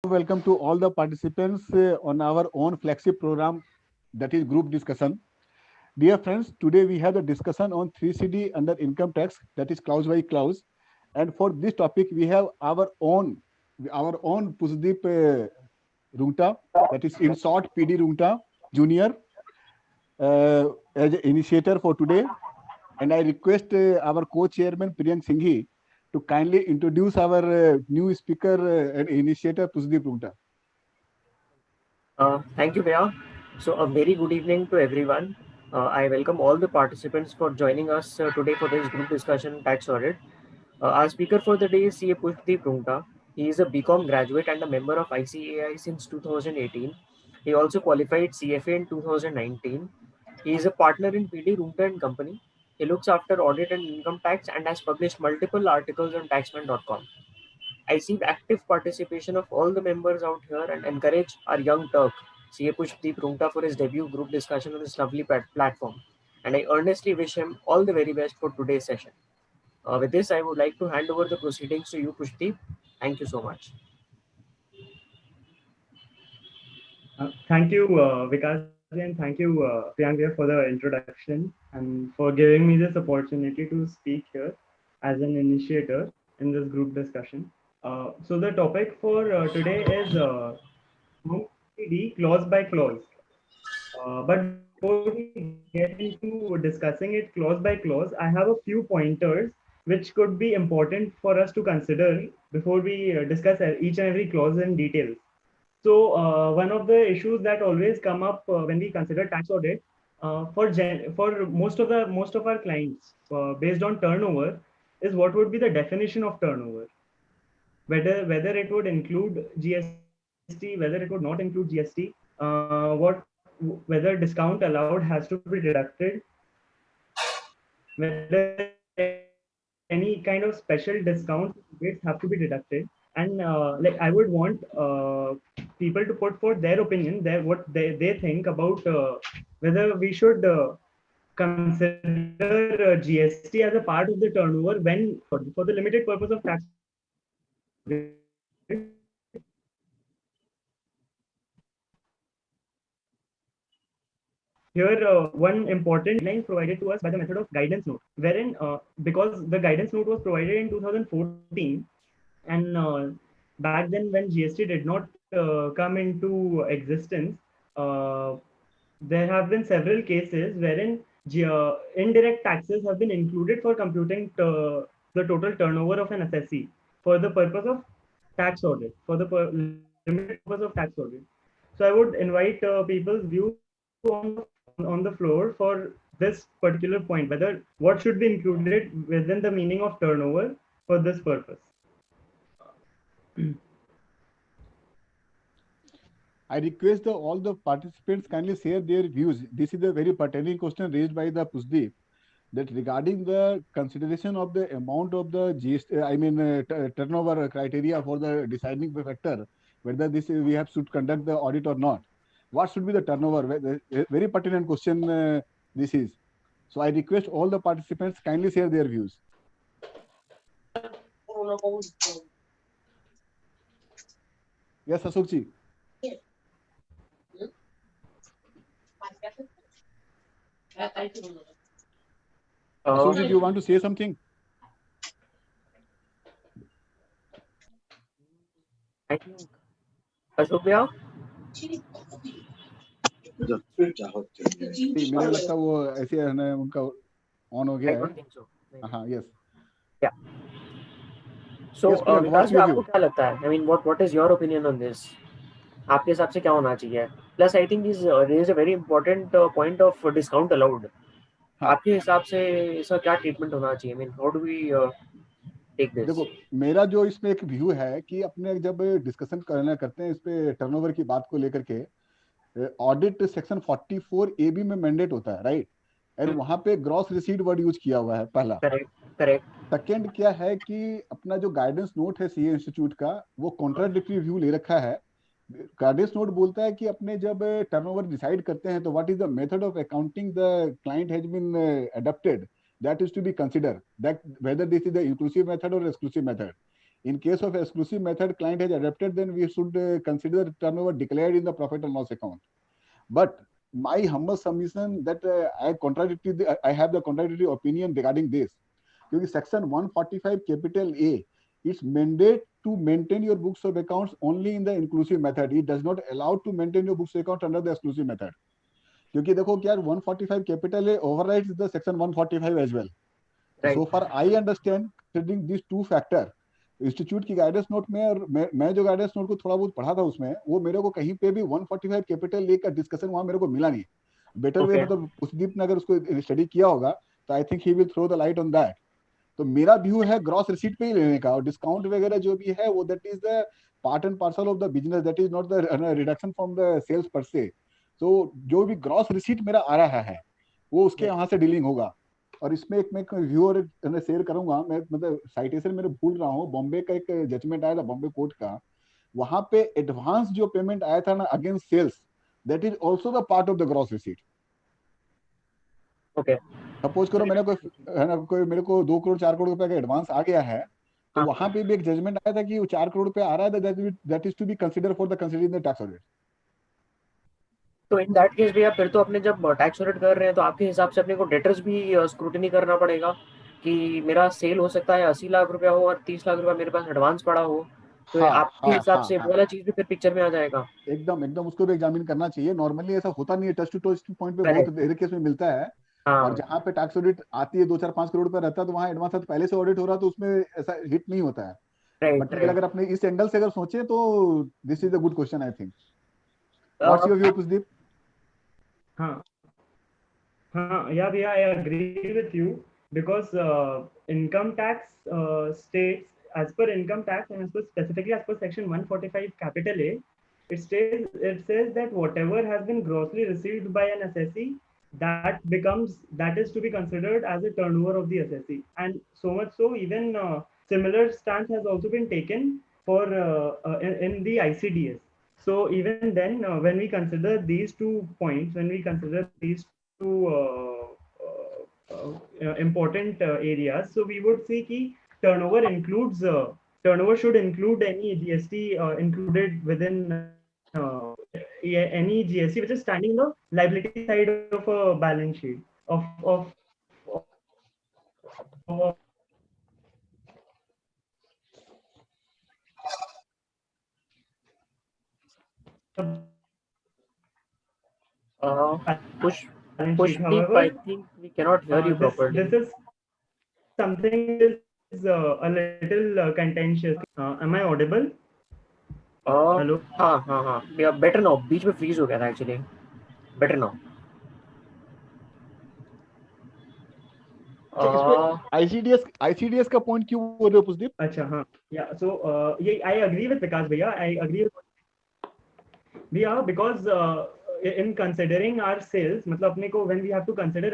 welcome to all the participants on our own flagship program, that is group discussion. Dear friends, today we have the discussion on 3CD under income tax, that is clause by clause. And for this topic, we have our own Pusdeep Rungta, that is in short PD Rungta Junior, as an initiator for today. And I request our co-chairman Priyank Singhi to kindly introduce our new speaker and initiator Pusdeep Rungta. Thank you, Bea. So, a very good evening to everyone. I welcome all the participants for joining us today for this group discussion tax audit. Our speaker for the day is CA Pushdeep Rungta. He is a BCom graduate and a member of ICAI since 2018. He also qualified CFA in 2019. He is a partner in PD Rungta and Company. He looks after audit and income tax and has published multiple articles on taxman.com. I see the active participation of all the members out here and encourage our young Turk, CA Pushdeep Rungta, for his debut group discussion on this lovely platform. And I earnestly wish him all the very best for today's session. With this, I would like to hand over the proceedings to you, Pushdeep. Thank you so much. Thank you, Vikas, and thank you, Priyanka, for the introduction and for giving me this opportunity to speak here as an initiator in this group discussion. So the topic for today is CD clause by clause. But before we get into discussing it clause by clause, I have a few pointers which could be important for us to consider before we discuss each and every clause in detail. So one of the issues that always come up when we consider tax audit for most of our clients based on turnover is what would be the definition of turnover, whether it would include GST, whether it would not include GST, what whether discount allowed has to be deducted, whether any kind of special discounts rates have to be deducted. And like I would want people to put forth their opinion, what they think about whether we should consider GST as a part of the turnover when for the limited purpose of tax audit. Here, one important guideline provided to us by the method of guidance note, wherein because the guidance note was provided in 2014, and back then when GST did not come into existence, uh, there have been several cases wherein indirect taxes have been included for computing the total turnover of an assessee for the purpose of tax audit, for the limited purpose of tax audit. So I would invite people's view on the floor for this particular point, whether what should be included within the meaning of turnover for this purpose. I request all the participants kindly share their views. This is a very pertinent question raised by the Pusdeep, that regarding the consideration of the amount of the GST, turnover criteria for the deciding factor, whether we have should conduct the audit or not. What should be the turnover? Very pertinent question this is. So I request all the participants kindly share their views. Yes, Ashokji. Ashokji, do you want to say something? I think Ashok Bhaiya? मुझे लगता है वो ऐसे है ना, उनका on हो I गया है. don't think so. हाँ, yes. Yeah. So, Yes, Priyank, Vikas what's ji, your आपको view? क्या लगता है? I mean, what is your opinion on this? आपके हिसाब से क्या होना चाहिए? Plus, I think there is a very important point of discount allowed. हाँ, आपके हिसाब से इसका क्या ट्रीटमेंट होना चाहिए? I mean, how do we take this? देखो मेरा जो इसमें एक व्यू है कि अपने जब डिस्कशन करते हैं इस पे टर्नओवर की बात को लेकर के, ऑडिट सेक्शन 44 ए बी में मैंडेट होता है, राइट? एंड वहां पे ग्रॉस रिसीट वर्ड यूज किया हुआ है, पहला. करेक्ट. सेकंड क्या है कि अपना जो गाइडेंस नोट है सीए इंस्टीट्यूट का, वो कॉन्ट्राडिक्टरी व्यू ले रखा है. गाइडेंस नोट बोलता है कि अपने जब टर्नओवर डिसाइड करते हैं तो what is the method of accounting the client has been adopted, that is to be considered, that whether this is the inclusive method or exclusive method. In case of exclusive method client has adopted, then we should consider the turnover declared in the profit and loss account. But my humble submission that I have the contradictory opinion regarding this. Because section 145 capital A, it's mandate to maintain your books of accounts only in the inclusive method. It does not allow to maintain your books of account under the exclusive method. क्योंकि देखो क्या 145 capital A overrides the section 145 as well. Right. So far I understand, considering these two factor, institute की guidance note में और मैं जो guidance note को थोड़ा बहुत पढ़ा था उसमें, वो मेरे को कहीं पे भी 145 कैपिटल ए का डिस्कशन वहां मेरे को मिला नहीं. बेटर वे मतलब उसदीप ने अगर उसको स्टडी किया होगा तो I think he will throw the light on that. तो मेरा व्यू है ग्रॉस रिसीट पे ही लेने का, और डिस्काउंट वगैरह जो भी है वो that is the part and parcel of the business, that is not the reduction from the sales per se. तो जो भी ग्रॉस रिसीट मेरा आ रहा है वो उसके वहां से डीलिंग होगा. और इसमें एक मैं व्यू और शेयर करूंगा, मैं मतलब साइटेशन मेरे भूल रहा हूँ, बॉम्बे का एक जजमेंट आया था बॉम्बे कोर्ट का, वहां पे एडवांस जो पेमेंट आया था ना against sales, that is also the part of the gross receipt. Okay, suppose करो मैंने कोई मेरे को 2 करोड़ 4 करोड़ रुपए का एडवांस आ गया है, तो वहां पे भी एक जजमेंट आया था कि वो 4 करोड़ रुपए आ रहा है, that is to be consider for the considering the tax audit. तो इन दैट केस भैया फिर तो अपने जब टैक्स ऑडिट कर रहे हैं तो आपके हिसाब से अपने को डेटर्स भी स्क्रूटनी करना पड़ेगा कि मेरा सेल हो सकता है 80 लाख रुपया हो और 30 लाख रुपया मेरे पास एडवांस पड़ा हो. तो आपके हिसाब से वो वाला चीज भी फिर पिक्चर में आ जाएगा. एकदम एकदम उसको भी एग्जामिन करना चाहिए. नॉर्मली ऐसा होता नहीं है, टच टू टच पॉइंट पे बहुत रेयर केस में मिलता है. और जहाँ पे टैक्स ऑडिट आती है 2-4-5 करोड़ रुपया रहता है, तो वहाँ एडवांस पहले से ऑडिट हो रहा है, तो उसमें ऐसा हिट नहीं होता है. बट अगर अपने इस एंगल से अगर सोचे तो this is a good question I think. What's your view Pushpdeep? Yeah, भैया, I agree with you because income tax states, as per income tax and as per specifically as per section 145 capital A, it says that whatever has been grossly received by an assessee, that is to be considered as a turnover of the assessee. And so much so, even similar stance has also been taken for in the ICDS. So even then, when we consider these 2 points, when we consider these two important areas, so we would see ki turnover should include any GST included within any GST which is standing in the liability side of a balance sheet of Pushdeep, however, I think we cannot hear you properly. This is something is a little contentious. Am I audible? Hello? हाँ. Yeah, better now. बीच में freeze हो गया था actually. Better now. ICDS का point क्यों बोल रहे हो पुष्दीप? अच्छा, हाँ. Yeah, so I agree with Vikas भैया. I agree with भैया because in considering our sales, मतलब अपने को when we have to consider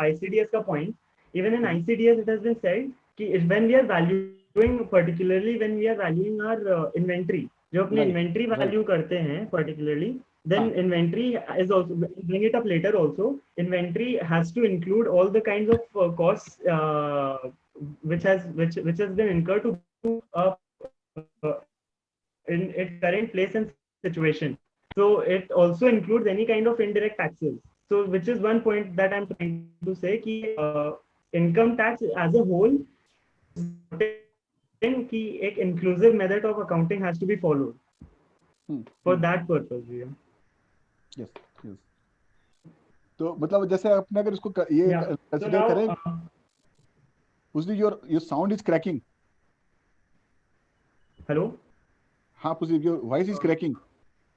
ICDS का point, even in ICDS it has been said कि when we are valuing, particularly when we are valuing our inventory, जो अपने inventory value करते हैं particularly, then inventory is also, bring it up later also, inventory has to include all the kinds of costs which has been incurred to in its current place and situation. So it also includes any kind of indirect taxes. So which is one point that I'm trying to say कि income tax as a whole कि एक inclusive method of accounting has to be followed for that purpose. Yes. तो मतलब जैसे अपने अगर इसको ये कंसीडर करें, पुष्दीप your sound is cracking. Hello? हाँ पुष्दीप, your voice is cracking.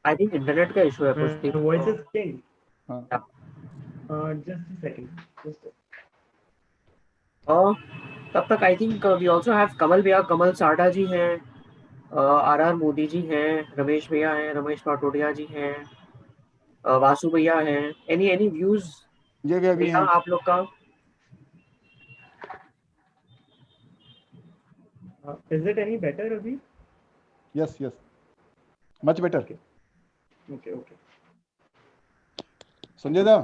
I think internet का issue है पुष्दीप. Voice is cracking. हाँ. Just a second. तब तक I think we also have कमल भैया, कमल साठा जी हैं, RR मोदी जी हैं, रमेश भैया हैं, रमेश पाटोडिया जी हैं, वासु भैया हैं. Any views भैया आप लोग का? Is it any better अभी? Yes, much better. Okay. Sanjay दा,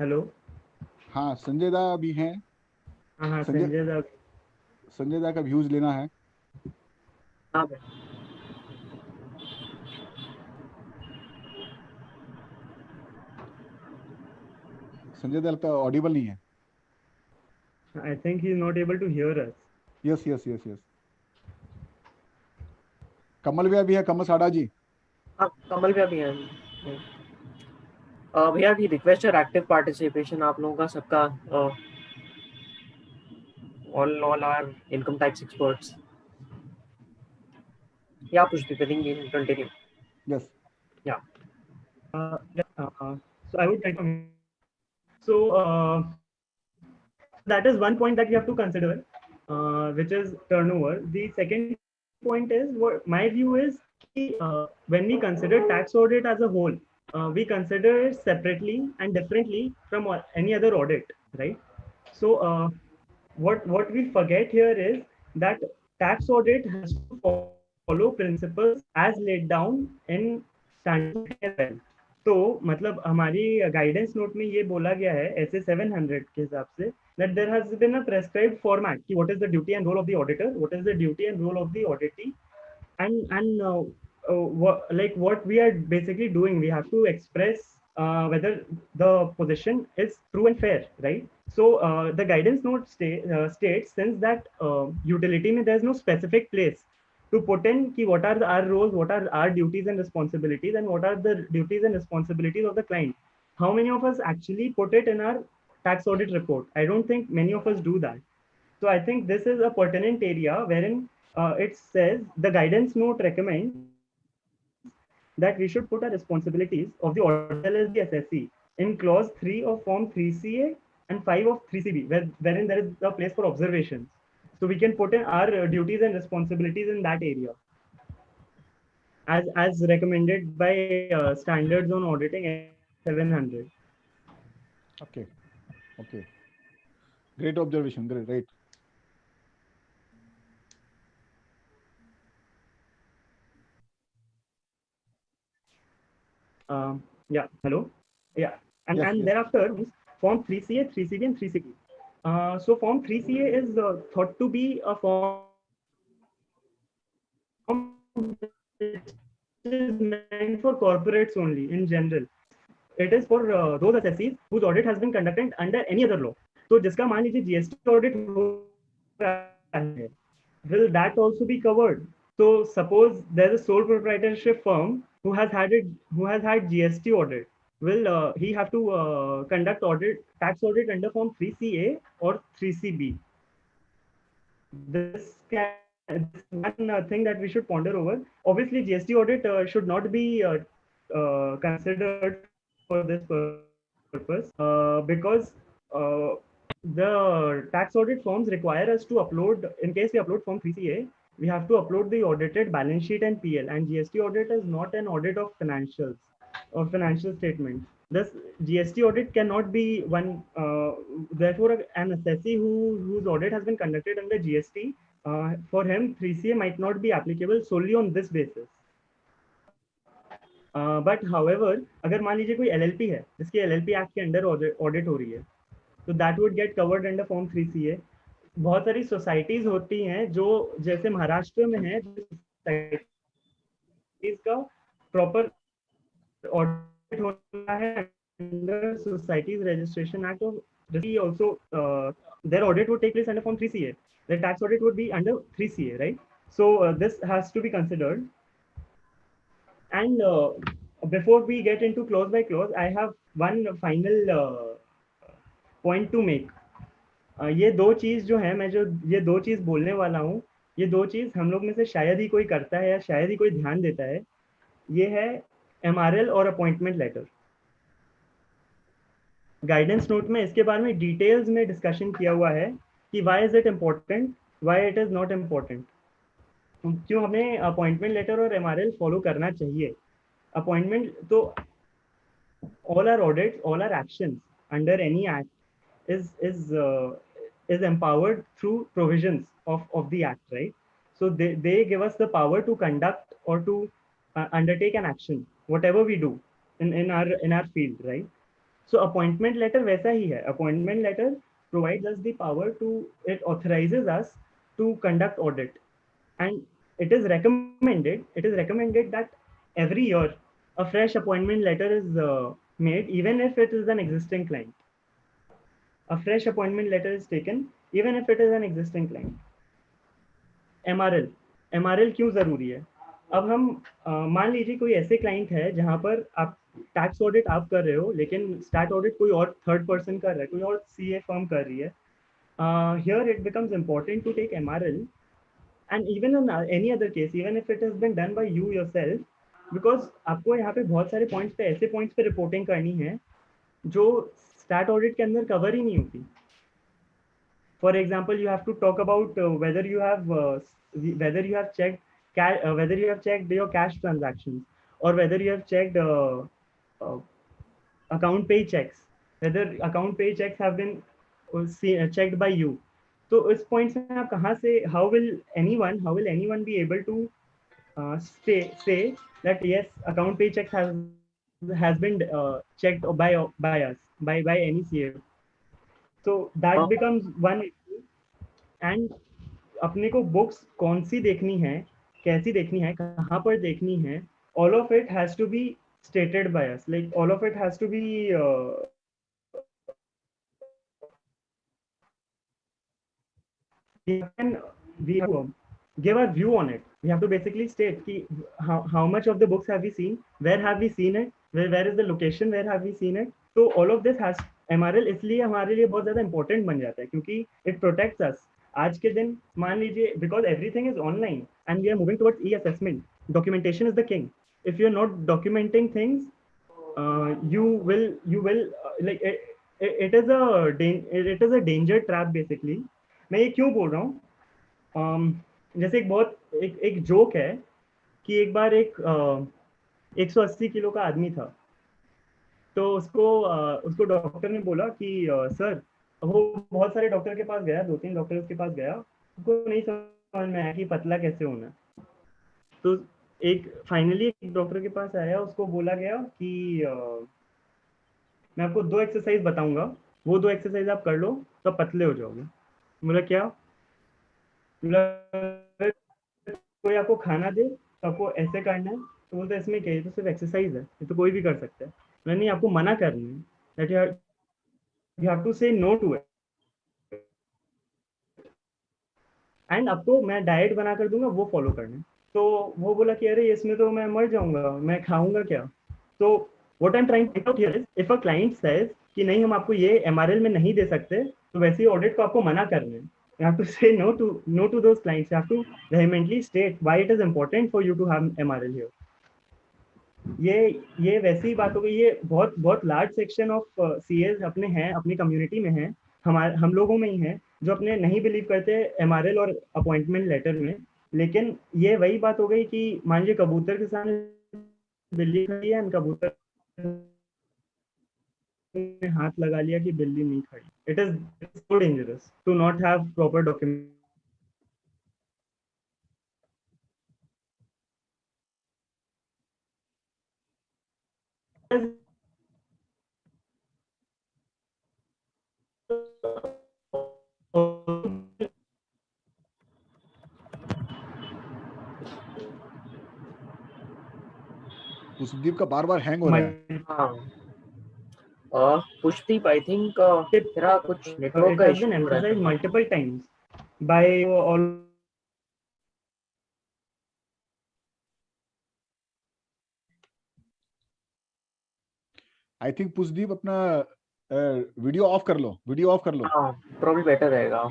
हेलो. हाँ संजय दा भी हैं। हाँ संजय संजय दा। संजय दा का व्यूज लेना है। हाँ भाई। संजय दा लगता है ऑडिबल नहीं है। I think he is not able to hear us. Yes yes yes yes. Kamal भैया भी है, कमल साड़ा जी। हाँ कमल भैया भी हैं। भैया की रिक्वेस्ट है एक्टिव पार्टिसिपेशन आप लोगों का सबका, all our income tax experts. Yeah, Pushpi, continue. Yes. Yeah. So I would like to. So that is one point that you have to consider, which is turnover. The second point is what my view is. When we consider tax audit as a whole, we consider it separately and differently from any other audit, right? So what we forget here is that tax audit has to follow principles as laid down in standard as well. तो मतलब हमारी guidance note में ये बोला गया है ऐसे 700 के हिसाब से that there has been a prescribed format कि what is the duty and role of the auditor, what is the duty and role of the auditee, and like what we are basically doing, we have to express whether the position is true and fair, right? So the guidance note states since that utility mein there is no specific place to put in ki what are our roles, what are our duties and responsibilities, and what are the duties and responsibilities of the client. How many of us actually put it in our tax audit report? I don't think many of us do that. So I think this is a pertinent area wherein it says the guidance note recommends that we should put our responsibilities of the auditor as the assessee in clause 3 of form 3CA and 5 of 3CB, wherein there is a place for observations. So we can put in our duties and responsibilities in that area as recommended by standards on auditing 700. Okay. Okay. Great observation. Great. Right. Yeah, hello. Yeah, Yes. and Yes. thereafter form 3CA, 3CB, and 3CB. So form 3CA is thought to be a form which is meant for corporates only in general. It is for those assessees whose audit has been conducted under any other law. So जिसका मान लीजिए GST audit हो रहा है, will that also be covered? So suppose there's a sole proprietorship firm who has had GST audit. Will he have to conduct tax audit under form 3CA or 3CB? This one thing that we should ponder over. Obviously, GST audit should not be considered for this purpose because the tax audit forms require us to upload, in case we upload form 3CA, we have to upload the audited balance sheet and PL, and GST audit is not an audit of financials or financial statements. This GST audit cannot be one, therefore an assessee whose audit has been conducted under GST, for him 3CA might not be applicable solely on this basis. But however, अगर मान लीजिए कोई LLP है जिसकी LLP act के under audit हो रही है, तो that would get covered under form 3CA. बहुत सारी सोसाइटीज होती हैं जो जैसे महाराष्ट्र में है, का प्रॉपर ऑडिट होना है under societies registration act of also their audit would take place under form 3CA. The tax audit would be under 3CA, right? So this has to be considered. And before we get into clause by clause, I have one final point to make. ये दो चीज जो है, मैं जो ये दो चीज बोलने वाला हूँ, ये दो चीज हम लोग में से शायद ही कोई करता है या शायद ही कोई ध्यान देता है. ये है MRL और अपॉइंटमेंट लेटर. गाइडेंस नोट में इसके बारे में डिटेल्स में डिस्कशन किया हुआ है कि why is it important, why it is not important, क्यों हमें अपॉइंटमेंट लेटर और MRL फॉलो करना चाहिए. अपॉइंटमेंट तो all our audits, all our actions under any act is empowered through provisions of the act, right? So they give us the power to conduct or to undertake an action, whatever we do in our field, right? So appointment letter वैसा ही है. Appointment letter provides us the power to, it authorizes us to conduct audit, and it is recommended that every year a fresh appointment letter is made, even if it is an existing client. A fresh appointment letter is taken even if it is an existing client. MRL क्यों जरूरी है? अब हम मान लीजिए कोई ऐसे client है जहां पर आप टैक्स ऑडिट आप कर रहे हो, लेकिन स्टैट ऑडिट कोई और थर्ड पर्सन कर रहा है, कोई और सीए फर्म कर रही है. Here it becomes important to take MRL, and even in any other case, even if it has been done by you yourself, because आपको यहाँ पे बहुत सारे पॉइंट्स पे, ऐसे पॉइंट्स पे रिपोर्टिंग करनी है जो स्टैट ऑडिट के अंदर कवर ही नहीं होती. For example, you have to talk about whether you have checked whether you have checked your cash transactions, or whether you have checked account pay checks, whether account pay checks have been checked by you. So इस point से आप कहाँ से, how will anyone be able to say that yes, account pay checks has been checked by us, by any CA. So that becomes one issue. And अपने को books कौन सी देखनी है, कैसी देखनी है, कहाँ पर देखनी है, all of it has to be stated by us. Like all of it has to be we have to give our view on it. We have to basically state ki how much of the books have we seen, where have we seen it, where is the location, where have we seen it. So all of this has MRL इसलिए हमारे लिए बहुत ज़्यादा important बन जाता है, क्योंकि it protects us. आज के दिन मान लीजिए, because everything is online and we are moving towards e-assessment, documentation is the king. If you're not documenting things, you will like it is a danger trap basically. मैं ये क्यों बोल रहा हूँ? जैसे एक जोक है कि एक बार एक 180 किलो का आदमी था, तो उसको डॉक्टर ने बोला कि सर, वो बहुत सारे डॉक्टर के पास गया, 2-3 डॉक्टर के पास गया, उसको नहीं समझ में आया कि पतला कैसे होना. तो फाइनली एक डॉक्टर के पास आया, उसको बोला गया कि मैं आपको 2 एक्सरसाइज बताऊंगा, वो 2 एक्सरसाइज आप कर लो तो पतले हो जाओगे. बोला क्या? कोई आपको खाना दे तो आपको ऐसे करना है, तो बोलते इसमें क्या है, तो सिर्फ एक्सरसाइज है, ये तो कोई भी कर सकता है. नहीं, आपको मना करना है, दैट यू हैव टू से नो टू इट. एंड आपको मैं डाइट बना कर दूंगा, वो फॉलो करना है. तो वो बोला कि अरे इसमें तो मैं मर जाऊंगा, मैं खाऊंगा क्या? तो what I am trying to hear is, if a client says कि नहीं हम आपको ये MRL में नहीं दे सकते, तो वैसे ही ऑडिट को आपको मना करना है. You have to say no to those clients. You have to vehemently state why it is important for you to have MRL here. ये वैसी बात हो गई. ये बहुत लार्ज सेक्शन ऑफ सीएस अपने हैं, अपनी कम्युनिटी में हैं, हम लोगों में ही हैं, जो अपने नहीं बिलीव करते MRL और अपॉइंटमेंट लेटर में. लेकिन ये वही बात हो गई कि मान लीजिए कबूतर के सामने बिल्ली खड़ी है, कबूतर ने हाथ लगा लिया कि बिल्ली नहीं खड़ी. It is so dangerous to not have proper document. Pushpdeep का बार बार हैंग हो रहा है. हाँ, पुष्पदीप, आई थिंक तेरा कुछ नेटवर्क का इशू हो रहा है. Multiple times by all. I think Pushpdeep अपना वीडियो ऑफ कर लो, वीडियो ऑफ कर लो. हाँ, प्रॉब्लम बेटर रहेगा.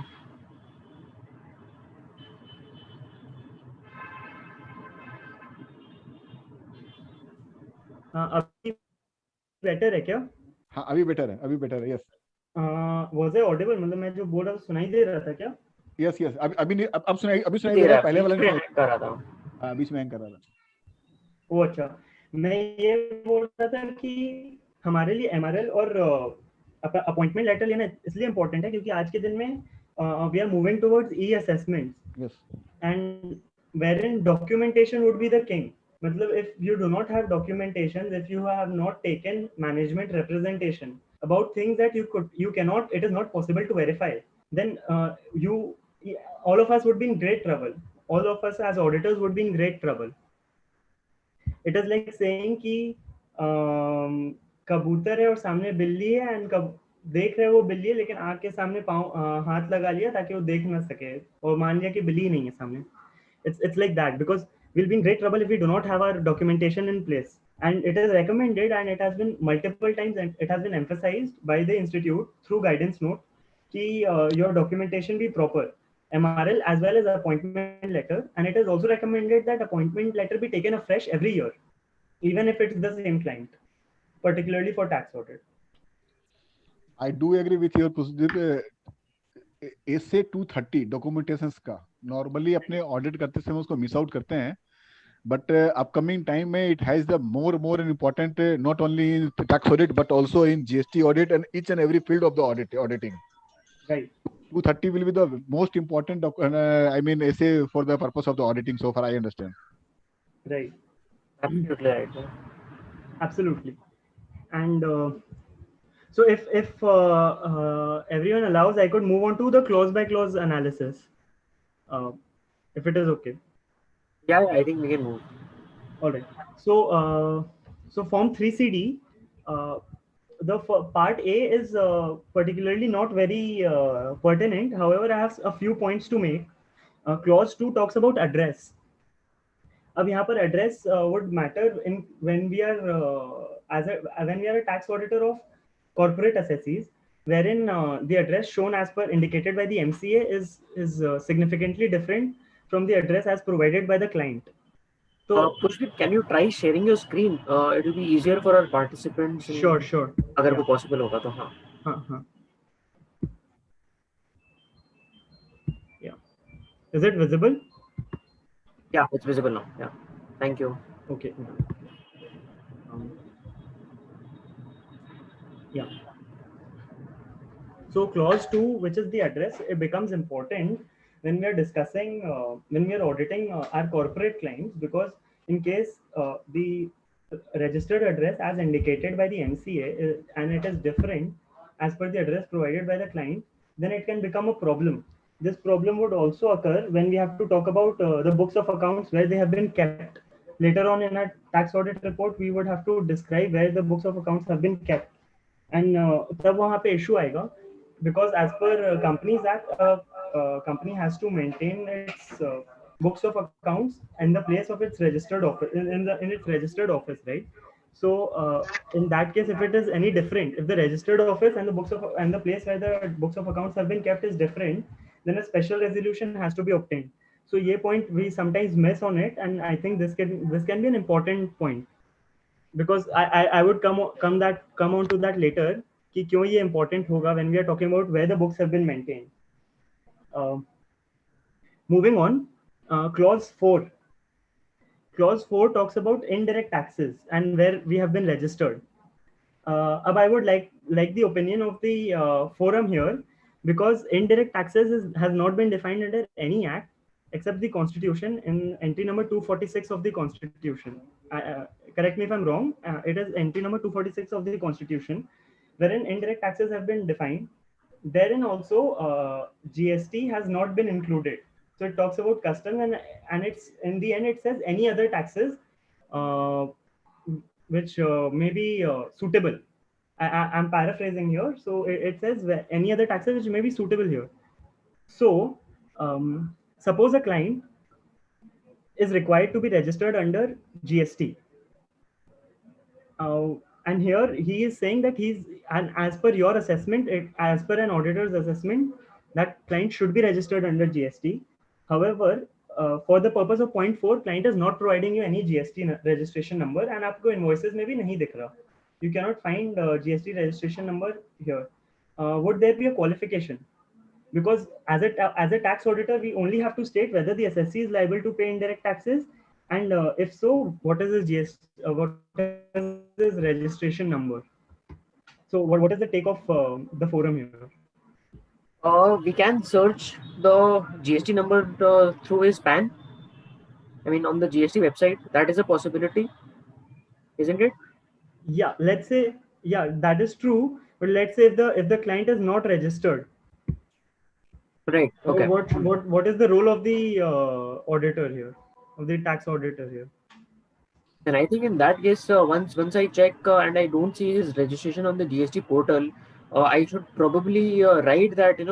अभी बेटर है क्या? हाँ, अभी बेटर है, अभी बेटर है. यस. Was I audible? मतलब मैं जो बोल रहा हूँ सुनाई दे रहा था क्या? Yes yes. अभी नहीं, अब सुनाई दे रहा है. पहले वाला नहीं कर रहा था, बीच में हैंग कर रहा था. वो अच्छा, मैं ये बोल रहा था कि हमारे लिए MRL और अपॉइंटमेंट लेटर लेना इसलिए इम्पोर्टेंट है क्योंकि आज के दिन में we are moving towards e-assessment. Yes. And wherein documentation would be the king. मतलब if you do not have documentation, if you have not taken management representation, about things that you cannot, it is not possible to verify, then all of us would be in great trouble. All of us as auditors would be in great trouble. It is like saying कि कबूतर है और सामने बिल्ली है and देख रहे वो बिल्ली है लेकिन आँख के सामने हाथ लगा लिया ताकि वो देख ना सके और मान लिया कि बिल्ली ही नहीं है सामने. It's like that, because we'll be in great trouble if we do not have our documentation in place. And it is recommended, and it has been multiple times, and it has been emphasized by the institute through guidance note कि your documentation be proper, MRL as well as appointment letter. And it is also recommended that appointment letter be taken afresh every year, even if it's the same client, particularly for tax audit. I do agree with your procedure. ऐसे 230 documentations का normally अपने audit करते समय उसको miss out करते हैं, but upcoming time में it has the more important not only in tax audit but also in GST audit and each and every field of the auditing. Right. 230 will be the most important I mean essay for the purpose of the auditing, so far I understand. Right. Absolutely right. Absolutely. And so if everyone allows, I could move on to the clause by clause analysis, if it is okay. Yeah, I think we can move. All right. So form 3CD, the part A is particularly not very pertinent. However, I have a few points to make. Clause 2 talks about address. अब यहाँ पर address would matter in when we are a tax auditor of corporate assessees, wherein the address shown as per indicated by the MCA is significantly different from the address as provided by the client. So Pushpit, can you try sharing your screen? It will be easier for our participants. Sure. अगर वो possible होगा तो हाँ. हाँ. Yeah. Is it visible? Yeah, it's visible now. Yeah. Thank you. Okay. Yeah. So clause 2, which is the address, it becomes important when we are discussing, when we are auditing our corporate clients, because in case the registered address as indicated by the MCA and it is different as per the address provided by the client, then it can become a problem. This problem would also occur when we have to talk about the books of accounts where they have been kept. Later on in our tax audit report, we would have to describe where the books of accounts have been kept. And तब वहाँ पे issue आएगा, because as per Companies Act, company has to maintain its books of accounts in the place of its registered office, in its registered office, right? So in that case, if it is any different, if the registered office and the place where the books of accounts have been kept is different, then a special resolution has to be obtained. So ये point we sometimes miss on it, and I think this can be an important point, because I would come on to that later कि क्यों ये important होगा when we are talking about where the books have been maintained. Moving on, clause 4. Clause 4 talks about indirect taxes and where we have been registered. I would like the opinion of the forum here, because indirect taxes has not been defined under any act except the Constitution in entry number 246 of the Constitution. Correct me if I'm wrong. It is entry number 246 of the Constitution, wherein indirect taxes have been defined. Therein also GST has not been included. So it talks about customs, and it's in the end it says any other taxes which may be suitable. I'm paraphrasing here. So it says any other taxes which may be suitable here. So suppose a client is required to be registered under GST. And here he is saying that as per your assessment, as per an auditor's assessment, that client should be registered under GST. However, for the purpose of point 4, client is not providing you any GST registration number, and आपको invoices में भी नहीं दिख रहा. You cannot find GST registration number here. Would there be a qualification? Because as a tax auditor, we only have to state whether the assessee is liable to pay indirect taxes, and if so, what is his what is his registration number? So what is the take of the forum here? We can search the GST number through his PAN. I mean, on the GST website, that is a possibility, isn't it? Yeah, let's say, yeah, that is true. But let's say if the client is not registered, Right. so Okay. what is the role of the auditor here, of the tax auditor here? And I think in that case, once I check and I don't see his registration on the GST portal, I should probably write that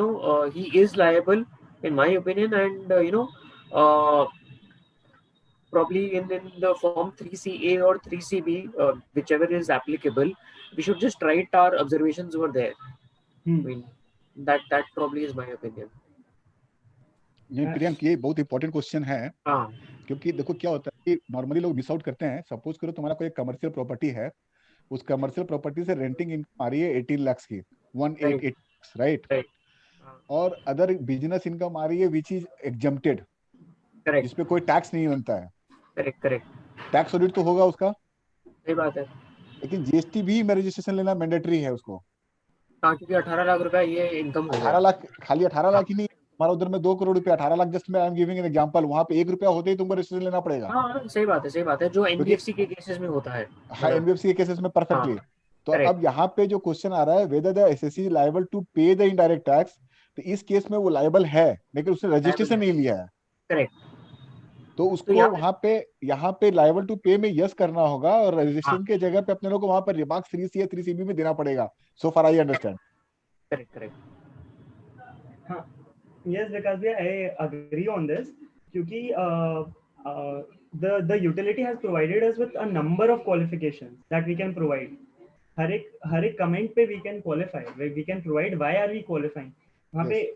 he is liable, in my opinion, and uh, probably in the form 3CA or 3CB, whichever is applicable, we should just write our observations over there. I mean, that probably is my opinion. नहीं प्रियंक, ये बहुत important question है, हाँ, क्योंकि देखो क्या होता है कि नॉर्मली लोग मिस आउट करते हैं. सपोज करो तुम्हारा कोई कमर्शियल प्रॉपर्टी है, उस कमर्शियल प्रॉपर्टी से रेंटिंग इनकम आ रही है 18 लाख की, 188 राइट, राइट, और अदर बिजनेस इनकम आ रही है विच इज एग्जम्प्टेड, करेक्ट, जिसपे कोई टैक्स नहीं बनता है. करेक्ट, करेक्ट, टैक्स ऑडिट तो होगा उसका, सही बात है. लेकिन जीएसटी भी में रजिस्ट्रेशन लेना मैंडेटरी है उसको. हाँ, क्योंकि 18 लाख रुपया ये इनकम हो 18 गया. लाख, खाली 18 लाख ही नहीं, हमारा उधर में 2 करोड़ रुपया, 18 लाख जस्ट मैं I am giving an example, वहां पे 1 रुपया होते ही तुमको रजिस्ट्रेशन लेना पड़ेगा. हाँ, सही बात है, सही बात है, जो क्योंकि एनबीएफसी के केसेस में होता है. हाँ, एनबीएफसी के केसेस में परफेक्टली. हाँ, तो करेक्ट. अब यहाँ पे जो क्वेश्चन आ रहा है, whether the SSC is liable to pay the indirect tax, तो इस केस में वो लायबल है, लेकिन उसने रजिस्ट्रेशन नहीं लिया है. करेक्ट. तो उसको यहाँ पे लायबल टू पे में यस करना होगा, और रजिस्ट्रेशन के जगह पे अपने लोग को वहां पर रिमार्क 3C या 3CB में देना पड़ेगा. सो फार आई अंडरस्टैंड. Correct, correct. हाँ, yes, Vikas bhai, I agree on this, क्योंकि the utility has provided us with a number of qualifications that we can provide. हर एक comment पे we can qualify, we can provide why are we qualifying. वहाँ पे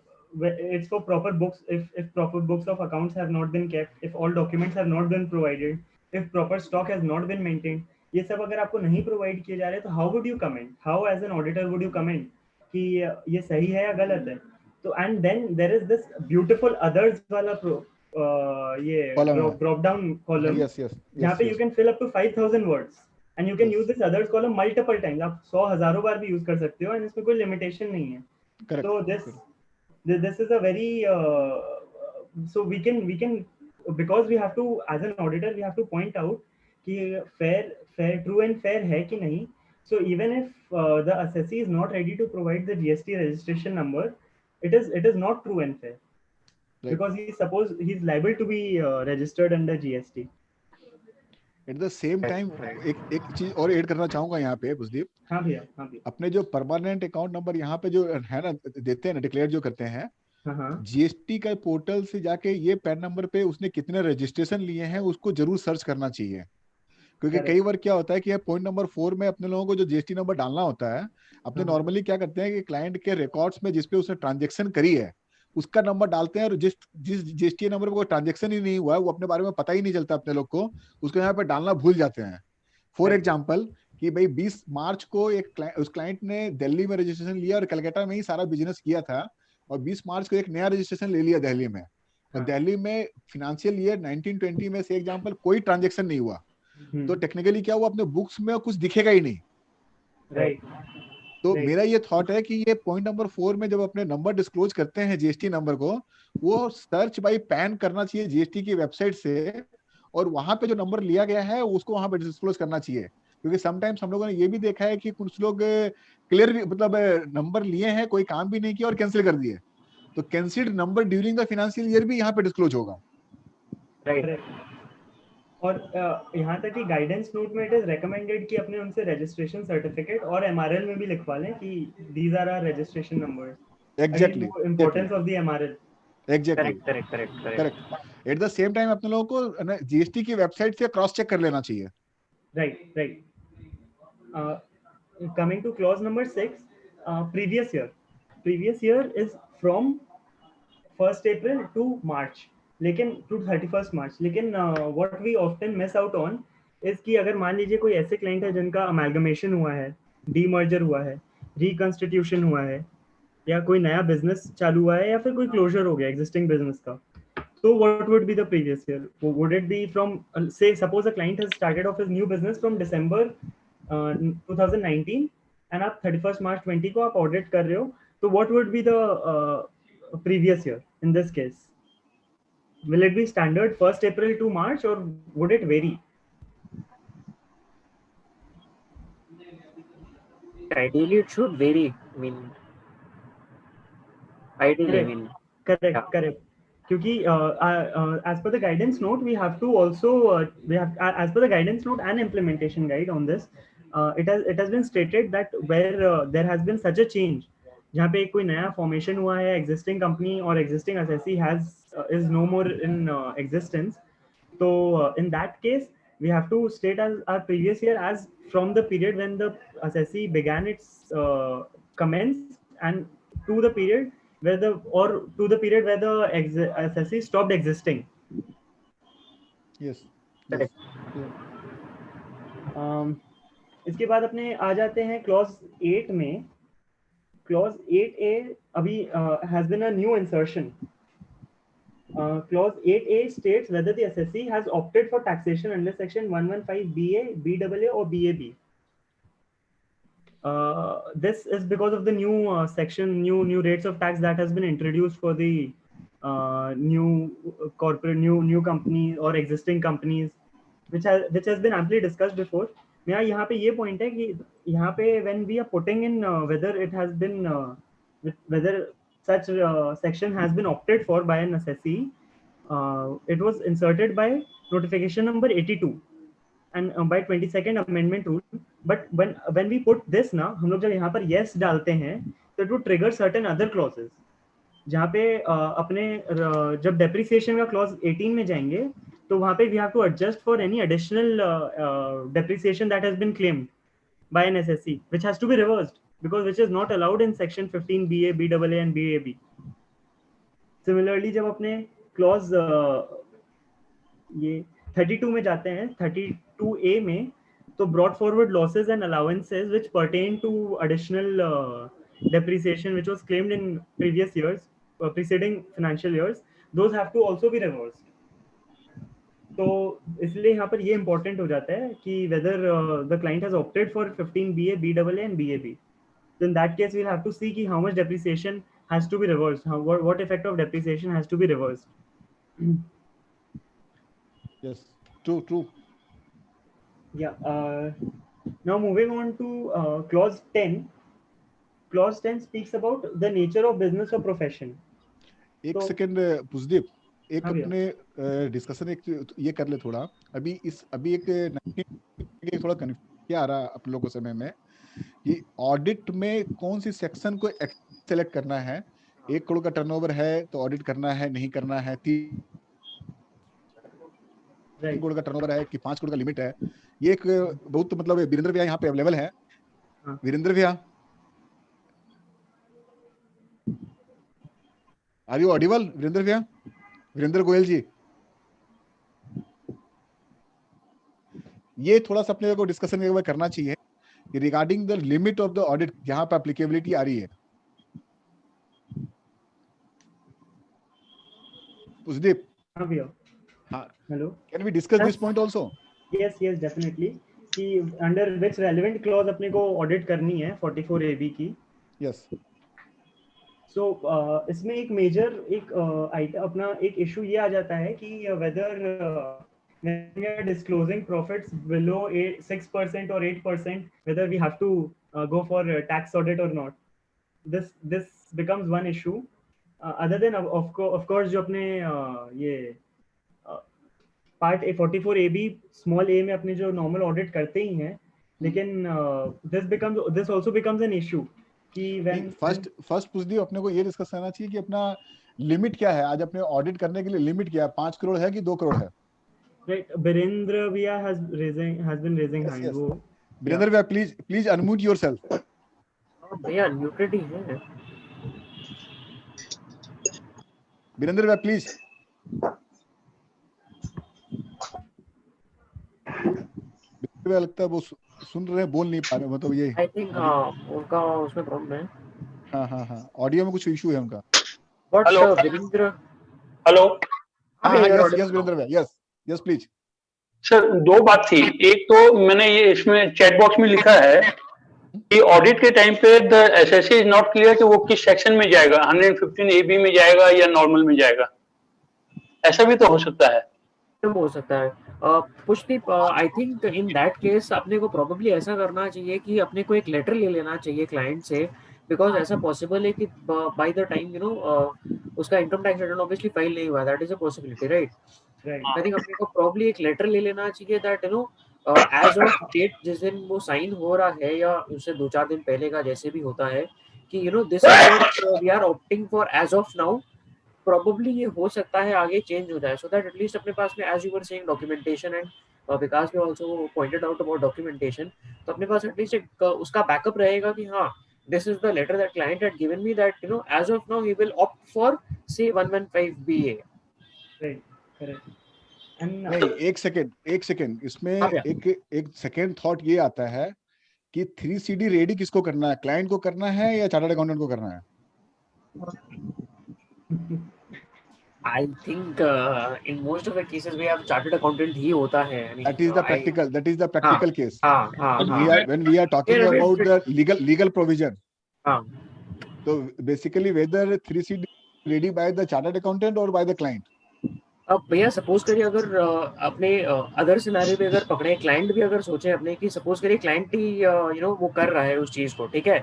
it's for proper books, if proper books of accounts have not been kept, if all documents have not been provided, if proper stock has not been maintained, ये सब अगर आपको नहीं provide किए जा रहे, तो how would you comment, how as an auditor would you comment कि ये सही है या गलत है. तो and then there is this beautiful others वाला ये drop down column, जहाँ पे you can fill up to 5,000 words and you can use this others column multiple times. आप 100 हजारों बार भी यूज कर सकते हो, and इसमें कोई लिमिटेशन नहीं है. So this is a very so we can because we have to, as an auditor, we have to point out कि fair true and fair है कि नहीं. So even if the assessee is not ready to provide the GST registration number, it is not true and fair, right? Because he's liable to be registered under GST. Eight the same time एक चीज और add करना चाहूंगा यहाँ पे पुष्दीप. हाँ भैया, हाँ भैया. अपने जो परमानेंट अकाउंट नंबर यहाँ पे जो है ना, देते हैं ना, डिक्लेयर जो करते हैं, जीएसटी का पोर्टल से जाके ये पैन नंबर पे उसने कितने रजिस्ट्रेशन लिए हैं उसको जरूर सर्च करना चाहिए. क्योंकि कई बार क्या होता है कि पॉइंट नंबर 4 में अपने लोगों को जो जीएसटी नंबर डालना होता है, अपने नॉर्मली क्या करते हैं कि क्लाइंट के रिकॉर्ड्स में जिसपे उसने ट्रांजेक्शन करी है उसका नंबर डालते हैं, और जिस जीएसटी नंबर पे कोई ट्रांजेक्शन ही नहीं हुआ है, वो अपने बारे में पता ही नहीं चलता अपने लोग को, उसको यहाँ पे डालना भूल जाते हैं. फॉर एग्जाम्पल कि भाई 20 मार्च को उस क्लाइंट ने दिल्ली में रजिस्ट्रेशन लिया और कलकत्ता में ही सारा बिजनेस किया था, और 20 मार्च को एक नया रजिस्ट्रेशन ले लिया दिल्ली में, और दिल्ली में फाइनेंशियल ईयर 1920 में से एग्जाम्पल कोई ट्रांजेक्शन नहीं हुआ, तो टेक्निकली क्या हुआ, अपने बुक्स में कुछ दिखेगा ही नहीं. राइट. तो मेरा ये थॉट है कि ये पॉइंट नंबर 4 में जब अपने नंबर डिस्क्लोज करते हैं जीएसटी नंबर को, वो सर्च बाय पैन करना चाहिए जीएसटी की वेबसाइट से, और वहां पे जो नंबर लिया गया है उसको वहां पे डिस्क्लोज करना चाहिए. क्योंकि समटाइम्स हम लोगों ने ये भी देखा है कि कुछ लोग क्लियर मतलब नंबर लिए हैं, कोई काम भी नहीं किया और कैंसिल कर दिए, तो cancelled number during the financial year भी यहाँ पे डिस्क्लोज होगा. राइट. और यहाँ तक कि गाइडेंस नोट में इट इज रेकमेंडेड कि अपने उनसे रजिस्ट्रेशन सर्टिफिकेट और एमआरएल में भी लिखवा लें कि these are our registration numbers. Exactly, importance of the MRL. Exactly, correct. At the same time अपने लोगों को जीएसटी की वेबसाइट से क्रॉस चेक कर लेना चाहिए. Right. Coming two clause number 6, previous year is from 1st April to March, लेकिन to 31st March. लेकिन what we often miss out on is कि अगर मान लीजिए कोई ऐसे क्लाइंट है जिनका अमेलगमेशन हुआ है, डीमर्जर हुआ है, रिकंस्टिट्यूशन हुआ है, या कोई नया बिजनेस चालू हुआ है, या फिर कोई क्लोजर हो गया एग्जिस्टिंग बिजनेस का, so what would be the previous year? Would it be from, say, suppose a client has started off his new business from December 2019 and आप 31st March 20 को आप audit कर रहे हो, तो what would be the previous year in this case? Will it be standard 1st April to March or would it vary? Ideally, it should vary. I mean, ideally, I mean, Correct, yeah. correct. Kyunki as per the guidance note, we have to also as per the guidance note and implementation guide on this, it has been stated that where there has been such a change, जहाँ पे कोई नया formation हुआ है, existing company or existing assessee is no more in existence. So in that case, we have to state as our previous year as from the period when the assessee began its commence and to the period where the assessee stopped existing. Yes. Correct. इसके बाद अपने आ जाते हैं clause 8 में. Clause 8A अभी has been a new insertion. Clause 8A states whether the assessee has opted for taxation under section 115BA, BAA or BAB. This is because of the new section, new rates of tax that has been introduced for the new corporate, new companies or existing companies, which has been amply discussed before. मेरा यहाँ पे ये point है कि यहाँ पे when we are putting in whether it has been whether such section has been opted for by an assessee, it was inserted by notification number 82 and by 22nd amendment rule. But when we put this ना, हम लोग जब यहाँ पर yes डालते हैं, तो it would trigger certain other clauses. जहाँ पे अपने जब depreciation का clause 18 में जाएंगे, तो वहाँ पे we have to adjust for any additional depreciation that has been claimed by an SSC, which has to be reversed because which is not allowed in section 15BA, BAA and BAB. Similarly, जब अपने clause ये 32 में जाते हैं, 32A में, तो brought forward losses and allowances which pertain to additional depreciation which was claimed in previous years, preceding financial years, those have to also be reversed. तो इसलिए यहाँ पर ये important हो जाता है कि whether the client has opted for 15BA, BAA and BAB. So in that case, we'll have to see कि how much depreciation has to be reversed, what effect of depreciation has to be reversed. Yes, true. Yeah. Now moving on to clause 10. Clause 10 speaks about the nature of business or profession. एक तो- second पुष्दीप, एक हाँ भैया। अपने discussion एक ये कर ले थोड़ा. अभी एक थोड़ा कंफ्यूजन क्या आ रहा आप लोगों को समय में कि ऑडिट में कौन सी सेक्शन को सेलेक्ट करना है. 1 करोड़ का टर्नओवर है तो ऑडिट करना है नहीं करना है, 3 करोड़ का टर्नओवर है कि 5 करोड़ का लिमिट है. ये एक बहुत मतलब वीरेंद्र भैया यहाँ पे अवेलेबल है. हाँ। वीरेंद्र भैया, आर यू ऑडिबल? वीरेंद्र भैया, वीरेंद्र गोयल जी, ये थोड़ा सा अपने को डिस्कशन में करना चाहिए regarding the limit of the audit, यहाँ पे एप्लीकेबिलिटी आ रही है. पुष्दीप, हाँ भैया. हाँ, Hello. Can we discuss this point also? Yes, definitely. कि under which relevant clause अपने को audit करनी है 44AB की. यस. So इसमें एक major अपना एक issue ये आ जाता है कि whether when we are disclosing profits below 6% or 8%, whether we have to go for tax audit or not. This becomes one issue. Other than of course जो अपने ये पार्ट 44AB स्मॉल a में अपने जो नॉर्मल ऑडिट करते ही हैं, लेकिन this also becomes an issue कि when फर्स्ट पुष्दीप अपने को ये डिस्कस करना चाहिए कि अपना लिमिट क्या है. आज अपने ऑडिट करने के लिए लिमिट क्या है? 5 करोड़ है कि 2 करोड़ है? right, Birendra Via has been raising hand. Yes. वो वीरेंद्र भैया, प्लीज अनम्यूट योरसेल्फ. भैया अनम्यूटेड ही है. वीरेंद्र भैया प्लीज. भैया लगता है वो सुन रहे हैं, बोल नहीं पा रहे, मतलब ये आई थिंक उनका उसमें प्रॉब्लम है. हाँ, ऑडियो में कुछ इशू है उनका. But Hello. वीरेंद्र, हेलो हाँ, यस वीरेंद्र भैया, यस प्लीज. सर, 2 बात थी. एक तो मैंने ये इसमें चैट बॉक्स में लिखा है कि ऑडिट के टाइम पे the SSC is not clear कि वो किस सेक्शन में जाएगा, 115AB में जाएगा या नॉर्मल में जाएगा. ऐसा भी तो हो सकता है. हो सकता है. Pushpdeep, I think in that case अपने को प्रोबेबली ऐसा करना चाहिए कि अपने को एक लेटर ले लेना चाहिए क्लाइंट से, बिकॉज ऐसा पॉसिबल है कि बाय द टाइम उसका income tax return obviously file नहीं हुआ, that is a possibility, right? Right. I think अपने को प्रोबेबली एक लेटर ले लेना चाहिए दैट एज ऑफ डेट जिस दिन वो साइन हो रहा है या उससे 2-4 दिन पहले का जैसे भी होता है कि this is what we are opting for as of now. Probably ये हो सकता है आगे चेंज हो जाए, सो दैट एटलीस्ट अपने पास में as you were saying documentation and Vikas भी also pointed out about documentation, तो अपने पास एटलीस्ट एक उसका बैकअप रहेगा कि हाँ, this is the letter that client had given me that as of now he will opt for say 115BA. Right. Correct. And नहीं, एक सेकेंड इसमें हाँ भैया। एक सेकेंड थॉट ये आता है कि 3CD रेडी किसको करना है, क्लाइंट को करना है या चार्टर्ड अकाउंटेंट को करना है? I think in most of the cases we have chartered accountant ही होता है। I mean, That is the practical case. हाँ। When we are talking Yeah, about the legal provision. हाँ। So basically whether 3CD ready by the chartered accountant or by the client. अब भैया suppose करिए अगर अपने other scenario में अगर पकड़े, क्लाइंट भी अगर सोचे अपने कि सपोज करिए क्लाइंट ही वो कर रहा है उस चीज को, ठीक है,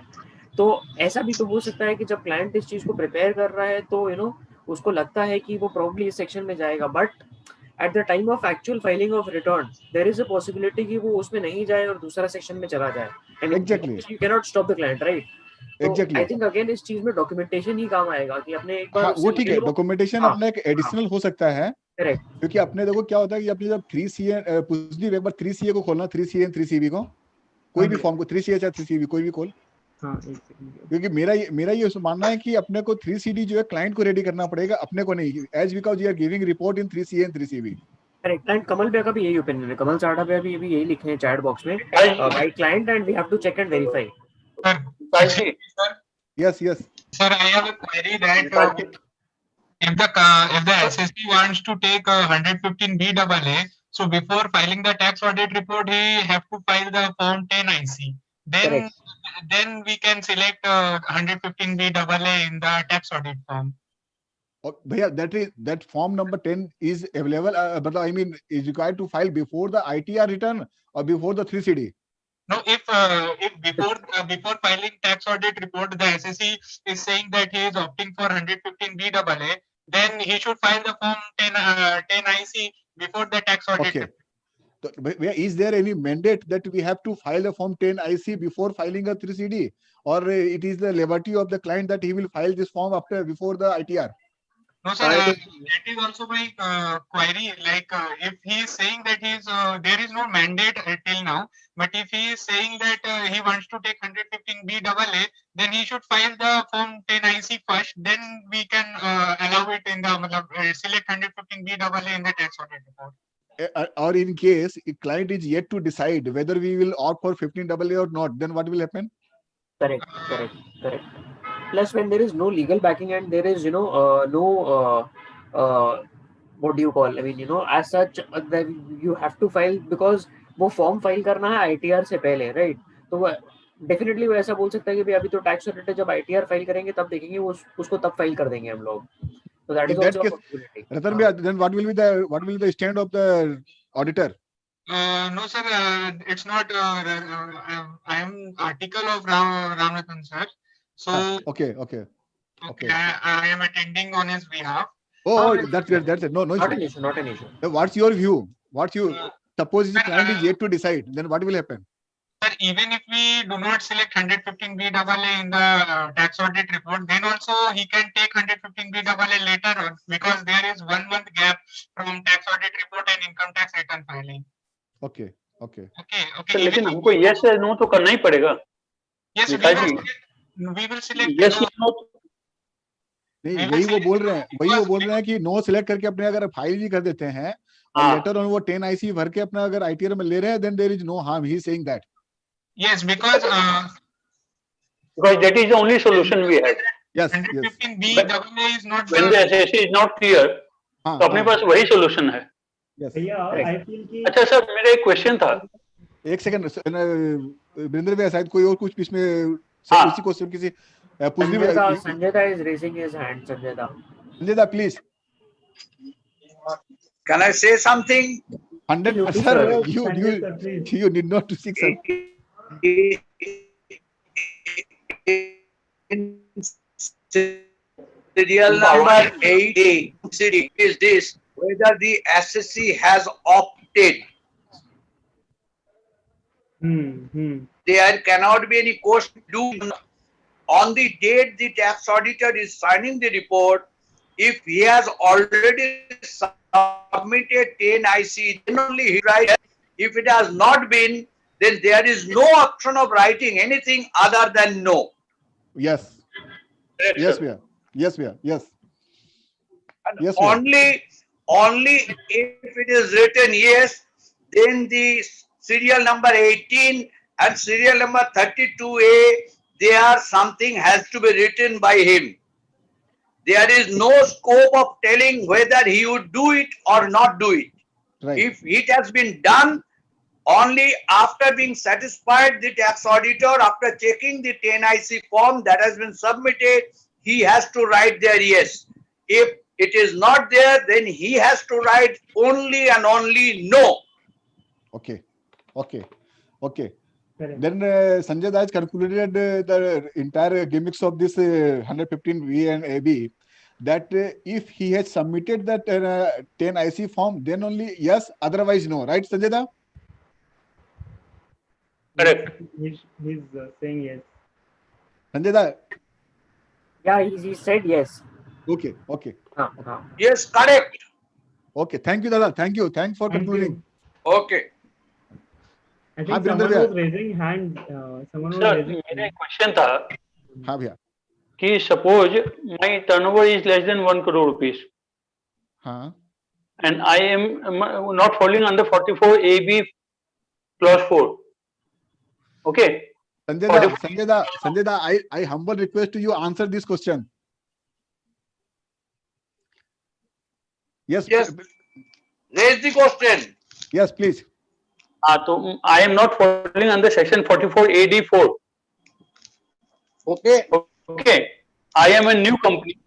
तो ऐसा भी तो हो सकता है कि जब क्लाइंट इस चीज को प्रिपेयर कर रहा है तो उसको लगता है कि वो प्रोबेबली इस सेक्शन में जाएगा, but at the time of actual filing of return there is a possibility कि वो उसमें नहीं जाए और दूसरा सेक्शन में चला जाए। Exactly. You can not stop the client, right? Exactly. I think again इस चीज में डॉक्यूमेंटेशन ही काम आएगा कि अपने एक बार हाँ, वो ठीक है, उससे डॉक्यूमेंटेशन हाँ, अपना एक एडिशनल हो सकता है, करेक्ट। क्योंकि अपने देखो क्या होता है कि अपने जब 3CA एक बार 3CA को खोलना, 3CA एंड 3CB को, कोई भी फॉर्म को 3CA चाहे 3CB कोई भी खोल, हाँ, एक सेकंड। क्योंकि मेरा ये मानना है कि अपने को 3CD जो है क्लाइंट को रेडी करना पड़ेगा, अपने को नहीं, as because you are giving report in 3CA and 3CB। Correct. And Kamal भैया का भी यही ओपिनियन है, कमल चाड़ा भैया भी यही लिखे हैं चैट बॉक्स में, by client and we have to check and verify. Yes. Sir, I have a query that if the SSC wants to take 115BAA, so before filing the tax audit report, he have to file the form 10IC. Then we can select 115BAA in the tax audit form. भैया that form number 10 is available, but I mean is required to file before the ITR return or before the 3CD? No, if before filing tax audit report, the SSC is saying that he is opting for 115BAA, then he should file the form 10IC before the tax audit. Okay. So, is there any mandate that we have to file a form 10IC before filing a 3CD, or it is the liberty of the client that he will file this form before the ITR? No, sir, that is also my query. Like, if he is saying that there is no mandate till now, but if he is saying that he wants to take 115BAA, then he should file the form 10IC first. Then we can allow it in the select 115BAA in the tax audit report. Or in case a client is yet to decide whether we will opt for 15AA or not, then what will happen? Correct. Plus, when there is no legal backing and there is no what do you call, I mean as such you have to file, because वो form file करना है ITR से पहले, right? तो definitely वो ऐसा बोल सकता है कि भाई अभी तो टैक्स ऑडिटर जब ITR फाइल करेंगे तब देखेंगे, वो उसको तब फाइल कर देंगे हम लोग। So that is also a possibility. Ratan bhai, then what will be the stand of the auditor? No, sir, it's not. I am article of Ramanathan, sir. So okay. I am attending on his behalf. Oh, that's it. No Not issue. an issue. What's your view? Suppose the client is yet to decide, then what will happen? Sir, even if we do not select 115BAA in the tax audit report, then also he can take 115BAA later on, because there is 1 month gap from tax audit report and income tax return filing. Okay. तो लेकिन हमको yes या no तो करना ही पड़ेगा। Yes, we will select yes या no। नहीं, वही वो बोल रहे हैं कि नो सिलेक्ट करके अपने अगर फाइल भी कर देते हैं और लेटर ऑन वो 10IC भर के अपना अगर ITR में ले रहे हैं, then there is no harm. He is saying that. Yes, because that is the only solution we had. Yes. 115BAA is not. When the SSC is not clear, तो अपने पास वही solution है। भैया आई फील कि अच्छा sir, मेरा एक question था। एक सेकंड, वीरेंद्र भैया शायद कोई और कुछ इसमें उसी क्वेश्चन किसी Sanjay Da is raising his hand. Sanjay Da, please. Can I say something? 100%, Absolutely, sir. sir. Sanjay sir, please. You need not to seek, sir. Serial number 8A city is this, whether the SSC has opted. There cannot be any question due on the date the tax auditor is signing the report. If he has already submitted 10 IC, then only he writes. If it has not been, then there is no option of writing anything other than no. Yes. Yes, we are. Yes, we are. Yes. And Yes, ma'am. only if it is written yes, then the serial number 18 and serial number 32A, there something has to be written by him. There is no scope of telling whether he would do it or not do it. Right. If it has been done, only after being satisfied, the tax auditor, after checking the 10 IC form that has been submitted, he has to write there yes. If it is not there, then he has to write only and only no. Okay. Okay. Okay. Correct. Then Sanjay Das concluded the entire gimmicks of this 115V and AB, that if he has submitted that 10 IC form, then only yes, otherwise no. Right, Sanjay Das? Correct. He's saying yes. Sanjay Das? Yeah, he said yes. Okay. Okay. Yes, correct. Okay. Thank you, Dada. Thank you. Thanks for Thank concluding. you. Okay. I हाँ, think someone Virendra was raising hand. Someone was sir raising मेरा hand. एक question था हाँ भैया. कि suppose my turnover is less than 1 crore rupees हाँ. and I am not falling under 44 AB clause 4. Okay. Sanjay Da, I humble request to you answer this question. Yes. Yes. Raise the question. Yes, please. तो I am not falling under section 44 AD4. Okay. Okay. I am a new company.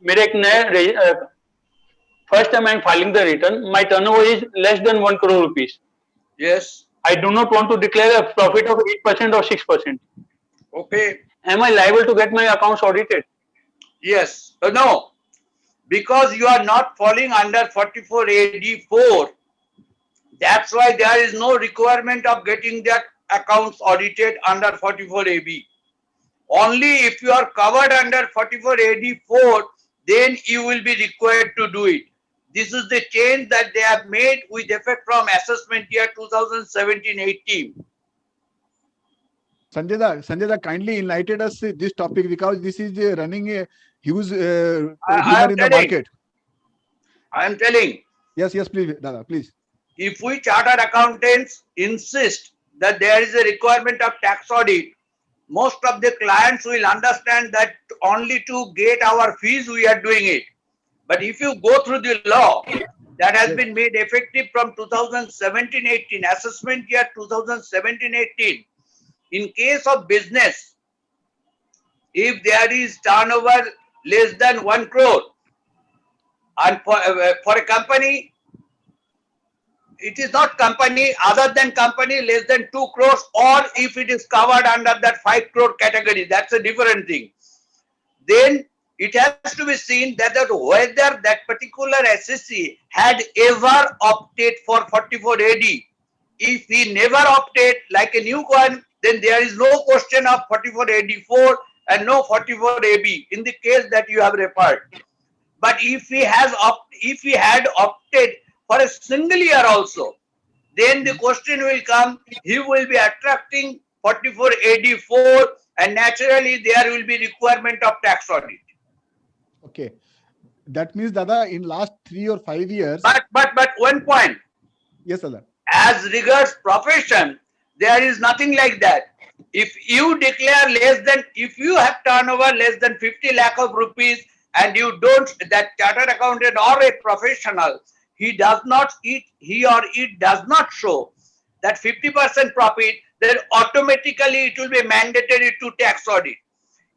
मेरे एक नया first time I am filing the return. My turnover is less than 1 crore rupees. Yes. I do not want to declare a profit of 8% or 6%. Okay. Am I liable to get my accounts audited? Yes. No. Because you are not falling under 44 AD4. That's why there is no requirement of getting that accounts audited under 44 AB. Only if you are covered under 44 AD4, then you will be required to do it. This is the change that they have made with effect from assessment year 2017-18. Sanjay Da, kindly enlighten us this topic, because this is running a huge rumor I am in the market. I am telling. Yes, please, Dada, please. If we chartered accountants insist that there is a requirement of tax audit, most of the clients will understand that only to get our fees we are doing it. But if you go through the law that has been made effective from 2017-18, assessment year 2017-18, in case of business, if there is turnover less than 1 crore, and for a company, it is not company, other than company less than 2 crores, or if it is covered under that 5 crore category, that's a different thing. Then it has to be seen that whether that particular SSC had ever opted for 44 AD. If he never opted like a new one, then there is no question of 44 AD4 and no 44 AB in the case that you have referred. But if he had opted for a single year also, then the question will come, he will be attracting 44 AD4, and naturally there will be requirement of tax audit. Okay. That means, Dada, in last 3 or 5 years. But one point. Yes, Dada. As regards profession, there is nothing like that. If you declare less than, if you have turnover less than 50 lakh of rupees and you don't, that chartered accountant or a professional, he or it does not show that 50% profit, then automatically it will be mandatory to tax audit.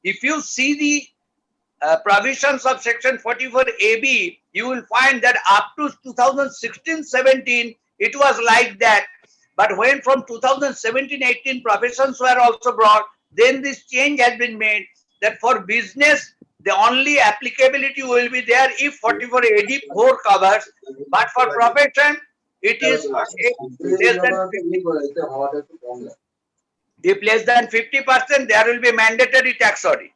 If you see the provisions of section 44 AB, you will find that up to 2016-17, it was like that. But when from 2017-18 professions were also brought, then this change has been made that for business, the only applicability will be there if 4484 covers, but for profession, it is less than 50. If less than 50%, there will be mandatory tax audit.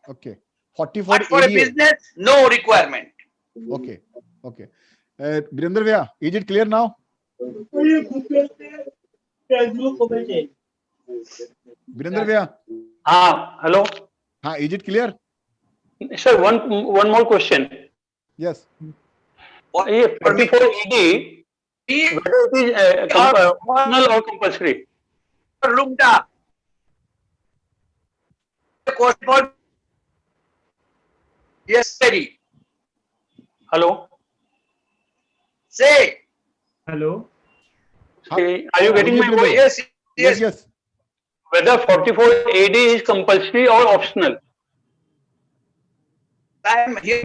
Okay. 44 But for a ADA. business, no requirement. Okay. Okay. Virender Bhaiya, is it clear now? Virender Bhaiya, Hello. is it clear? Sir, one more question. Yes. ये 44 AD, whether it is optional or compulsory? Lumda. Yes, Siri. Hello. Say. Hello. Are you getting my voice? Yes, yes. Yes. Whether 44 AD is compulsory or optional? I am here.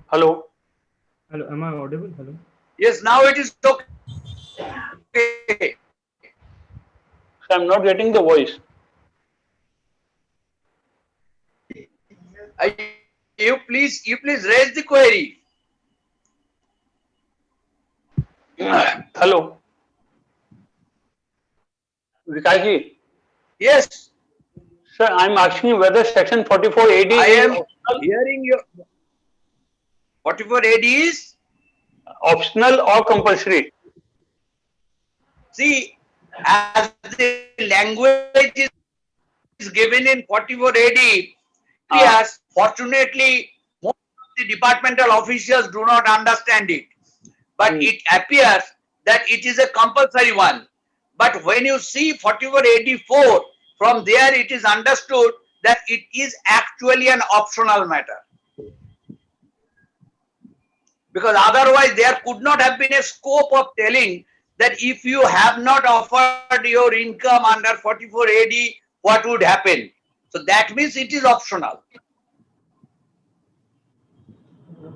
Hello. Hello. Am I audible? Hello. Yes, now it is okay. So I'm not getting the voice. You please raise the query. Hello. Vikas ji. Yes. Sir, I'm asking whether section 44 AD I is am optional, hearing you. 44 AD is? optional or compulsory? See, as the language is given in 44 AD, yes, fortunately, most of the departmental officials do not understand it. But it appears that it is a compulsory one. But when you see 4484, from there it is understood that it is actually an optional matter. Because otherwise there could not have been a scope of telling that if you have not offered your income under 44 AD, what would happen? So that means it is optional.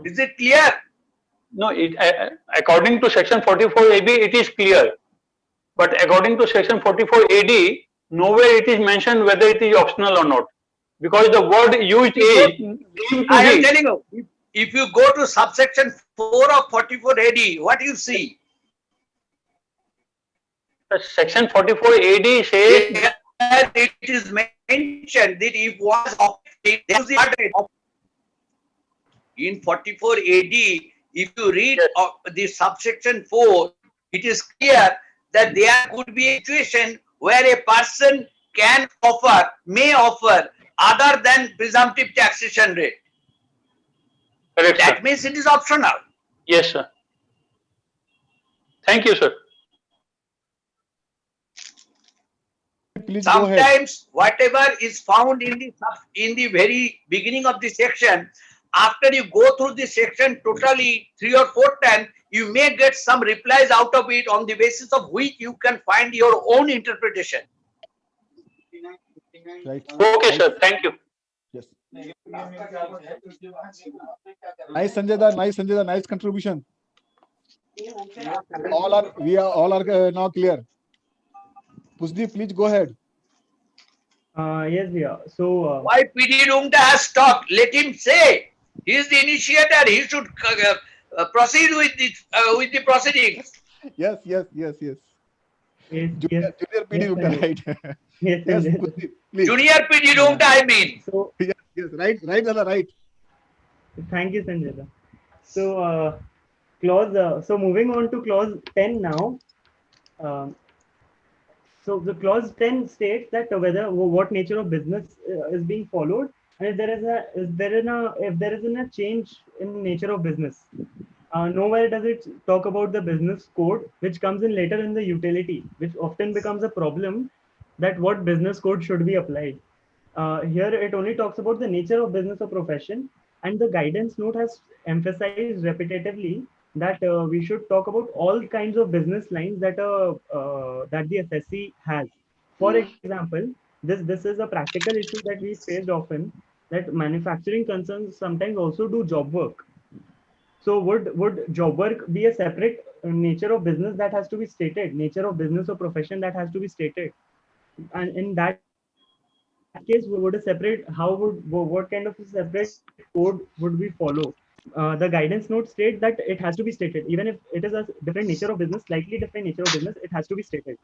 Is it clear? No, according to section 44 AB, it is clear. But according to section 44 AD, nowhere it is mentioned whether it is optional or not. Because the word used is deemed to I am be. telling you, if you go to subsection 4 of 44 AD, what do you see? Section 44 AD says It is mentioned that if one is operating, in 44 AD, if you read the subsection 4, it is clear that there could be a situation where a person can offer, may offer other than presumptive taxation rate. Correct, That sir. means it is optional. Yes, sir. Thank you, sir. Please go ahead. Sometimes whatever is found in the very beginning of the section, after you go through the section totally 3 or 4 times, you may get some replies out of it on the basis of which you can find your own interpretation. Right. Okay, sir. Thank you. Yes. Nice, Sanjay, nice contribution. We are all now clear. Pusdeep, please go ahead. Yes, yeah. So Why PD Rungta has stopped? Let him say. He is the initiator. He should proceed with the proceedings. Yes. yes, Junior PD yes, Rungta, Sanjay. right? Yes, Yes, Sanjay. Pusdeep, please. Junior PD Rungta, I mean. So Yes, right, Dada, right. thank you, Sanjay. So so moving on to clause 10 now. So the clause 10 states that whether what nature of business is being followed, and if there is a change in nature of business. Nowhere does it talk about the business code, which comes in later in the utility, which often becomes a problem that what business code should be applied. Here it only talks about the nature of business or profession, and the guidance note has emphasized repetitively that we should talk about all kinds of business lines that that the SSC has. For example, this is a practical issue that we faced often, that manufacturing concerns sometimes also do job work. So would job work be a separate nature of business that has to be stated, nature of business or profession that has to be stated? And in that case, would a separate, what kind of a separate code would we follow? The guidance note states that it has to be stated, even if it is a different nature of business, slightly different nature of business, it has to be stated.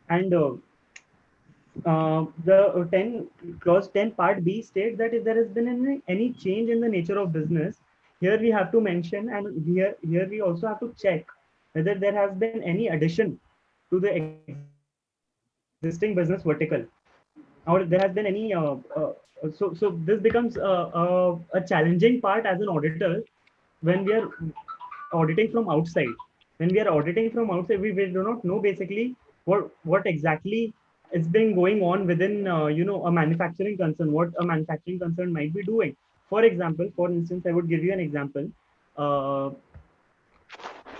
And the 10 clause 10 part B states that if there has been any change in the nature of business, here we have to mention, and here we also have to check whether there has been any addition to the existing business vertical, or there has been any so this becomes a challenging part as an auditor when we are auditing from outside. When we are auditing from outside, we do not know basically what exactly is been going on within a manufacturing concern, what a manufacturing concern might be doing. For instance, I would give you an example.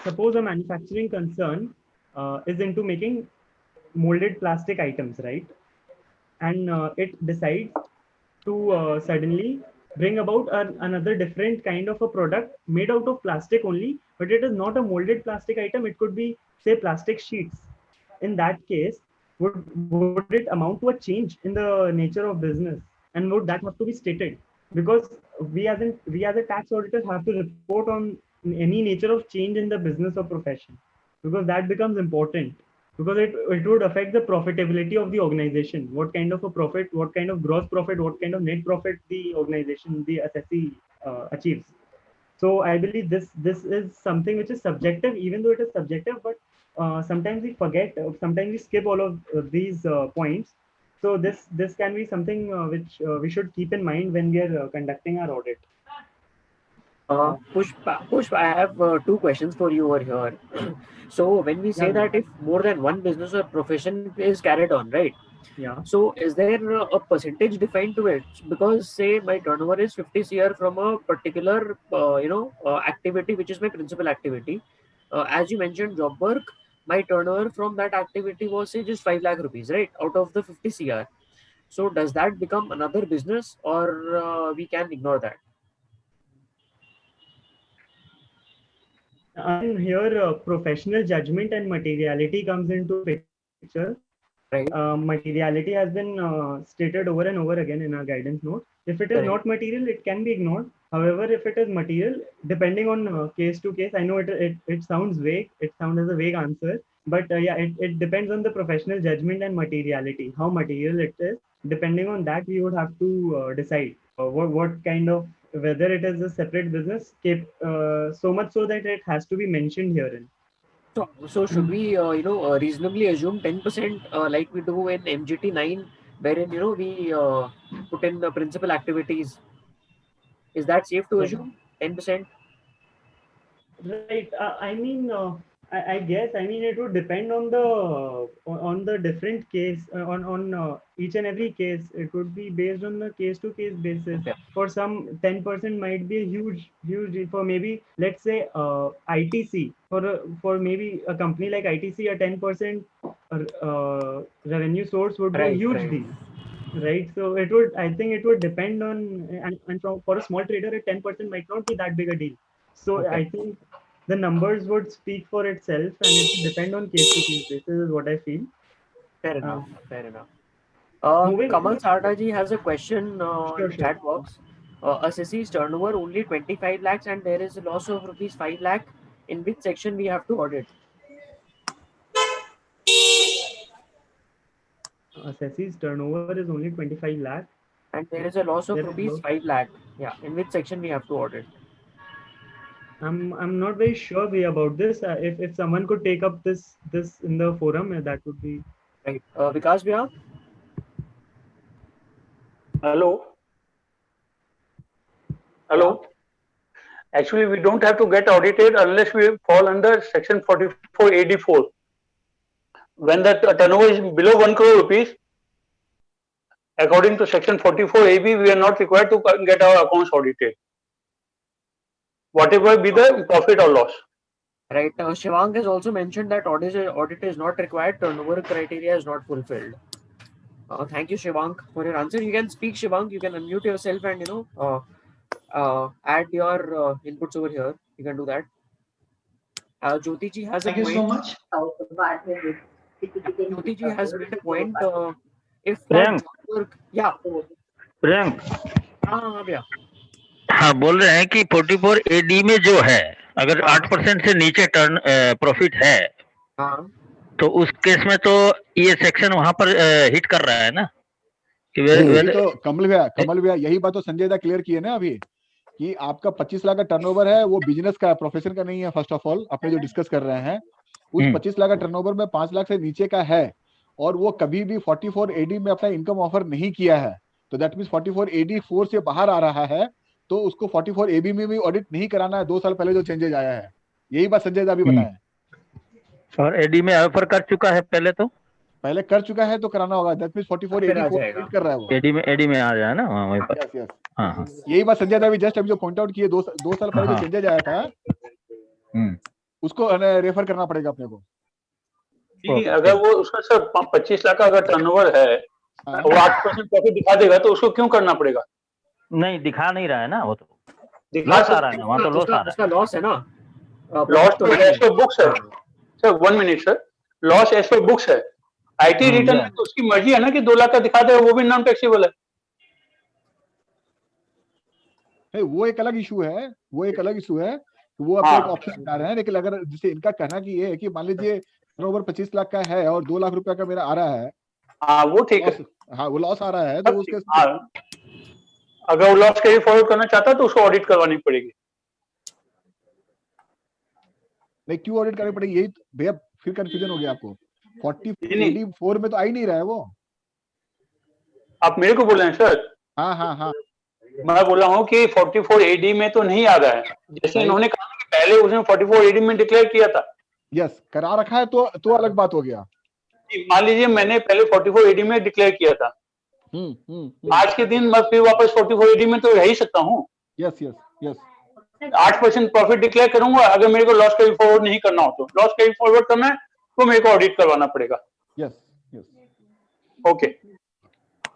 Suppose a manufacturing concern is into making molded plastic items, right? And it decides to suddenly bring about another different kind of a product made out of plastic only, but it is not a molded plastic item. It could be, say, plastic sheets. In that case, would it amount to a change in the nature of business, and would that have to be stated? Because we as a tax auditors have to report on any nature of change in the business or profession, because that becomes important, because it would affect the profitability of the organization. What kind of a profit, what kind of gross profit, what kind of net profit the organization, the assessee achieves. So I believe this is something which is subjective, even though it is subjective, but sometimes we forget, sometimes we skip all of these points. So this can be something which we should keep in mind when we are conducting our audit. Pushpa, I have two questions for you over here. So when we say Yeah. that if more than one business or profession is carried on, right? Yeah. So is there a percentage defined to it? Because say my turnover is 50 CR from a particular activity, which is my principal activity. As you mentioned, job work, my turnover from that activity was say just 5 lakh rupees, right? Out of the 50 CR. So does that become another business, or we can ignore that? And here professional judgment and materiality comes into picture. Right. Materiality has been stated over and over again in our guidance note. If it is not material, it can be ignored. However, if it is material, depending on case to case, I know it sounds vague. It sounds as a vague answer, but yeah, it depends on the professional judgment and materiality, how material it is. Depending on that, we would have to decide what kind of, whether it is a separate business, so much so that it has to be mentioned herein. So should we, reasonably assume 10% like we do in MGT 9, wherein, we put in the principal activities? Is that safe to assume 10%? Right. I mean, I guess. I mean, it would depend on the different case, on each and every case. It would be based on the case to case basis. Okay. For some, 10% might be a huge. For maybe, let's say, ITC, for maybe a company like ITC, a 10% revenue source would be a huge deal. Right. So I think it would depend on, and for a small trader, a 10% might not be that big a deal. So Okay. I think the numbers would speak for itself, and it would depend on case to case basis, is what I feel. Fair enough. Fair enough. Moving Kamal on. Sardaji has a question Sure, in chat box. Assessee's turnover only 25 lakhs and there is a loss of rupees 5 lakh. In which section we have to audit? Assessee's turnover is only 25 lakh. And there is a loss of There is rupees loss. 5 lakh. Yeah. In which section we have to audit? I'm not very sure about this. If someone could take up this in the forum, that would be Right. Vikas Bhaiya? Hello. Hello. Actually, we don't have to get audited unless we fall under section 44 AD4. When the turnover is below 1 crore rupees, according to section 44 AB, we are not required to get our accounts audited, whatever be the profit or loss. Right. Shivang has also mentioned that audit is not required, turnover criteria is not fulfilled. Thank you, Shivank, for your answer. You can speak, Shivank. You can unmute yourself and add your inputs over here. You can do that. Jyoti ji has a Thank you so point. much. Jyoti ji has made a point. If that Priyank. job work, yeah. Priyank, हाँ भैया. हाँ बोल रहे हैं कि 44 AD में जो है अगर हाँ. 8% से नीचे टर्न प्रॉफिट है हाँ. तो उस केस में तो ये सेक्शन वहां पर हिट कर रहा है ना कि यही तो कमल भैया यही बात तो संजय दा क्लियर किए ना अभी कि आपका 25 लाख का टर्नओवर है, वो बिजनेस का प्रोफेशन का नहीं है। फर्स्ट ऑफ ऑल अपने जो डिस्कस कर रहे हैं उस 25 लाख का टर्नओवर में 5 लाख से नीचे का है और वो कभी भी 44 AD में अपना इनकम ऑफर नहीं किया है, तो दैट मींस 44 AD 4 से बाहर आ रहा है तो उसको 44 AB में भी ऑडिट नहीं कराना है। 2 साल पहले जो चेंजेस आया है, यही बात संजय दा भी बताया। और एडी में ऑफर कर चुका है, पहले कर चुका है तो कराना होगा। दैट मींस 44 AD 4 कर रहा है वो। एडी में आ जाए ना वहीं पर। यस हाँ, यही बात संजय दा भी जस्ट अभी जो पॉइंट आउट किए 2 साल पहले जो चेंजेस आया था उसको रेफर करना पड़ेगा अपने को। अगर वो उसका सर 25 लाख का अगर टर्नओवर है वो 8% प्रॉफिट दिखा देगा तो उसको क्यों करना पड़ेगा? नहीं दिखा नहीं रहा है ना, वो तो लॉस आ रहा है ना, वहाँ तो लॉस आ रहा है। उसका लॉस है ना, लॉस तो एज पर बुक्स है sir. 1 minute sir, loss as per books है। आईटी रिटर्न में तो उसकी मर्जी है ना कि 2 लाख का दिखा दे, वो भी नॉन टैक्सेबल है। वो एक अलग इशू है, वो अपना एक ऑप्शन बता रहे हैं। लेकिन अगर जैसे इनका कहना कि ये है कि मान लीजिए टर्नओवर 25 लाख का है और 2 लाख रुपया का मेरा आ रहा है, हाँ वो ठीक है। हाँ वो लॉस आ रहा है तो उसके अगर वो लॉस कैरी फॉरवर्ड करना चाहता है तो उसको ऑडिट करवानी पड़ेगी। नहीं क्यों ऑडिट करनी पड़ेगी? यही भैया फिर कंफ्यूजन हो गया आपको। 44 में तो आ ही नहीं रहा है वो। आप मेरे को बोल रहे हैं सर? हाँ मैं बोला हूँ कि 44 AD में तो नहीं आ रहा है, जैसे इन्होंने कहा कि पहले उसने 44 AD में डिक्लेयर किया था। यस करा रखा है तो अलग बात हो गया। मान लीजिए मैंने पहले 44 AD में डिक्लेयर किया था, आज के दिन मैं फिर वापस 44 AD में तो रह ही सकता हूँ। यस 8% प्रॉफिट डिक्लेयर करूंगा। अगर मेरे को लॉस कैरी फॉरवर्ड नहीं करना हो तो लॉस कैरी फॉरवर्ड करना है तो मेरे को ऑडिट करवाना पड़ेगा। Yes okay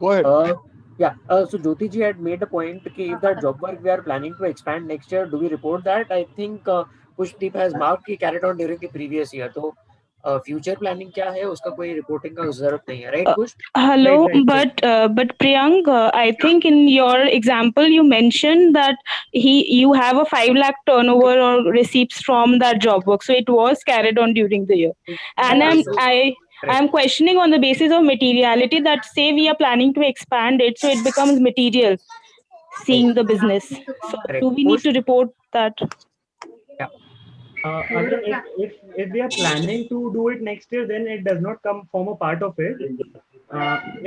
go ahead. Yeah, so Jyoti ji had made a point कि if that job work we are planning to expand next year, do we report that? I think Pushdeep has marked कि carried on during the previous year. तो future planning क्या है उसका कोई reporting का जरूरत नहीं है, right Push? Hello, right. but Priyank, I think in your example you mentioned that you have a 5 lakh turnover or receipts from that job work, so it was carried on during the year. And I'm questioning on the basis of materiality that say we are planning to expand it, so it becomes material, seeing the business. So do we need to report that? Yeah. Again, if we are planning to do it next year, then it does not form a part of it.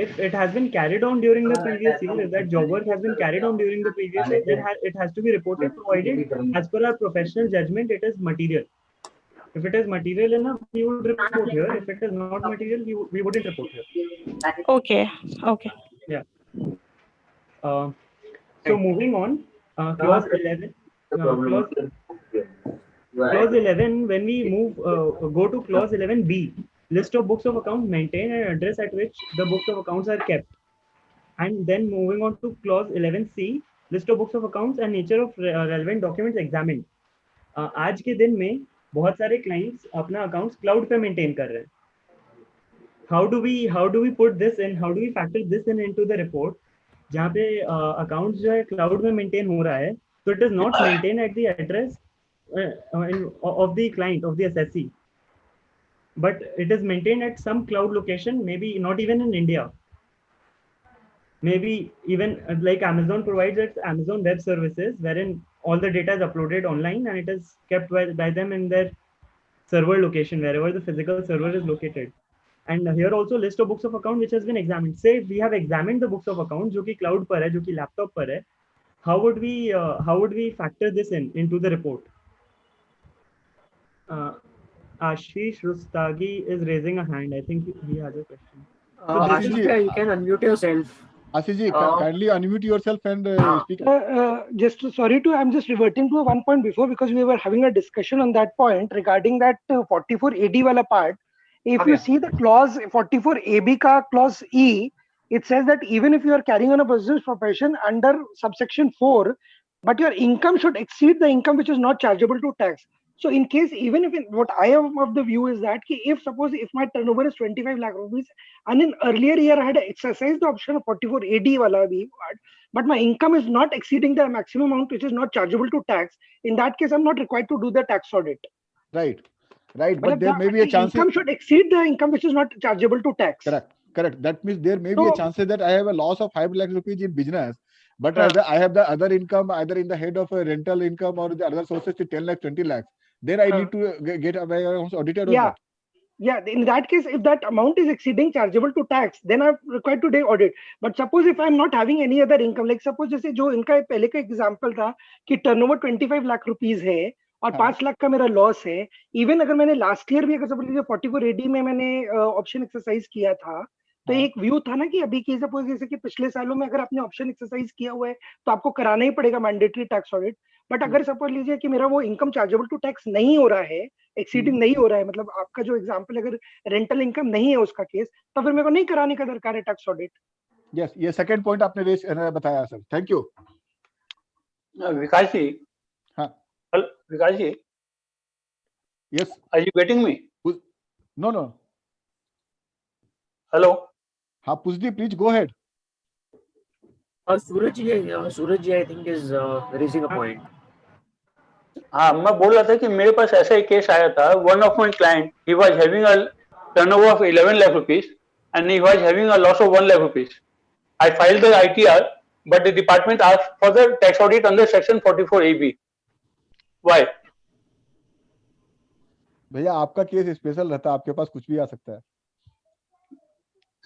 If it has been carried on during the previous year, if that job work has been carried on during the previous year, then it has to be reported, provided as per our professional judgment it is material. If it is material enough, we would report here. If it is not material, we wouldn't report here. Okay. Yeah. So moving on, clause 11. Clause 11. When we go to clause 11B, list of books of accounts maintained and address at which the books of accounts are kept. And then moving on to clause 11C, list of books of accounts and nature of relevant documents examined. आज के दिन में बहुत सारे clients अपना accounts cloud पे maintain कर रहे हैं. How do we put this in, how do we factor this in into the report, जहाँ पे अकाउंट्स जो है क्लाउड में मेंटेन हो रहा है, तो it is not maintain at the address of the client, of the SSC, but it is maintain at some cloud location, may be not even in India, maybe even like Amazon provides its Amazon Web Services, wherein all the data is uploaded online and it is kept by them in their server location, wherever the physical server is located. And here also list of books of account which has been examined. Say we have examined the books of account जो कि cloud पर है, जो कि laptop पर है. How would we factor this into the report? Ashish Rustagi is raising a hand. I think he has a question. Ashish, you can unmute yourself. Ashish ji, kindly unmute yourself and speak. I'm just reverting to one point before, because we were having a discussion on that point regarding that 44 AD wala part. If you see the clause 44 AB ka clause E, it says that even if you are carrying on a business profession under subsection 4, but your income should exceed the income which is not chargeable to tax. So in case, even if what I am of the view is that if suppose if my turnover is 25 lakh rupees and in earlier year I had exercised the option of 44AD wala bhi, but my income is not exceeding the maximum amount which is not chargeable to tax, in that case I'm not required to do the tax audit. Right. But there may be a chance. Income should exceed the income which is not chargeable to tax. Correct. That means there may be a chance that I have a loss of 5 lakh rupees in business, but I have the other income either in the head of a rental income or the other sources to 10 lakh, 20 lakhs. Then I need to get audited on that. Yeah, in that case, if that amount is exceeding chargeable to tax, then I'm required to do audit. But suppose if I'm not having any other income, like suppose जैसे जो इनका पहले का example था कि turnover 25 lakh rupees है और 5 लाख का मेरा लॉस है, इवन अगर मैंने लास्ट ईयर भी अगर सपोज लीजिए 44AD में मैंने ऑप्शन एक्सरसाइज किया था, तो एक व्यू था ना कि अभी की सपोज जैसे कि पिछले सालों में अगर आपने ऑप्शन एक्सरसाइज किया हुआ है तो आपको कराना ही पड़ेगा मैंडेटरी टैक्स ऑडिट. बट अगर सपोज लीजिए कि मेरा वो इनकम चार्जेबल टू टैक्स नहीं हो रहा है, एक्सीडिंग नहीं हो रहा है, मतलब आपका जो एग्जांपल अगर रेंटल इनकम नहीं है उसका केस, तो फिर मेरे को नहीं कराने का दरकार है टैक्स ऑडिट. यस, ये सेकंड पॉइंट आपने रेज बताया sir. Thank you. Vikas ji. हाँ. विकास जी. Yes. Are you getting me? No. Hello. हाँ, पुष्टि, please go ahead. Suraj ji, I think is raising a point. हाँ, मैं बोल रहा था कि मेरे पास ऐसा एक केस आया था. One of my client, he was having a turnover of 11 lakh rupees and he was having a loss of 1 lakh rupees. I filed the ITR, but the department asked for the tax audit under section 44AB. Why? भैया आपका case special रहता है, आपके पास कुछ भी आ सकता है.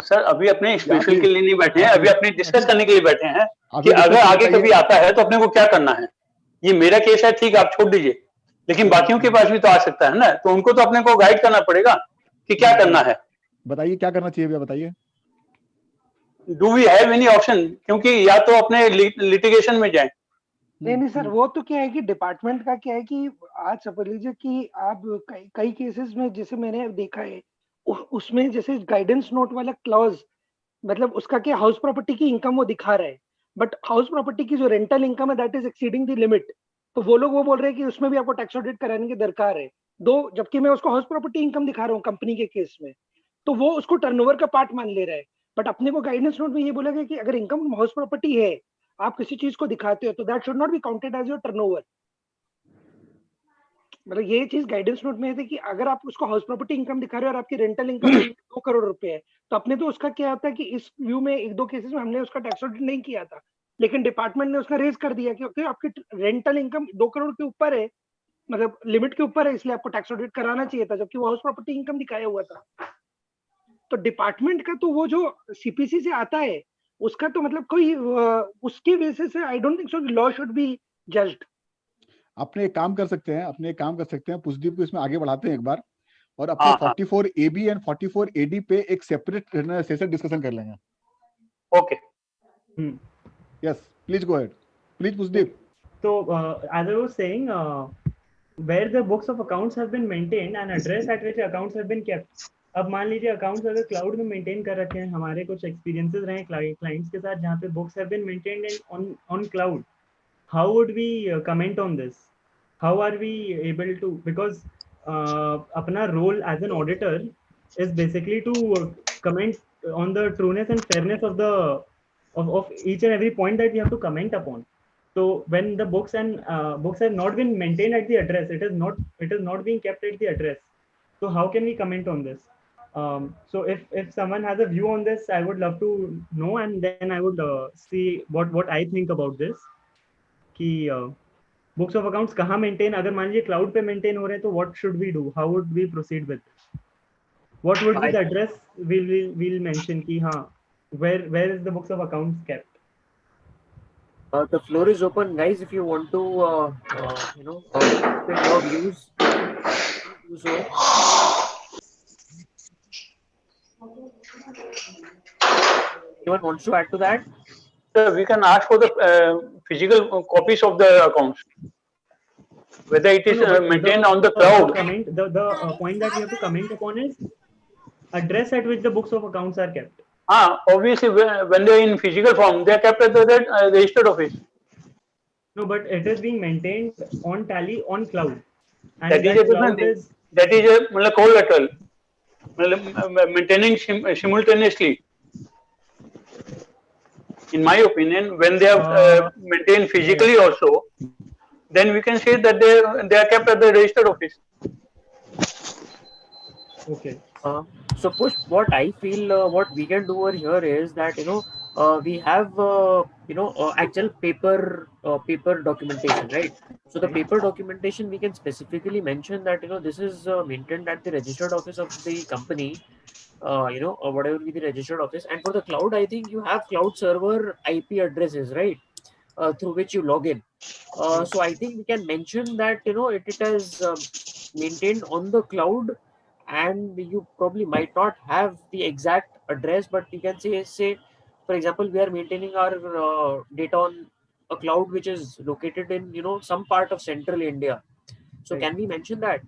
Sir अभी अपने स्पेशल के लिए नहीं बैठे हैं, अभी अपने डिस्कस करने के लिए बैठे हैं कि अगर आगे कभी आता है तो अपने को क्या करना है. ये मेरा केस है, ठीक है, आप छोड़ दीजिए, लेकिन बाकियों के पास भी तो आ सकता है ना, तो उनको तो अपने को गाइड करना पड़ेगा कि क्या करना है. बताइए क्या करना चाहिए भैया, बताइए. Do we have any option? क्योंकि या तो अपने लिटिगेशन में जाएं. नहीं सर, वो तो क्या है कि डिपार्टमेंट का क्या है कि आज समझ लीजिए कि आप कई केसेस में जैसे मैंने देखा है उसमें जैसे गाइडेंस नोट वाला क्लॉज, मतलब उसका क्या हाउस प्रॉपर्टी की इनकम वो दिखा रहा है, बट हाउस प्रॉपर्टी की जो रेंटल इनकम है that is exceeding the limit, तो वो लोग वो बोल रहे हैं कि उसमें भी आपको टैक्स ऑडिट कराने की दरकार है. जबकि मैं उसको हाउस प्रॉपर्टी इनकम दिखा रहा हूँ कंपनी के केस में, तो वो उसको टर्नओवर का पार्ट मान ले रहा है. बट अपने को गाइडेंस नोट में ये बोला गया कि अगर इनकम हाउस प्रॉपर्टी है, आप किसी चीज को दिखाते हो, तो that should not be counted as your turnover. मतलब ये चीज गाइडेंस नोट में है कि अगर आप उसको हाउस प्रॉपर्टी इनकम दिखा रहे हो और आपकी रेंटल इनकम 2 करोड़ रुपए है, तो अपने तो उसका क्या होता है कि इस व्यू में 1-2 केसेस में हमने उसका टैक्स ऑडिट नहीं किया था, लेकिन डिपार्टमेंट ने उसका रेज कर दिया क्योंकि आपकी रेंटल इनकम 2 करोड़ के ऊपर है, मतलब लिमिट के ऊपर है, इसलिए आपको टैक्स ऑडिट कराना चाहिए था, जबकि वो हाउस प्रॉपर्टी इनकम दिखाया हुआ था. तो डिपार्टमेंट का तो वो जो सीपीसी से आता है उसका तो मतलब कोई उसकी बेसिस से I don't think so law should be judged. अपने एक काम कर सकते हैं, पुष्पदीप को इसमें आगे बढ़ाते हैं एक बार, और अपने 44AB एंड 44AD पे एक सेपरेट सेशन डिस्कशन कर लेंगे. Okay. Yes, please go ahead. Please Pushpdeep. So as I was saying, where the books of accounts have been maintained and address at which accounts have been kept. अब मान लीजिए accounts अगर cloud में maintain कर रखे हैं, हमारे कुछ एक्सपीरियंसेस रहे क्लाइंट्स के साथ जहाँ पे books have been maintained on cloud. How would we comment on this? How are we able to, because apna role as an auditor is basically to comment on the trueness and fairness of the of each and every point that we have to comment upon. So when the books have not been maintained at the address, it is not being kept at the address. So how can we comment on this? So if someone has a view on this, I would love to know, and then I would see what I think about this. कि books of accounts कहाँ maintain, अगर मान लीजिए cloud पे maintain हो रहे हैं तो what should we do, how would we proceed with, what would be the address we'll mention कि हाँ where is the books of accounts kept. The floor is open, guys. If you want to explain your views, do so. Anyone wants to add to that? So we can ask for the physical copies of the accounts, whether it is maintained on the cloud. The point that you have to comment upon is address at which the books of accounts are kept. Obviously, when they are in physical form, they are kept at the registered office. No, but it is being maintained on Tally on cloud, and That is a that different cloud thing. is That is a collateral. Maintaining simultaneously. In my opinion, when they are maintained physically also, then we can say that they are kept at the registered office. okay. So Push, what I feel what we can do over here is that we have actual paper documentation, right? So the paper documentation we can specifically mention that this is maintained at the registered office of the company, or whatever be the registered office. And for the cloud, I think you have cloud server IP addresses, right? Through which you log in. So I think we can mention that it is maintained on the cloud, and you probably might not have the exact address, but you can say for example, we are maintaining our data on a cloud which is located in some part of central India. So Right. can we mention that?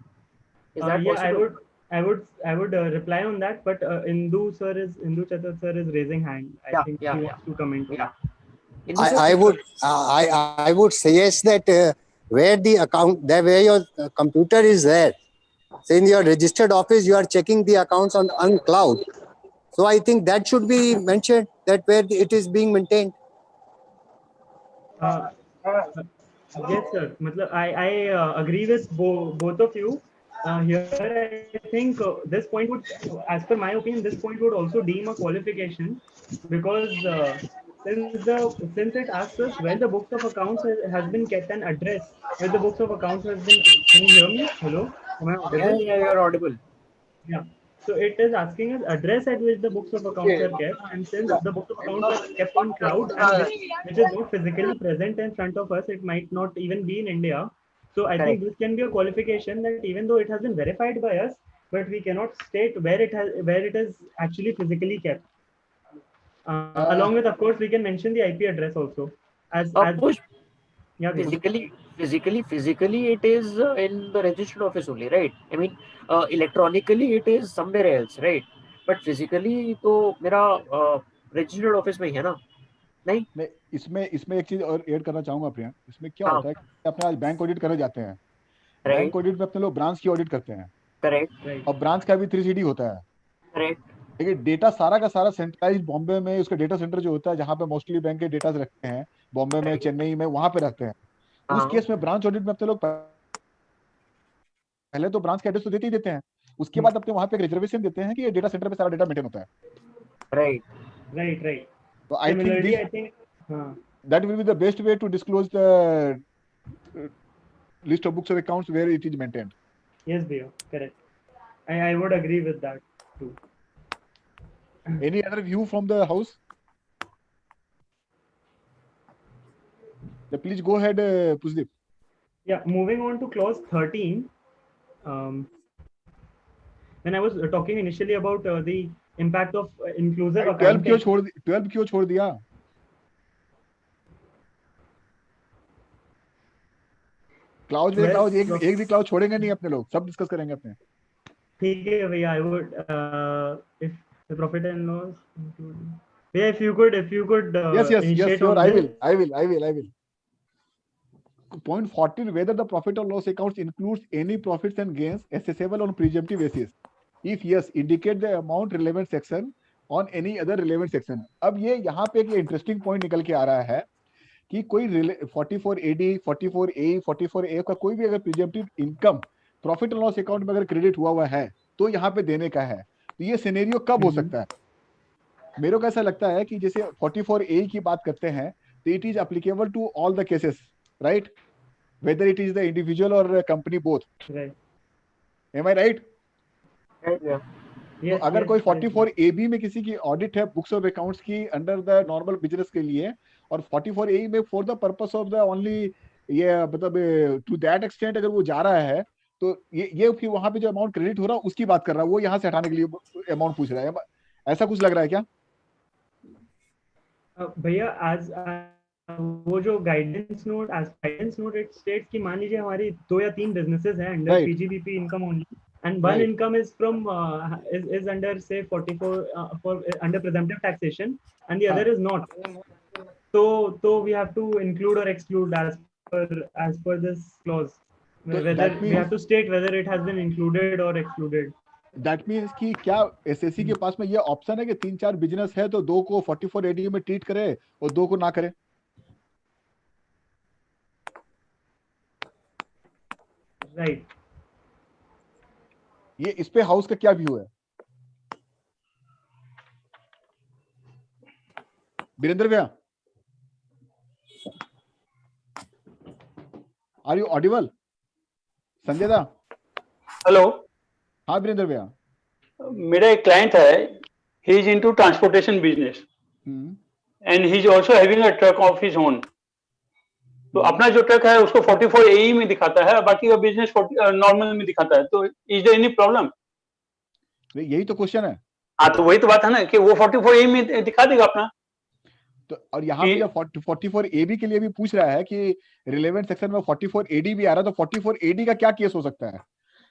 Is that Yeah, possible? I would reply on that, but Indu Chatur sir is raising hand. I think he wants to comment on that. I would suggest that where the account there where your computer is there, say in your registered office you are checking the accounts on cloud, so I think that should be mentioned, that where it is being maintained. Yes, sir. I agree with both of you. Here, I think this point would, as per my opinion, this point would also deem a qualification, because since it asks us where the books of accounts has been kept, an address where the books of accounts has been. Can you hear me? Hello, am I audible? Yeah, you're audible. Yeah. So it is asking us address at which the books of accounts are kept, and since the books of accounts are kept on cloud, and which is not physically present in front of us, it might not even be in India. So I think this can be a qualification that even though it has been verified by us, but we cannot state where it is actually physically kept. Along with, of course, we can mention the IP address also. Push, yeah, physically it is in the registered office only, right? I mean, electronically it is somewhere else, right? But physically तो मेरा registered office में ही है ना? नहीं? इसमें एक चीज और ऐड करना चाहूंगा प्रिया। इसमें क्या होता है कि अपने आज बैंक ऑडिट करने जाते हैं, बैंक ऑडिट में अपने लोग ब्रांच की ऑडिट करते हैं, करेक्ट, और ब्रांच का भी 3CD होता है, करेक्ट, लेकिन डेटा सारा का सारा सेंट्रलाइज बॉम्बे में उसका डेटा सेंटर जो होता है, जहाँ पे मोस्टली बैंक के डेटा रखते हैं, बॉम्बे में, चेन्नई में, वहां पे रखते हैं। उस केस में ब्रांच ऑडिट में अपने लोग पहले तो ब्रांच का एड्रेस तो देते ही देते हैं, उसके बाद अपने वहां पे एक रिजर्वेशन देते हैं कि ये डेटा सेंटर पे सारा डेटा मेंटेन होता है। Right. So I think that will be the best way to disclose the list of books of accounts where it is maintained. Yes, Bhaiya, correct. I would agree with that too. Any other view from the house? Please go ahead, Pusdeep. Yeah, moving on to clause 13. When I was talking initially about the impact of inclusive accounting. 12 क्यों छोड़ दिया? Clause में clause एक भी clause छोड़ेंगे नहीं अपने लोग, सब डिस्कस करेंगे अपने। ठीक है भैया, I would if the profit and loss, yeah, if you could yes, sure, I will. Point 14, whether the profit or loss accounts includes any profits and gains assessable on presumptive basis. If yes, indicate the amount relevant section on any other relevant section. अब ये यहाँ पे एक interesting point निकल के आ रहा है कि कोई 44AD, 44A, 44A का कोई भी अगर presumptive income profit and loss account में अगर क्रेडिट हुआ है तो यहाँ पे देने का है। तो ये सिनेरियो कब हो सकता है? मेरे को ऐसा लगता है कि जैसे 44A की बात करते हैं तो it is applicable to all the cases, right? Whether it is the individual or company both. Right. Am I right? Yeah. तो अगर कोई 44AB में किसी की ऑडिट है बुक्स ऑफ अकाउंट्स की अंडर द नॉर्मल बिजनेस के लिए, और 44A में for the purpose of the only ये मतलब टू दैट एक्सटेंट अगर वो जा रहा है तो ये फिर वहां पे जो अमाउंट क्रेडिट हो रहा है उसकी बात कर रहा है, वो यहाँ से हटाने के लिए अमाउंट पूछ रहा है। ऐसा कुछ लग रहा है क्या भैया? आज वो जो गाइडेंस नोट इट स्टेट्स कि मान लीजिए हमारी 2 या 3 बिजनेसेस हैं under PGBP income only, and one Right. income is from is under say 44 for under presumptive taxation, and the other is not. So we have to include or exclude as per this clause, whether that we have means to state whether it has been included or excluded. That means कि क्या SSC के पास में ये option है कि 3-4 business है तो 2 को 4480 में ट्रीट करे और 2 को ना करे? राइट. ये इस पे हाउस का क्या व्यू है? वीरेंद्र भैया, आर यू ऑडिबल? संजय दा? हेलो, हाँ वीरेंद्र भैया. मेरा एक क्लाइंट है, he is into transportation business and he is also having a truck of his own. तो अपना जो ट्रक है उसको 44 AE में दिखाता है, बाकी का बिजनेस नॉर्मल में दिखाता है. तो इज देयर एनी प्रॉब्लम? यही तो क्वेश्चन है. हाँ, तो वही तो बात है ना कि वो 44 AE में दिखा देगा अपना. तो और यहाँ पे 44 AB के लिए भी पूछ रहा है कि रिलेवेंट सेक्शन में 44 AD भी आ रहा है, तो 44 AD का क्या केस हो सकता है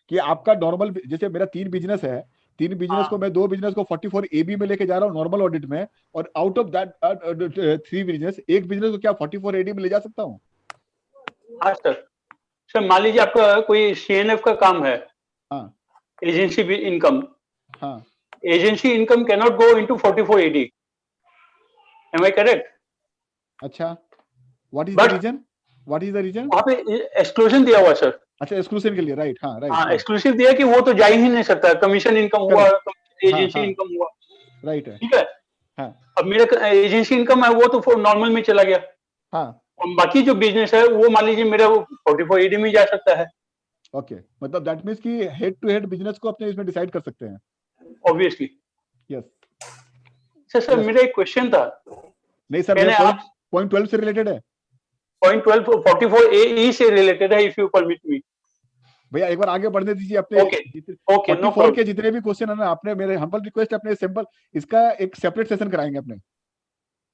कि आपका नॉर्मल, जैसे मेरा 3 बिजनेस है, 3 बिजनेस को मैं 2 बिजनेस को 44 AB में लेके जा रहा हूँ नॉर्मल ऑडिट में, और आउट ऑफ दैट 3 बिजनेस, एक बिजनेस को क्या 44 AD में ले जा सकता हूँ? हाँ सर, मान लीजिए आपका कोई CNF का काम है. हाँ. Agency income. हाँ. Agency income can not go into 44 AD. Am I correct? अच्छा, what is the reason? What is the reason? वहाँ पे एक्सक्लूजन दिया हुआ सर. अच्छा, एक्सक्लूसिव के लिए, राइट. हाँ, राइट. हाँ, एक्सक्लूसिव दिया कि वो तो जा ही नहीं सकता. कमीशन इनकम हुआ, एजेंसी इनकम हुआ. राइट है. ठीक है. हाँ. अब मेरा एजेंसी इनकम है वो तो नॉर्मल में चला गया. हाँ. और बाकी जो बिजनेस है वो मान लीजिए मेरा 44 AD में जा सकता है. ओके, मतलब दैट मींस कि हेड टू हेड बिजनेस को अपने इसमें डिसाइड कर सकते हैं. ऑब्वियसली. यस. सर मेरा एक क्वेश्चन था. नहीं सर, मेरा पॉइंट 12 से रिलेटेड है. पॉइंट 12 44 AE से रिलेटेड है, इफ यू परमिट मी. भैया एक बार आगे बढ़ने दीजिए. अपने ओके, नो 44 के जितने भी क्वेश्चन है ना, आपने, मेरे हम्बल रिक्वेस्ट, अपने सिंपल इसका एक सेपरेट सेशन कराएंगे अपने.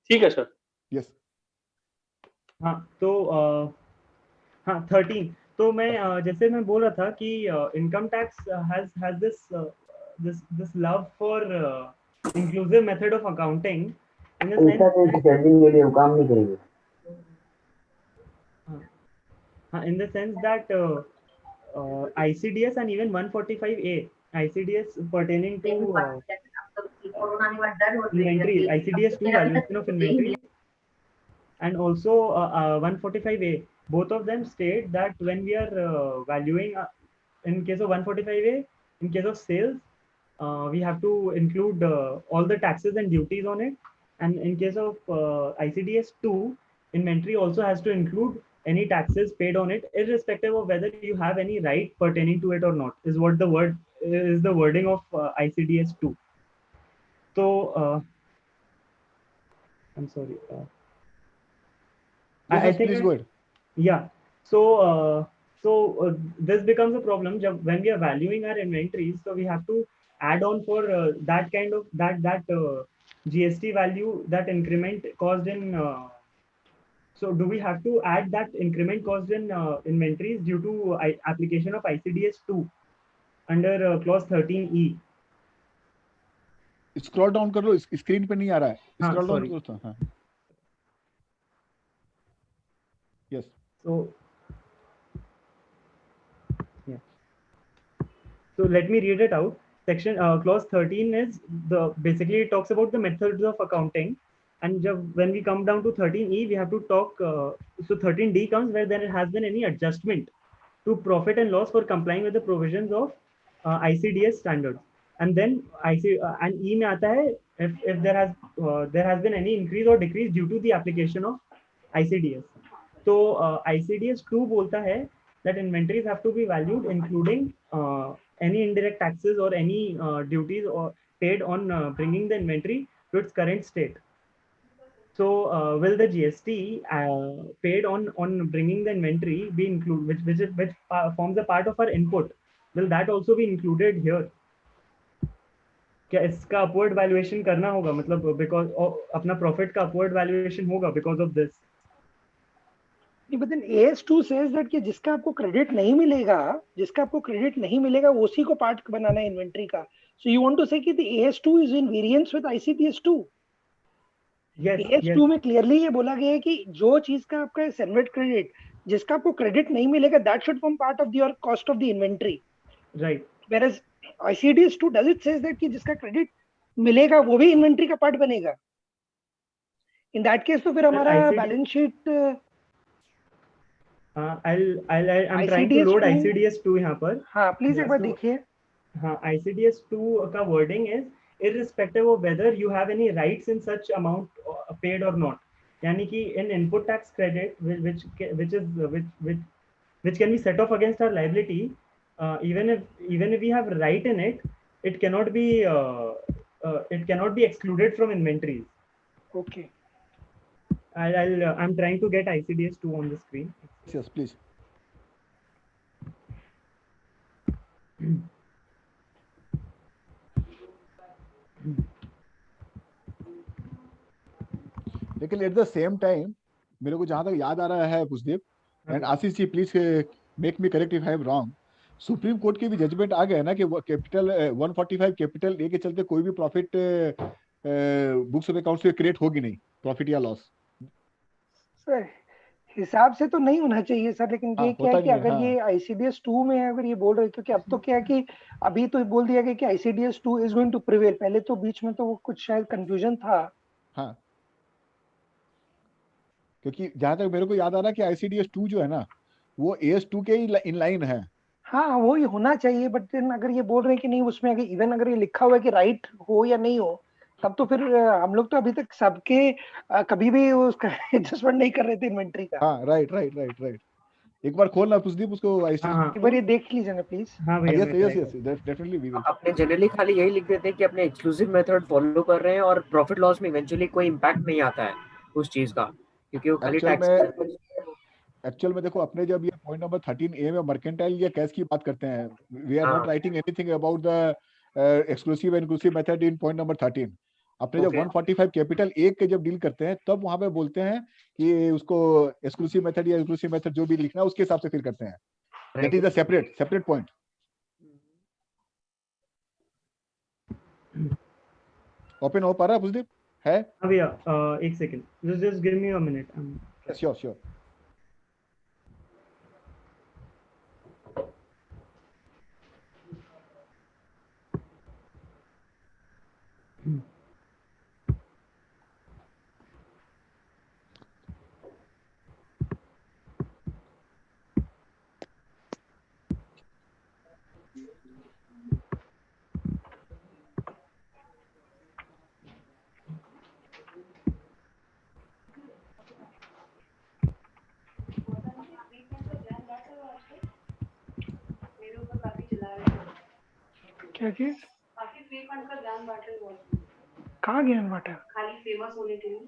ठीक है सर. यस. हाँ, तो हाँ 13. तो मैं जैसे मैं बोल रहा था कि income tax has this love for inclusive method of accounting in the sense, हाँ, in the sense that ICDS and even 145A ICDS pertaining to inventory, ICDS 2 valuation of inventory, and also 145A, both of them state that when we are valuing, in case of 145A, in case of sales, we have to include all the taxes and duties on it, and in case of ICDS 2, inventory also has to include any taxes paid on it, irrespective of whether you have any right pertaining to it or not, is what the wording of ICDS 2. So I'm sorry. I think. Please go ahead. Yeah. So this becomes a problem when we are valuing our inventories. So we have to add on for that kind of that GST value, that increment caused in. So do we have to add that increment caused in inventories due to application of ICDS 2 under clause 13E? Scroll down कर लो, screen पे नहीं आ रहा है. Scroll down करो तो. हाँ. Yes. So yeah. So let me read it out. Section clause 13 is basically it talks about the methods of accounting, and when we come down to 13E, we have to talk. So 13D comes where there has been any adjustment to profit and loss for complying with the provisions of ICDS standards, and then and E में आता है if there has been any increase or decrease due to the application of ICDS. So ICDS 2 बोलता है that inventories have to be valued including any indirect taxes or any duties or paid on bringing the inventory to its current state. So will the GST paid on bringing the inventory be included, which forms a part of our input? Will that also be included here? क्या इसका upward valuation करना होगा, मतलब because अपना profit का upward valuation होगा because of this? but then AS2 says that कि जिसका आपको क्रेडिट नहीं मिलेगा उसी को पार्ट बनाना है इन्वेंट्री का. So you want to say कि the AS2 is in variance with ICDS2? Yes. AS2 में clearly ये बोला गया है कि जो चीज का आपका सनवेट क्रेडिट जिसका आपको क्रेडिट नहीं मिलेगा that should form part of your cost of the inventory. Right. Whereas ICDS2 does it says that कि जिसका क्रेडिट मिलेगा वो भी इन्वेंट्री का पार्ट बनेगा. In that case तो फिर हमारा balance sheet I'm trying to load ICDS2 यहाँ पर. हाँ प्लीज एक बार देखिए. हाँ, ICDS2 का wording is irrespective of whether you have any rights in such amount paid or not. यानी कि in input tax credit which can be set off against our liability, even if we have right in it, it cannot be excluded from inventories. Okay. I'm trying to get ICDS2 on the screen. Yes, please. लेकिन at the same time मेरे को जहां तक याद आ रहा है Pushpdeep and Ashish ji please make me correct if I am wrong, supreme court के भी जजमेंट आ गया ना कि कैपिटल 145 कैपिटल ए के चलते कोई भी प्रॉफिट बुक्स ऑफ अकाउंट्स में क्रिएट होगी नहीं, प्रॉफिट या लॉस. सर हिसाब से तो नहीं होना चाहिए सर, लेकिन ये क्या है कि अगर ये ICDS 2 में अगर ये बोल रहे, क्योंकि अब तो क्या है कि अभी तो बोल दिया गया कि ICDS 2 is going to prevail. पहले तो बीच में तो वो कुछ शायद कंफ्यूजन था. हाँ, क्योंकि जहां तक मेरे को याद आ रहा है कि ICDS 2 जो है ना वो AS2 के इन लाइन है. हाँ वो ही होना चाहिए, बट देन अगर ये बोल रहे हैं कि नहीं उसमें अगर इवन अगर ये लिखा हुआ है कि राइट हो या नहीं हो, तब तो फिर हम लोग तो अभी तक सबके कभी भी उसका एडजस्टमेंट नहीं कर रहे थे इन्वेंटरी का. हाँ राइट. एक बार खोलना पुष्पदीप उसको. एक बार ये देख लीजिए ना प्लीज. हाँ भैया. Yes definitely we will. अपने जनरली खाली यही लिख देते हैं कि अपने एक्सक्लूसिव मेथड फॉलो कर रहे हैं और प्रॉफिट लॉस में इवेंचुअली कोई इंपैक्ट नहीं आता है उस चीज का, क्योंकि वो खाली टैक्स. एक्चुअल में देखो अपने जब ये पॉइंट नंबर 13A में मर्केंटाइल या कैश की बात करते हैं, we are not writing anything about the exclusive and inclusive method in point number 13. अपने जब 145 कैपिटल ए के जब डील करते हैं तब वहां पे बोलते हैं कि उसको एक्सक्लूसिव मेथड या इंक्लूसिव मेथड जो भी लिखना है उसके हिसाब से फिर करते हैं. That is the separate point. Open हो पा रहा है पुष्पदीप? है भैया एक second, just give me a minute. Sure. क्या चीज? कहाँ ज्ञान बांटा? खाली फेमस होने के लिए.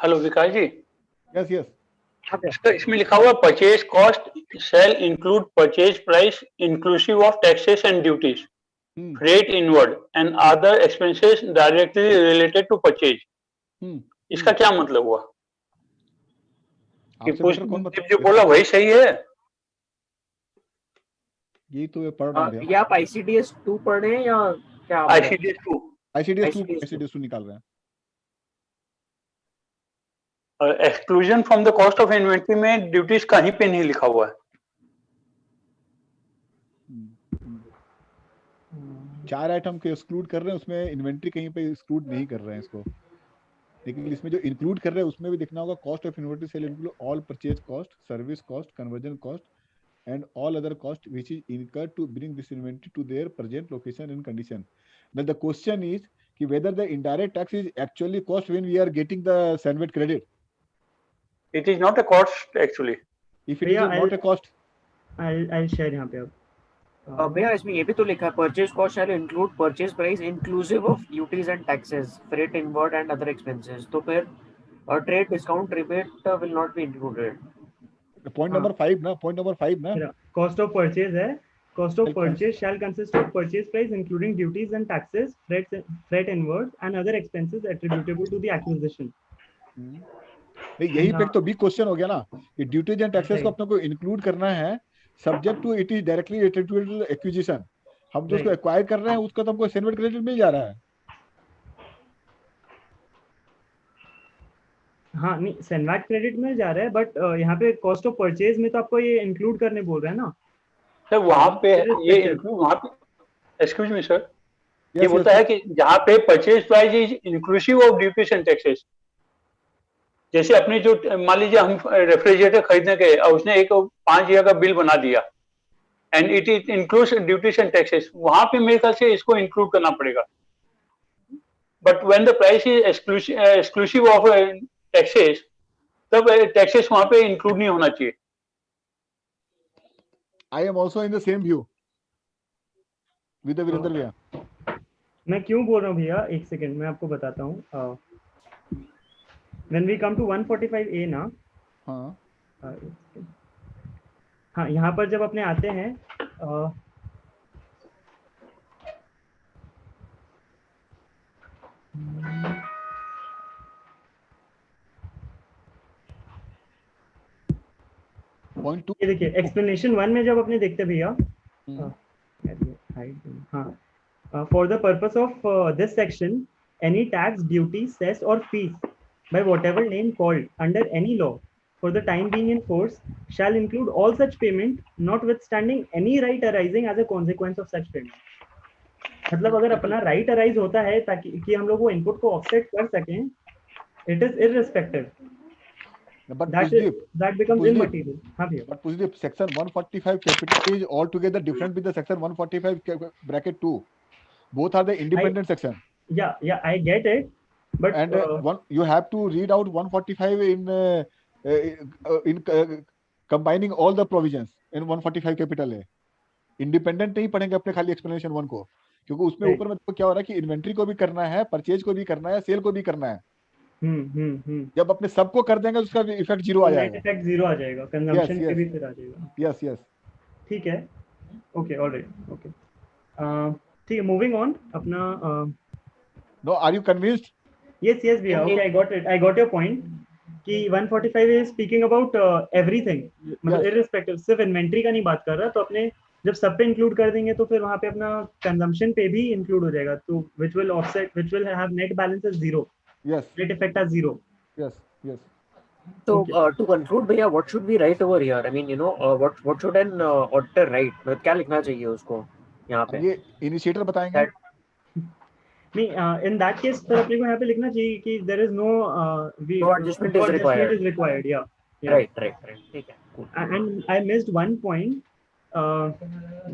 हेलो विकास जी. यस. इसमें लिखा हुआ purchase cost shall include purchase price inclusive of taxes and duties, freight inward and other expenses directly related to purchase. इसका क्या मतलब हुआ? कि जो बोला वही सही है? ये तो पढ़ रहा हूं. ये आप ICDS 2 पढ़ रहे हैं या क्या? ICDS 2 निकाल रहे हैं. Exclusion from the cost of inventory में ड्यूटीज कहीं पे नहीं लिखा हुआ है. 4 आइटम के एक्सक्लूड कर रहे हैं, उसमें इन्वेंट्री कहीं पे एक्सक्लूड नहीं कर रहे हैं इसको. लेकिन इसमें जो इंक्लूड कर रहे हैं उसमें भी देखना होगा cost of inventory shall include all purchase cost, service cost, conversion cost and all other cost which is incurred to bring this inventory to their present location and condition. Now the question is whether the indirect tax is actually cost when we are getting the SANVAT credit. It is not a cost actually. If it is not a cost, I'll share यहाँ पे अब. भैया इसमें ये भी तो लिखा है, purchase cost shall include purchase price inclusive of duties and taxes, freight inward and other expenses. तो फिर trade discount rebate will not be included. Point number 5 ना, पॉइंट नंबर 5 ना। कॉस्ट ऑफ परचेज है, cost of purchase shall consist of purchase price including duties and taxes, freight inward and other expenses attributable to the acquisition. यही पे तो big question हो गया ना कि ड्यूटीज एंड टैक्सेस को अपने को इंक्लूड करना है, subject to it is directly attributable acquisition. हम जो उसको एक्वायर कर रहे हैं उसका तो हमको सेनवेट क्रेडिट मिल जा रहा है। हाँ नहीं, सेनवेट क्रेडिट मिल जा रहा है, बट यहाँ पे कॉस्ट ऑफ परचेज में तो आपको ये इंक्लूड करने बोल रहे हैं ना सर। वहाँ पे ये वहाँ पे एक्सक्यूज मी सर, ये बोलता है कि जहाँ पे purchase price is inclusive of duties and taxes. जैसे अपनी जो मान लीजिए हम रेफ्रिजरेटर खरीदने गए और उसने एक 5,000 का बिल बना दिया and it is include duties and taxes, वहां पे मेरे ख्याल से इसको इंक्लूड करना पड़ेगा। But when the price is exclusive of taxes, तब टैक्सेस वहां पे इंक्लूड नहीं होना चाहिए। I am also in the same view with Virendra भैया। मैं क्यों बोल रहा हूँ भैया, एक सेकंड मैं आपको बताता हूँ। When we come to 145A ना, हाँ यहाँ पर जब अपने आते हैं पॉइंट 2 ये देखिए एक्सप्लेनेशन 1 में जब अपने देखते भैया, हाँ for the purpose of this section any tax, duty, cess or fees by whatever name called under any law for the time being in force shall include all such payment notwithstanding any right arising as a consequence of such payment। मतलब अगर अपना right arise होता है ताकि कि हम लोग वो input को offset कर सकें, it is irrespective, but that becomes immaterial। हाँ भैया, but Pushdeep, section 145 capital is altogether different with the section 145 bracket 2. Both are the independent section. Yeah, I get it, but and you have to read out 145 in combining all the provisions in 145 capital A. Independent नहीं पढ़ेंगे अपने खाली explanation 1 को, क्योंकि उसमें ऊपर में तो क्या हो रहा है कि इन्वेंट्री को भी करना है, परचेज को भी करना है, सेल को भी करना है। जब अपने सबको कर देंगे उसका इफेक्ट जीरो आ जाएगा, इफेक्ट जीरो आ जाएगा, कंजम्पशन पे भी फिर आ जाएगा। यस ठीक है, ओके ऑलराइट, ओके ठीक है, मूविंग ऑन अपना। No, are you convinced? Yes, भैया, okay, I got your point कि 145 is speaking about everything, मतलब irrespective, सिर्फ इन्वेंट्री का नहीं बात कर रहा। तो अपने जब सब पे इंक्लूड कर देंगे तो फिर वहाँ पे अपना कंजम्पशन पे भी इंक्लूड हो जाएगा, तो which will offset, which will have net balance as zero, net effect as zero। Yes So to conclude भैया, what should we write over here? I mean, you know, what should an auditor write? मतलब क्या लिखना चाहिए उसको यहाँ पे? ये initiator बताएंगे। नहीं, in that case फिर अपने को यहाँ पे लिखना चाहिए कि there is no adjustment is required। Yeah. Right, ठीक है, cool. And I missed one point,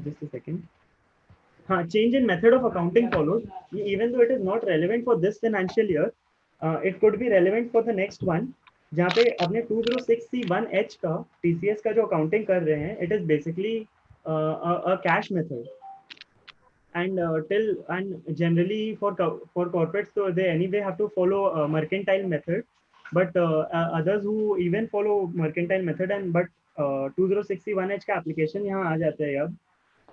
just a second। हाँ, change in method of accounting followed, even though it is not relevant for this financial year, it could be relevant for the next one, जहाँ पे अपने 206C1H का TCS का जो accounting कर रहे हैं, it is basically a cash method। And generally for corporates, so they anyway have to follow mercantile method, but others who even follow mercantile method and but 206C1H का application यहाँ आ जाता है अब,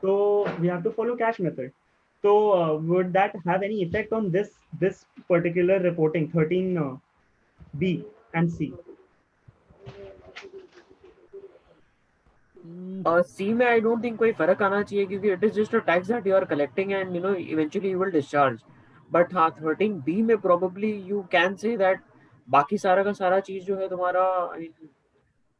so we have to follow cash method। So would that have any effect on this particular reporting 13B and C? C में I don't think कोई फर्क आना चाहिए, क्योंकि it is just a tax that you are collecting and you know eventually you will discharge। But हाँ 13B में probably you can say that बाकी सारा का सारा चीज जो है तुम्हारा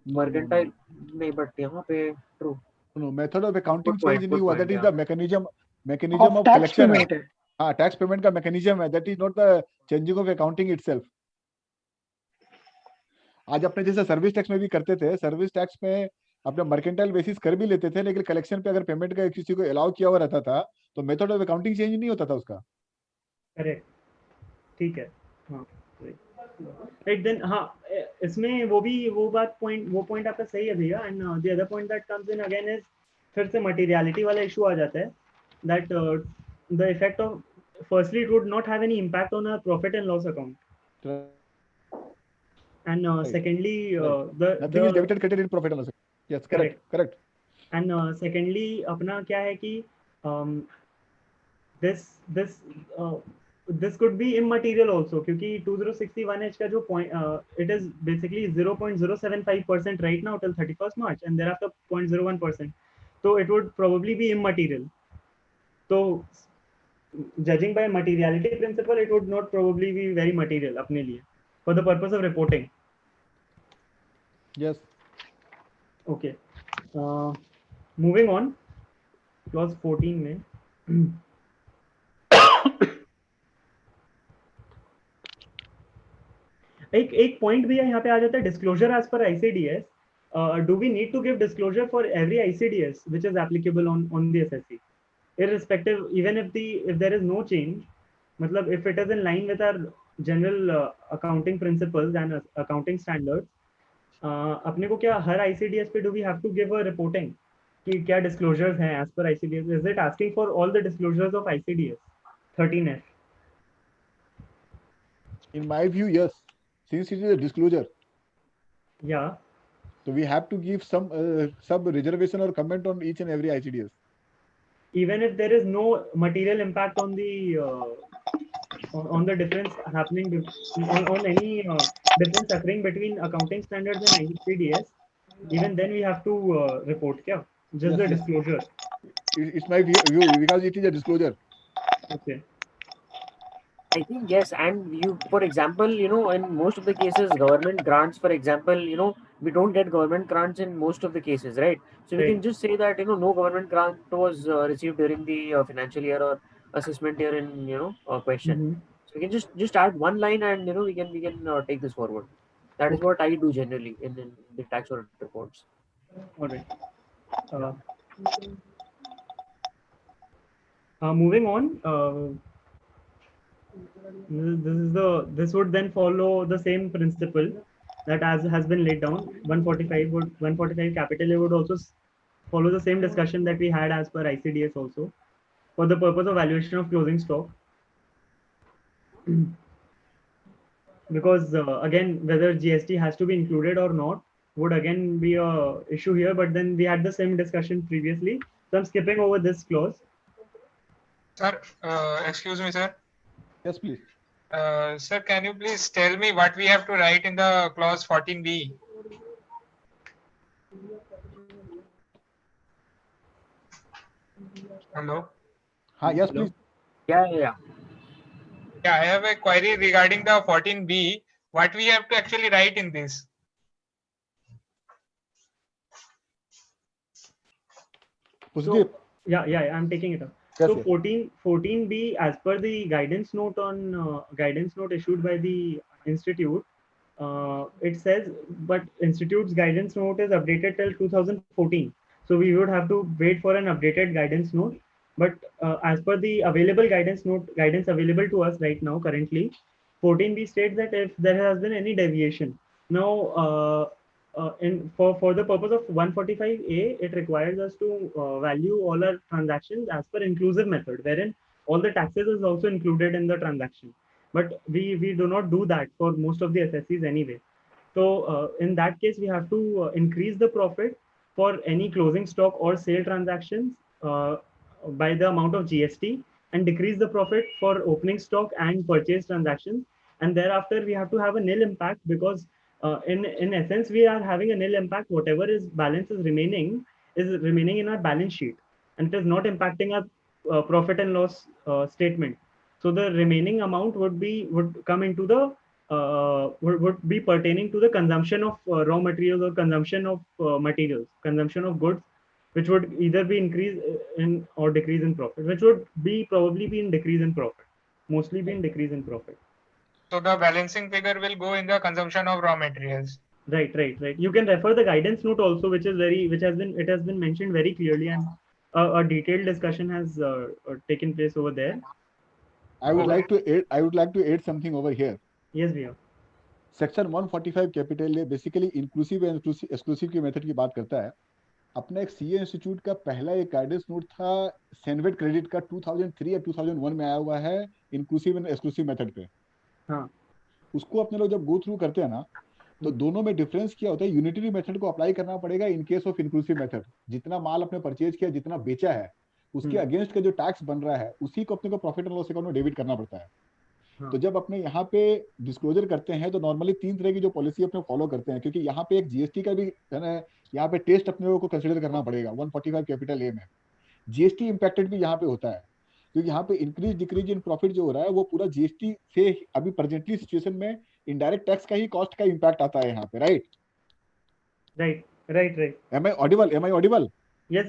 mercantile नहीं, but यहाँ पे true। No, method of accounting change नहीं हुआ, that is the mechanism of collection है। हाँ, tax payment का mechanism है, that is not the changing of accounting itself। आज अपने जैसे सर्विस टैक्स में भी करते थे, सर्विस टैक्स में अपने मर्केंटाइल बेसिस कर भी लेते थे, लेकिन कलेक्शन पे अगर पेमेंट का किसी को अलाउ किया हुआ रहता था तो मेथड ऑफ अकाउंटिंग चेंज नहीं होता था उसका। करेक्ट, ठीक है, हाँ राइट। देन हाँ, इसमें वो पॉइंट आपका सही है भैया। And the other point that comes in again is फिर से materiality वाला issue आ जाता है that the effect of firstly it would not have any impact on our profit and loss account. And secondly, nothing is debited credited in profit and loss. Yes, correct. And secondly, अपना क्या है कि this could be immaterial also क्योंकि 2061H का जो point it is basically 0.075% right now till 31st March and thereafter 0.01%. So it would probably be immaterial. So judging by materiality principle, it would not probably be very material अपने लिए for the purpose of reporting. Yes. Okay. Moving on, clause 14 में एक point भी है यहाँ पे आ जाता है disclosure as per ICDS. Do we need to give disclosure for every ICDS which is applicable on the SSC, irrespective, even if there is no change, मतलब if it is in line with our general accounting principles and accounting standards, अपने को क्या हर ICDS पे do we have to give a reporting कि क्या disclosures हैं as per ICDS? Is it asking for all the disclosures of ICDS 13F? In my view, yes. Since it is a disclosure. Yeah. So we have to give some reservation or comment on each and every ICDS. Even if there is no material impact on the difference happening on any difference occurring between accounting standards and ICDS, even then we have to report kya? Just the disclosure. It's my view because it is a disclosure. Okay. I think yes, and you, for example, you know, in most of the cases, government grants, for example, you know, we don't get government grants in most of the cases, right? So we can just say that, you know, no government grant was received during the financial year or assessment year in, you know, question. So we can just add one line and, you know, we can take this forward. That is what I do generally in the tax audit reports. All right. Moving on. This would then follow the same principle that as has been laid down. 145 capital A would also follow the same discussion that we had as per ICDS also for the purpose of valuation of closing stock. Because again, whether GST has to be included or not would again be a issue here, but then we had the same discussion previously. So I'm skipping over this clause. Sir, excuse me, sir. Yes, please. Sir, can you please tell me what we have to write in the clause 14B? Hello? Yes, please. Yeah. Yeah, I have a query regarding the 14B. What we have to actually write in this? So, yeah, I'm taking it up. Yes, so 14B, as per the guidance note issued by the institute, it says, but institute's guidance note is updated till 2014. So we would have to wait for an updated guidance note. But as per the available guidance available to us right now, currently, 14B states that if there has been any deviation, now for the purpose of 145A, it requires us to value all our transactions as per inclusive method, wherein all the taxes is also included in the transaction. But we do not do that for most of the SSCs anyway. So in that case, we have to increase the profit for any closing stock or sale transactions by the amount of GST, and decrease the profit for opening stock and purchase transactions. And thereafter, we have to have a nil impact because in essence, we are having a nil impact. Whatever is balance is remaining in our balance sheet, and it is not impacting our profit and loss statement. So the remaining amount would be pertaining to the consumption of raw materials or consumption of consumption of goods, which would either be increase in or decrease in profit, which would probably be in decrease in profit, mostly be in decrease in profit. So the balancing figure will go in the consumption of raw materials. Right. You can refer the guidance note also, which has been mentioned very clearly, and a detailed discussion has taken place over there. I would like to add something over here. Yes, भैया. Section 145 capital A basically inclusive and exclusive की method की बात करता है. अपना एक CA institute का पहला एक गाइडेंस नोट था सेनवेट क्रेडिट का 2003 या 2001 में आया हुआ है इंक्लूसिव एंड एक्सक्लूसिव मेथड पे। हाँ। उसको अपने लोग जब गो थ्रू करते हैं ना, तो दोनों में डिफरेंस क्या होता है, यूनिटरी मेथड को अप्लाई करना पड़ेगा in case of inclusive method. जितना माल अपने परचेज किया, जितना बेचा है, उसके अगेंस्ट का जो टैक्स बन रहा है उसी को अपने को प्रॉफिट एंड लॉस अकाउंट में डेबिट करना पड़ता है। तो जब अपने यहाँ पे डिस्क्लोजर करते हैं तो नॉर्मली 3 तरह की जो पॉलिसी अपने फॉलो करते हैं, क्योंकि यहाँ पे एक जीएसटी का भी यहाँ पे टेस्ट अपने लोगों को कंसिडर करना पड़ेगा 145 कैपिटल ए में। जीएसटी इम्पैक्टेड भी यहाँ पे होता है, क्योंकि यहाँ पे इंक्रीज डिक्रीज इन प्रॉफिट जो हो रहा है वो पूरा जीएसटी से अभी प्रेजेंटली सिचुएशन में इनडायरेक्ट टैक्स का ही कॉस्ट का इम्पैक्ट आता है यहाँ पे। Right right. Am I audible? Yes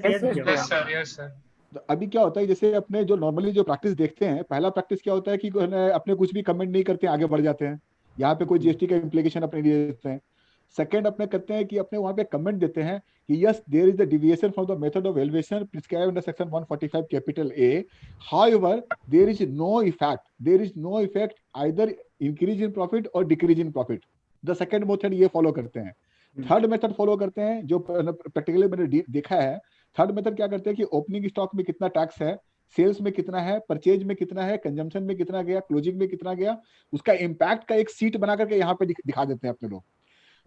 sir. तो अभी क्या होता है, जैसे अपने जो नॉर्मली जो प्रैक्टिस देखते हैं, पहला प्रैक्टिस क्या होता है कि अपने कुछ भी कमेंट नहीं करते, आगे बढ़ जाते हैं, यहाँ पे कोई जीएसटी का इम्प्लीकेशन अपने लिए देते हैं। सेकंड अपने करते हैं कि अपने वहां पे कमेंट देते हैं कि yes there is the deviation from the method of valuation prescribed under section 145 capital A, however there is no effect either increase in profit और decrease in profit. The second method ये follow करते हैं। Third method follow करते हैं जो practically मैंने देखा है। थर्ड मेथड क्या करते हैं कि ओपनिंग स्टॉक में कितना टैक्स है, सेल्स में कितना है, परचेज में कितना है, कंजम्पशन में कितना गया, क्लोजिंग में कितना गया, उसका इम्पैक्ट का एक सीट बना करके यहाँ पे दिखा देते हैं अपने लोग।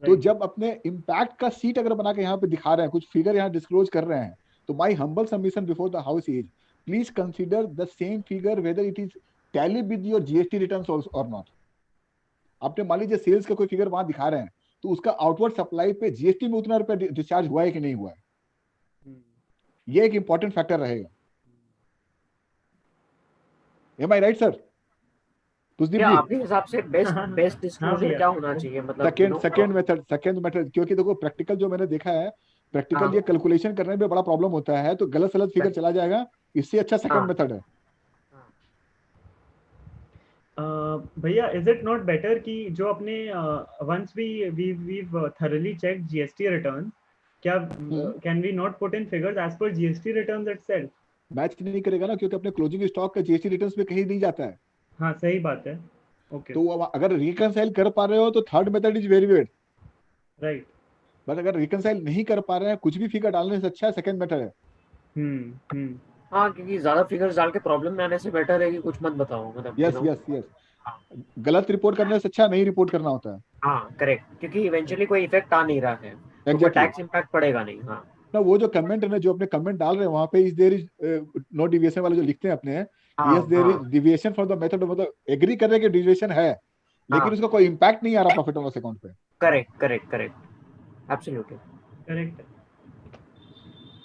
तो जब अपने इम्पैक्ट का सीट अगर बना के यहाँ पे दिखा रहे हैं, कुछ फिगर यहाँ डिस्क्लोज कर रहे हैं, तो my humble submission before the house is please consider the same figure whether it is tally with your GST returns और नॉट। आपने मान लीजिए सेल्स का कोई फिगर वहां दिखा रहे हैं, तो उसका आउटवर्ड सप्लाई पे जीएसटी में उतना रुपया डिस्चार्ज हुआ है कि नहीं हुआ है, ये एक इंपॉर्टेंट फैक्टर रहेगा। एम आई राइट सर? आपके हिसाब से बेस्ट डिस्क्लोजर क्या होना चाहिए, मतलब सेकंड मेथड, क्योंकि देखो प्रैक्टिकल जो मैंने देखा है, प्रैक्टिकल ये कैलकुलेशन करने में बड़ा प्रॉब्लम होता है, तो गलत सलत फिगर चला जाएगा, इससे अच्छा सेकंड मेथड है। भैया इज इट नॉट बेटर कि जो अपने once we thoroughly checked GST returns, क्या can we not put in figures as per GST returns itself? Match नहीं करेगा ना, क्योंकि अपने क्लोजिंग स्टॉक का जीएसटी रिटर्न्स में कहीं नहीं जाता है। हाँ सही बात है। ओके, तो अगर रिकंसाइल कर पा रहे हो तो third method is very good, right. But अगर रिकंसाइल नहीं कर पा रहे हैं, कुछ भी फिगर डालने से अच्छा सेकंड मेथड है। हाँ, क्योंकि ज्यादा फिगर्स डाल के प्रॉब्लम में आने से बेटर है कि कुछ मत बताओ, मतलब यस गलत रिपोर्ट करने से अच्छा नहीं रिपोर्ट करना होता है। हाँ करेक्ट, क्योंकि इवेंचुअली कोई इफेक्ट आ नहीं रहा है, तो कोई टैक्स इंपैक्ट पड़ेगा नहीं। हाँ ना, वो जो कमेंट है ना, जो अपने कमेंट डाल रहे हैं वहां पे is there is no deviation वाले जो लिखते हैं अपने, yes there is deviation from the method, मतलब एग्री कर रहे हैं कि डिविएशन है, लेकिन उसका कोई इंपैक्ट नहीं आ रहा प्रॉफिट एंड लॉस अकाउंट पे। Correct absolutely correct.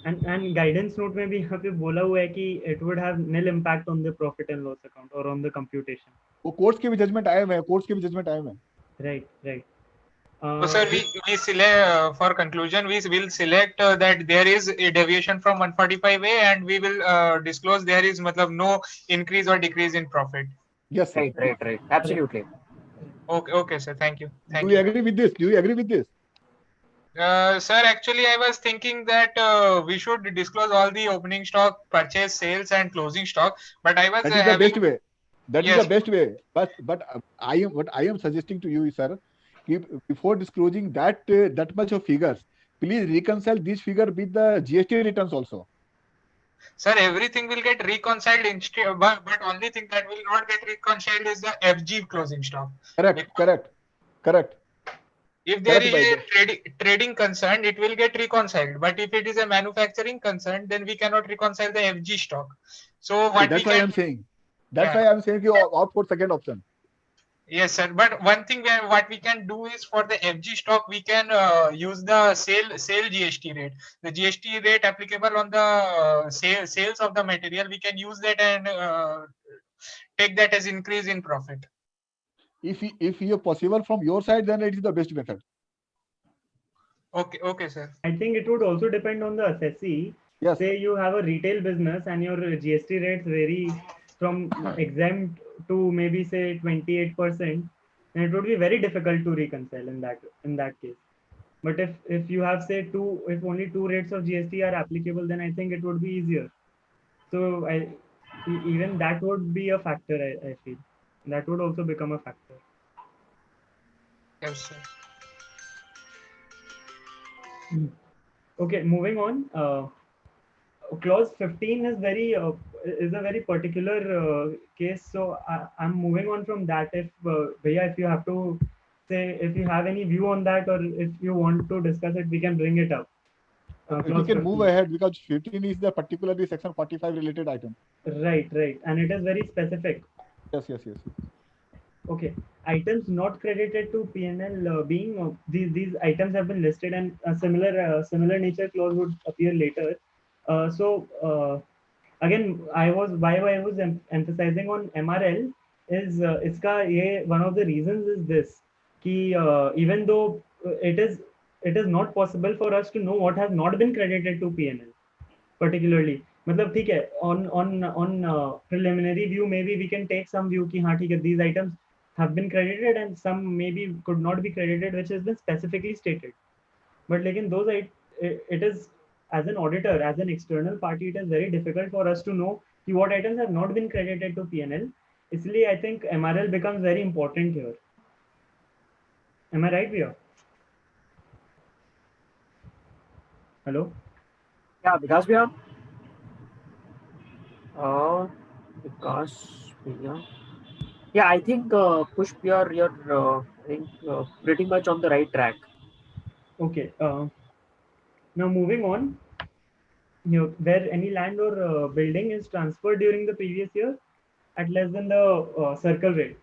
And guidance note में भी यहाँ पे बोला हुआ है कि it would have nil impact on the profit and loss account और ऑन द कंप्यूटेशन। वो कोर्ट्स के भी जजमेंट आए हुए हैं, right. So sir, we select for conclusion, we will select that there is a deviation from 145A and we will disclose there is no increase or decrease in profit. Yes sir. Right, absolutely. Okay sir, thank you. Do you agree with this? Sir, actually I was thinking that we should disclose all the opening stock, purchase, sales and closing stock, but I was that is the best way. That is the best way. But what I am suggesting to you, sir, before disclosing that much of figures, please reconcile this figure with the GST returns also. Sir, everything will get reconciled but only thing that will not get reconciled is the FG closing stock. Correct. If there is a trading concern, it will get reconciled. But if it is a manufacturing concern, then we cannot reconcile the FG stock. So that's why I am saying. That's why I am saying you opt for second option. Yes, sir. But one thing what we can do is for the FG stock, we can use the sale GST rate. The GST rate applicable on the sales of the material, we can use that and take that as increase in profit. If you possible from your side, then it is the best method. Okay, sir. I think it would also depend on the assessee. Yes. Say you have a retail business and your GST rates vary from exempt to maybe say 28%, then it would be very difficult to reconcile in that case. But if you have say if only two rates of GST are applicable, then I think it would be easier. So even that would be a factor. I feel that would also become a factor. Yes, sir. Okay, moving on. Clause 15 is a very particular case. So I'm moving on from that. If Bhaiya, if you have to say, if you have any view on that, or if you want to discuss it, we can bring it up. We Clause can 15. move ahead because 15 is the particularly section 45 related item. Right, and it is very specific. Yes. Okay, items not credited to P&L being these items have been listed, and a similar nature clause would appear later. Again, I was emphasizing on MRL is one of the reasons is this कि even though it is not possible for us to know what has not been credited to P&L particularly. मतलब ठीक है, on preliminary view maybe we can take some view कि हाँ ठीक है, these items have been credited and some maybe could not be credited, which has been specifically stated. But लेकिन those it is, as an auditor, as an external party, it is very difficult for us to know what items have not been credited to P&L. इसलिए I think MRL becomes very important here. Am I right, Via? Hello? Yeah, Vikas Bhaiya. Vikas Bhaiya. Yeah, I think Pushp, you're pretty much on the right track. Okay. Now moving on. Where any land or building is transferred during the previous year at less than the circle rate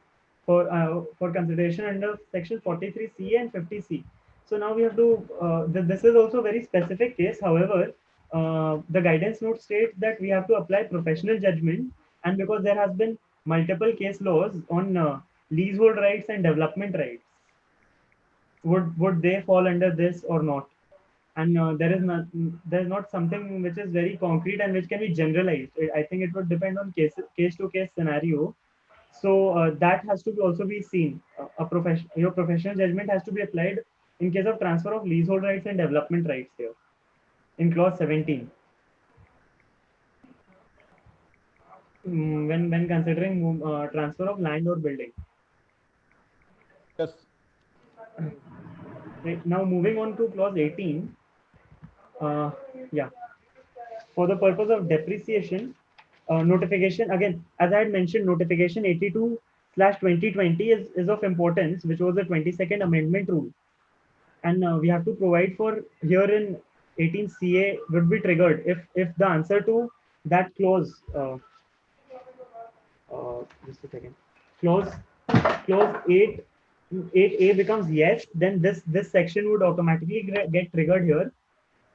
for consideration under section 43C and 50C. So now we have to, this is also a very specific case. However, the guidance note states that we have to apply professional judgment, and because there has been multiple case laws on leasehold rights and development rights, would they fall under this or not? And there's not something which is very concrete and which can be generalized. I think it would depend on case to case scenario. So that has to also be seen. Your professional judgment has to be applied in case of transfer of leasehold rights and development rights here in clause 17. When considering transfer of land or building. Yes. Right, now moving on to clause 18. For the purpose of depreciation, notification, again, as I had mentioned, notification 82/2020 is of importance, which was the 22nd amendment rule. And we have to provide for here in 18CA would be triggered if the answer to that clause, just a second, clause 8A becomes yes, then this section would automatically get triggered here,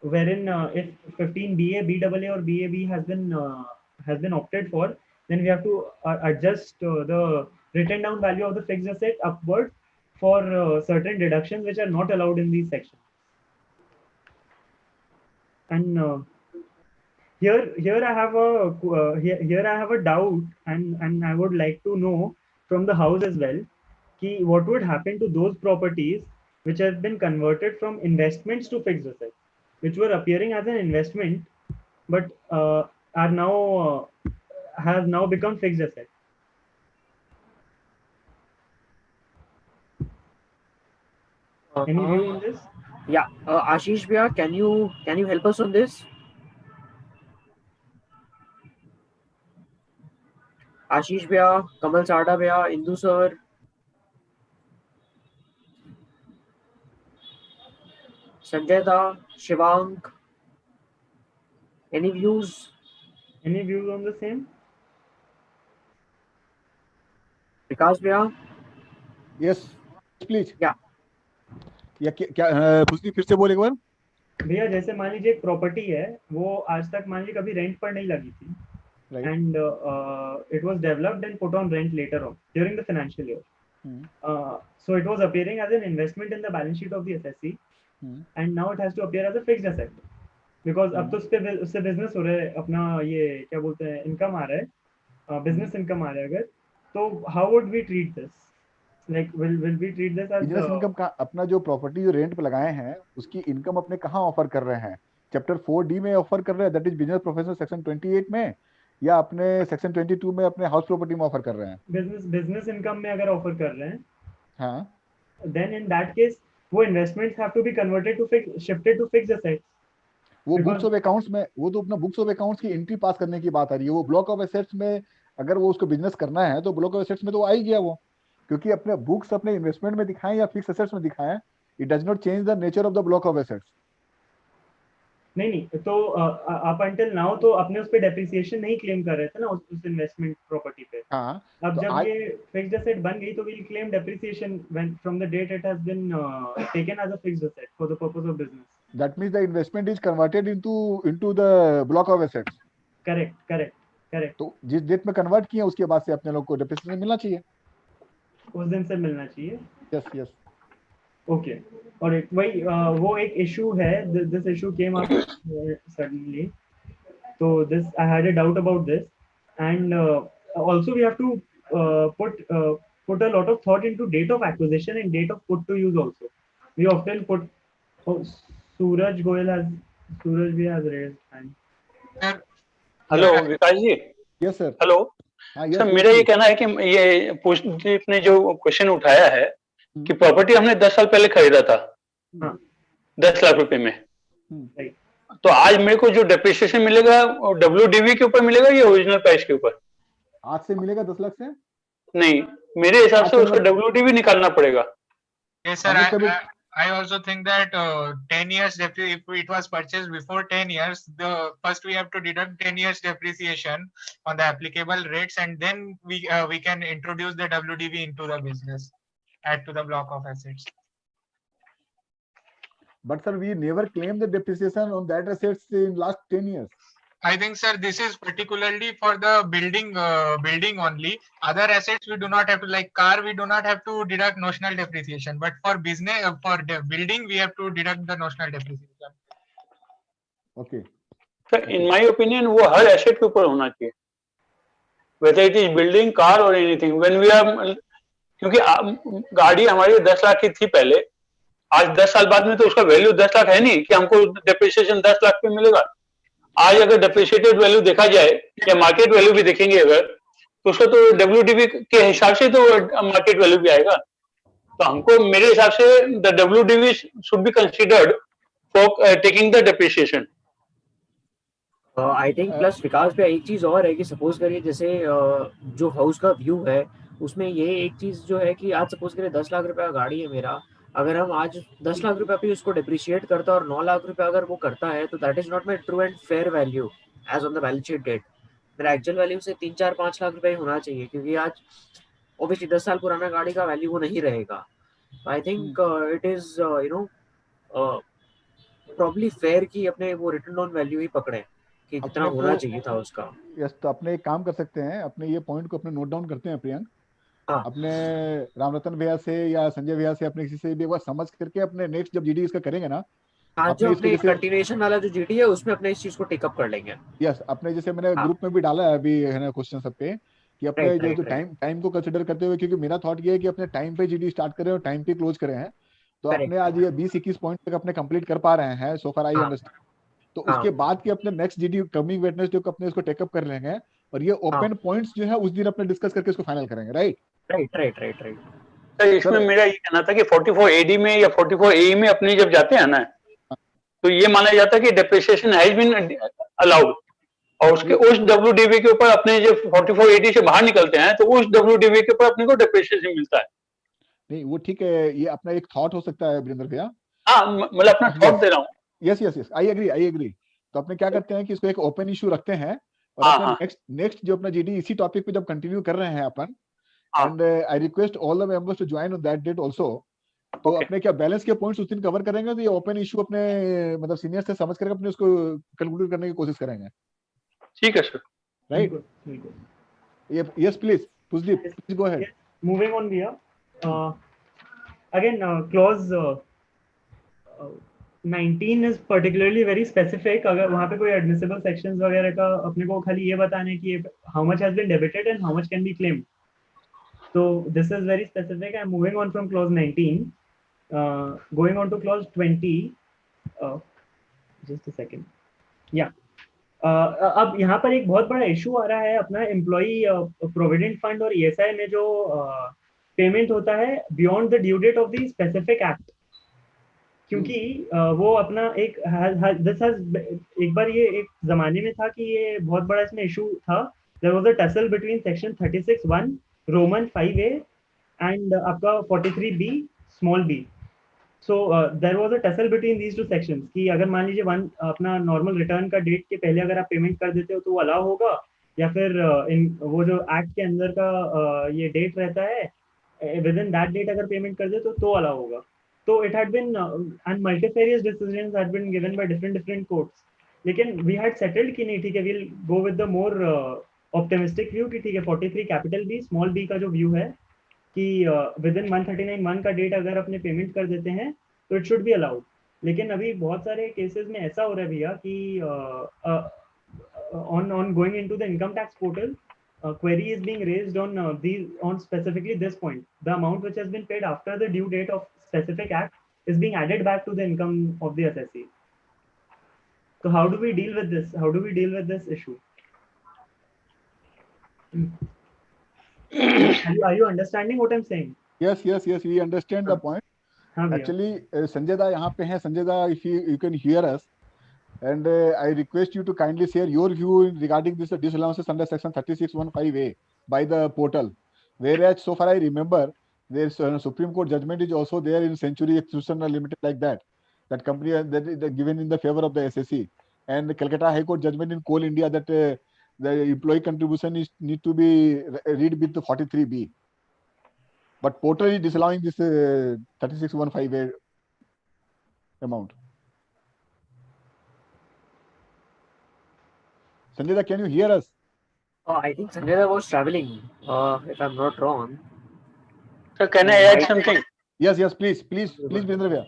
wherein if 15BA, BAA or BAB has been opted for, then we have to adjust the written down value of the fixed asset upward for certain deductions which are not allowed in these sections. And here I have a doubt, and I would like to know from the house as well, what would happen to those properties which have been converted from investments to fixed assets, which were appearing as an investment, but have now become fixed assets. Any view on this? Yeah, Ashish Bhaiya, can you help us on this? Ashish Bhaiya, Kamal Sada Bhaiya, Indu sir. Sanjay Da, Shivank. Any views? Any views on the same? Vikas Bhaiya? Yes, please. Yeah. या क्या पुष्टि फिर से बोले एक बार? भैया जैसे मान लीजिए एक प्रॉपर्टी है, वो आज तक मान लीजिए कभी रेंट पर नहीं लगी थी, and it was developed and put on rent later on during the financial year. So it was appearing as an investment in the balance sheet of the SSC, and now it has to appear as a fixed asset because अब तो उससे business हो रहा है, अपना ये क्या बोलते हैं, इनकम आ रहा है, बिजनेस इनकम आ रहा है, अगर तो how would we treat this? Like will we treat this as business income का अपना जो प्रॉपर्टी जो रेंट पे लगाए हैं उसकी इनकम अपने कहाँ ऑफर कर रहे हैं? चैप्टर 4D में ऑफर कर रहे हैं, that is business professional section 28 में, या अपने सेक्शन 22 में अपने हाउस प्रॉपर्टी में ऑफर कर रहे हैं? बिजनेस इनकम में अगर ऑफर कर रहे हैं, हाँ, then in that case वो investments have to be converted to shifted to fixed assets. वो बुक्स ऑफ अकाउंट्स में, वो तो अपना बुक्स ऑफ अकाउंट्स की एंट्री पास करने की बात आ रही है। वो ब्लॉक ऑफ एसेट्स में अगर वो उसको बिजनेस करना है तो ब्लॉक ऑफ एसेट्स में तो आ ही गया वो, क्योंकि अपने बुक्स अपने इन्वेस्टमेंट में दिखाएं या फिक्स एसेट्स में दिखाएं, it does not change the nature of the block of assets. नहीं तो अप अंटिल नाउ तो अपने उस पे डेप्रिसिएशन नहीं क्लेम कर रहे थे ना उस इन्वेस्टमेंट प्रॉपर्टी पे। हाँ, अब तो जब ये फिक्स्ड एसेट बन गई तो will claim depreciation when from the date it has been taken as a fixed asset for the purpose of business. That means the investment is converted into the block of assets. Correct. तो जिस date में convert किए उसके बाद से अपने लोग को डेप्रिसिएशन मिलना चाहिए, उस दिन से मिलना चाहिए। यस। Okay, alright. वही वो एक इशू है, this issue came up suddenly, so this I had a doubt about this, and also we have to put a lot of thought into date of acquisition and date of put to use also. We often put Suraj bhi has raised hand. Hello Vikas ji. Yes sir. Hello हाँ, sir, मेरा ये कहना है कि ये पुष्पदीप ने जो question उठाया है कि प्रॉपर्टी हमने 10 साल पहले खरीदा था 10 लाख रुपए में, तो आज मेरे को जो डेप्रिसिएशन मिलेगा WDV के ऊपर मिलेगा या ओरिजिनल प्राइस के ऊपर? आज से मिलेगा 10 लाख से? नहीं, मेरे हिसाब से उसको WDV निकालना पड़ेगा। Yes sir, I also think that 10 years if it was purchased before 10 years, first we have to deduct 10 years depreciation on the applicable rates, and then we can introduce the WDV into the business, add to the block of assets. But sir, we never claimed the depreciation on that assets in last 10 years. I think sir, this is particularly for the building only. Other assets we do not have to, like car, we do not have to deduct notional depreciation, but for business, for the building, we have to deduct the notional depreciation. Okay. Sir, in my opinion, वो हर asset के ऊपर होना चाहिए, whether it is building, car or anything. When we are, क्योंकि गाड़ी हमारी 10 लाख की थी पहले, आज 10 साल बाद में तो उसका वैल्यू 10 लाख है नहीं कि हमको डेप्रिसिएशन 10 लाख पे मिलेगा। आज अगर डेप्रिशिएटेड वैल्यू देखा जाए या मार्केट वैल्यू भी देखेंगे अगर, तो उसको तो WDV के हिसाब से तो मार्केट वैल्यू भी आएगा। तो हमको मेरे हिसाब से the WDV should be considered for taking the depreciation. I think plus Vikas पे एक चीज और है कि सपोज करिए जैसे जो हाउस का व्यू है उसमें ये एक चीज जो है कि आज सपोज करिए 10 लाख रुपए का गाड़ी है मेरा, अगर हम आज 10 लाख रुपए पे उसको डिप्रिशिएट करता है और 9 लाख रुपए अगर वो करता है तो that is not my true and fair value as on the balance sheet date. मेरा एक्चुअल वैल्यू से 3-4-5 लाख रुपए होना चाहिए, क्योंकि आज ऑब्वियसली 10 साल पुराना गाड़ी का वैल्यू वो नहीं रहेगा। I think it is probably fair कि अपने वो रिटर्न ऑन वैल्यू ही पकड़े कि कितना होना चाहिए था उसका। यस, तो अपने एक काम कर सकते हैं, अपने ये पॉइंट को अपने नोट डाउन करते हैं प्रियंक। अपने रामरतन भैया से या संजय भैया से अपने किसी से भी एक बार समझ करके अपने नेक्स्ट जब जीडी इसका करेंगे ना, जो अपने कंटिन्यूएशन वाला जो जीडी है उसमें अपने इस चीज को टेक अप कर लेंगे। यस, अपने जैसे मैंने ग्रुप में भी डाला है अभी है ना क्वेश्चन सब पे कि अपने जो टाइम को कंसीडर करते हुए, क्योंकि मेरा थॉट ये है कि अपने टाइम पे जीडी स्टार्ट करें और टाइम पे क्लोज करें हैं, तो अपने आज ये 20-21 पॉइंट तक अपने कंप्लीट कर पा रहे हैं सो फार आई अंडरस्टैंड। तो उसके बाद की अपने नेक्स्ट जीडी कमिंग वेडनेसडे को अपने इसको टेकअप कर लेंगे और ये ओपन पॉइंट्स जो है उस दिन अपने डिस्कस करके इसको फाइनल करेंगे। राइट। सर, इसमें मेरा ये कहना था कि 44 AD में या 44 AE में अपने जब जाते हैं ना, तो ये माना जाता है कि डेप्रिसिएशन हैज बीन अलाउड, और उसके उस WDV के ऊपर अपने जब 44 AD से बाहर निकलते हैं तो उस WDV के ऊपर अपने को डेप्रिसिएशन मिलता है। नहीं, वो ठीक है, ये अपना एक थॉट हो सकता है वीरेंद्र भैया। हाँ, मतलब अपना थॉट दे रहा हूँ। Yes, I agree. तो अपने क्या करते हैं कि इसको एक ओपन इशू रखते हैं और अपने नेक्स्ट जो अपना जीडी इसी टॉपिक पे जब कंटिन्यू कर रहे हैं अपन, and I request all the members to join on that date also. तो अपने क्या बैलेंस के पॉइंट्स उस दिन कवर करेंगे, तो ये ओपन इशू अपने मतलब सीनियर से समझ करके अपने उसको कंक्लूड करने की कोशिश करेंगे। ठीक है sir. Right, yes please Pushpdeep, please go ahead. Moving on भैया, again clause 19 is particularly very specific। अगर वहाँ पे कोई admissible sections वगैरह का अपने को खाली ये बताना है कि how much has been debited and how much can be claimed, so this is very specific। I'm moving on from clause 19, going on to clause 20, just a second, yeah। अब यहाँ पर एक बहुत बड़ा इशू आ रहा है अपना एम्प्लॉई प्रोविडेंट फंड और ESI में जो पेमेंट होता है beyond the due date of the specific act. क्योंकि वो अपना एक एक बार ये एक जमाने में था कि ये बहुत बड़ा इसमें इशू था. There was a tussle between section 36(1) roman 5A and आपका 43B small b. So there was a tussle between these two sections कि अगर मान लीजिए अपना नॉर्मल रिटर्न का डेट के पहले अगर आप पेमेंट कर देते हो तो वो अलाउ होगा, या फिर वो जो एक्ट के अंदर का ये डेट रहता है विद इन दैट डेट अगर पेमेंट कर दे तो अलाउ होगा. तो it had been and multifarious decisions had been given by different courts. लेकिन वी हैड सेटल्ड कि नहीं, ठीक है, we'll go with the more optimistic view कि ठीक है 43 कैपिटल बी स्मॉल b का जो व्यू है कि विद इन 139(1) का डेट अगर अपने पेमेंट कर देते हैं तो इट शुड बी अलाउड. लेकिन अभी बहुत सारे केसेस में ऐसा हो रहा है भैया कि on going into the income tax portal, query is being raised on specifically this point. The amount which has been paid after the due date of specific act is being added back to the income of the assessee. So how do we deal with this? How do we deal with this issue? Are you understanding what I'm saying? Yes, we understand the point. Actually, Sanjay da यहाँ पे हैं. Sanjay da, if you can hear us, and I request you to kindly share your view regarding this disallowances under section 36(1)(5)(a) by the portal. Whereas so far I remember, there's Supreme Court judgment is also there in Century Institutional Limited like that. That company that is given in the favor of the SSE, and the Calcutta High Court judgment in Coal India that the employee contribution is need to be read with the 43B. But portal is disallowing this 36(1)(5)(a) amount. Sanjay, can you hear us? I think Sanjay was traveling, if I'm not wrong. Sir, can I add something? Yes, please, Virendra भैया.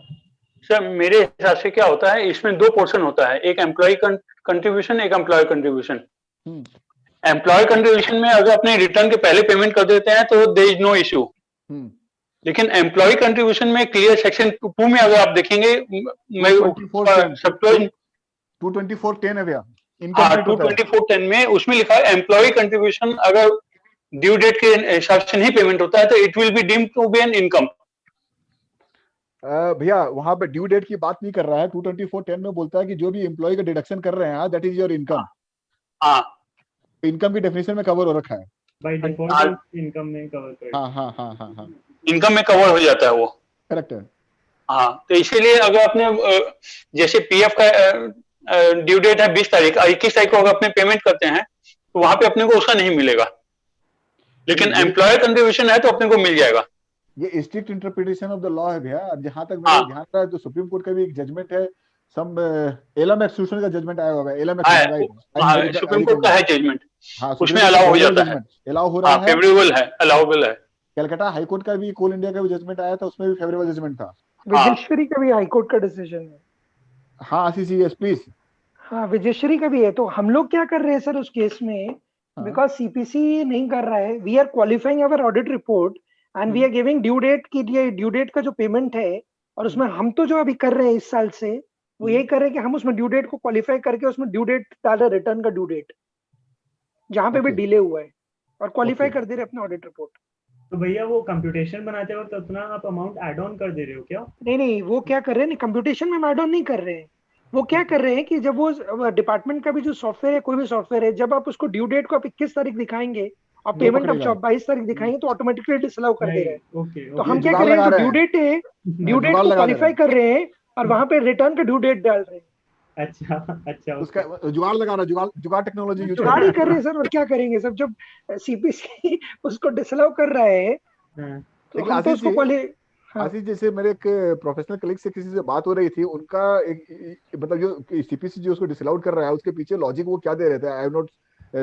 Sir, मेरे हिसाब से क्या होता है, इसमें दो portion होता है, एक एम्प्लॉय कंट्रीब्यूशन, एक एम्प्लॉय कंट्रीब्यूशन. एम्प्लॉय कंट्रीब्यूशन में अगर अपने रिटर्न के पहले पेमेंट कर देते हैं तो देयर इज नो इशू. लेकिन एम्प्लॉय कंट्रीब्यूशन में क्लियर सेक्शन 2 में अगर आप देखेंगे, 224(10) है भैया. 224(10) में उसमें लिखा है एम्प्लॉय कंट्रीब्यूशन अगर ड्यू डेट के हिसाब से नहीं पेमेंट होता है तो it will be deemed to be an income. भैया वहां पे ड्यू डेट की बात नहीं कर रहा है. 224(10) में बोलता है कि जो भी एम्प्लॉय का डिडक्शन कर रहे हैं that is your income. Income की डेफिनेशन में कवर हो रखा है. बाय डिफॉल्ट इनकम में कवर कर. हाँ. इनकम में कवर हो जाता है वो. करेक्ट है. हाँ, तो इसीलिए अगर अपने जैसे पीएफ का ड्यू डेट है 20 तारीख, 21 तारीख को अगर अपने पेमेंट करते हैं तो वहां पे अपने को उसका नहीं मिलेगा. लेकिन एम्प्लॉयर कंट्रीब्यूशन है तो अपने को मिल जाएगा. ये strict interpretation of the law है भैया. जहां तक मेरे ध्यान रहा है तो सुप्रीम कोर्ट का भी एक जजमेंट है, सम एलएम एक्सक्लूशन का जजमेंट आया होगा. एलएम सुप्रीम कोर्ट का है जजमेंट, उसमें अलाउ हो जाता है, अलाउ हो रहा है, फेवरेबल है, अलाउबल है. कलकत्ता हाई कोर्ट का भी, कोल इंडिया का भी जजमेंट आया था, उसमें भी फेवरेबल जजमेंट था. विजेश्वरी का भी हाई कोर्ट का डिसीजन है. हाँ आशीष यस प्लीज. हाँ विजेश्वरी का भी है. तो हम लोग क्या कर रहे हैं सर उस केस में, बिकॉज सीपीसी नहीं कर रहा है, we are qualifying our audit report and we are giving due date की, ड्यू डेट का जो पेमेंट है, और उसमें हम तो जो अभी कर रहे हैं इस साल से वो यही कर रहे हैं कि हम उसमें ड्यू डेट को क्वालिफाई करके उसमें ड्यू डेट डाल रहे, रिटर्न का ड्यू डेट जहां पे भी डिले हुआ है, और क्वालिफाई कर दे रहे अपने ऑडिट रिपोर्ट. तो भैया वो कंप्यूटेशन बनाते वक्त उतना आप अमाउंट ऐड ऑन कर दे रहे हो क्या? नहीं, वो क्या कर रहे हैं, कंप्यूटेशन में हम ऐड ऑन नहीं कर रहे हैं. वो क्या कर रहे हैं कि जब वो डिपार्टमेंट का भी जो सॉफ्टवेयर है, कोई भी सॉफ्टवेयर है, जब आप उसको ड्यू डेट को आप 21 तारीख दिखाएंगे और पेमेंट आप 22 तारीख दिखाएंगे तो ऑटोमेटिकली डिसअलाउ कर दे रहे हैं. तो हम क्या कर रहे हैं, ड्यू डेट है, ड्यू डेट को क्वालिफाई कर रहे हैं और वहां पे रिटर्न का ड्यू डेट डाल रहे हैं. अच्छा उसका जुगाड़ लगा रहा है, जुगाड़ टेक्नोलॉजी यूज जुगाड़ ही कर रहे हैं सर. और क्या करेंगे सर, जब सीपीसी उसको डिसअलाउ कर रहा है तो हम तो उसको आशीष जैसे मेरे एक प्रोफेशनल कलीग से किसी से बात हो रही थी, उनका एक मतलब जो सीपीसी जो उसको डिसअलाउड कर रहा है उसके पीछे लॉजिक वो क्या दे रहे थे, आई एम नॉट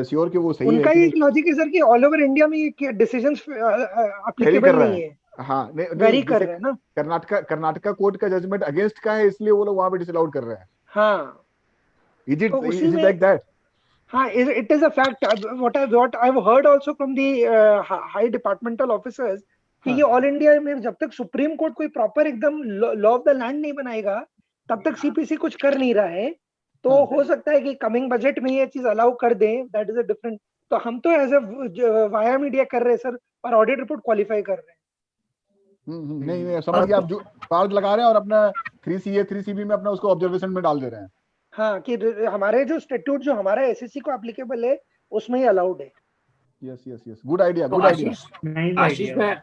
श्योर कि वो सही है. उनका एक लॉजिक है सर कि ऑल ओवर इंडिया में ये डिसीजंस एप्लीकेबल नहीं है. हाँ वेरी कर रहे हैं ना. कर्नाटका कोर्ट का जजमेंट अगेंस्ट का है, इसलिए वो लोग वहां पे डिसअलाउड कर रहे हैं. हाँ, इज इट लाइक दैट? हाँ, it is a fact. What I've heard also from the high departmental officers कि ये ऑल इंडिया में जब तक सुप्रीम कोर्ट कोई प्रॉपर एकदम लॉ ऑफ द लैंड नहीं बनाएगा तब तक सीपीसी कुछ कर नहीं रहा है. तो हो सकता है कि कमिंग बजट में ये चीज अलाउ कर दें. That is a different. तो हम तो एज ए वाया मीडिया कर रहे हैं सर, और ऑडिट रिपोर्ट क्वालिफाई कर रहे हैं. नहीं समझ गया, आप जो चार्ज लगा रहे हैं और अपना 3CA 3CB में अपना उसको ऑब्जर्वेशन में डाल दे रहे हैं। हाँ, कि हमारे जो स्टैट्यूट जो हमारा एसएससी को एप्लीकेबल है उसमें ही अलाउड है। Yes good idea, good idea.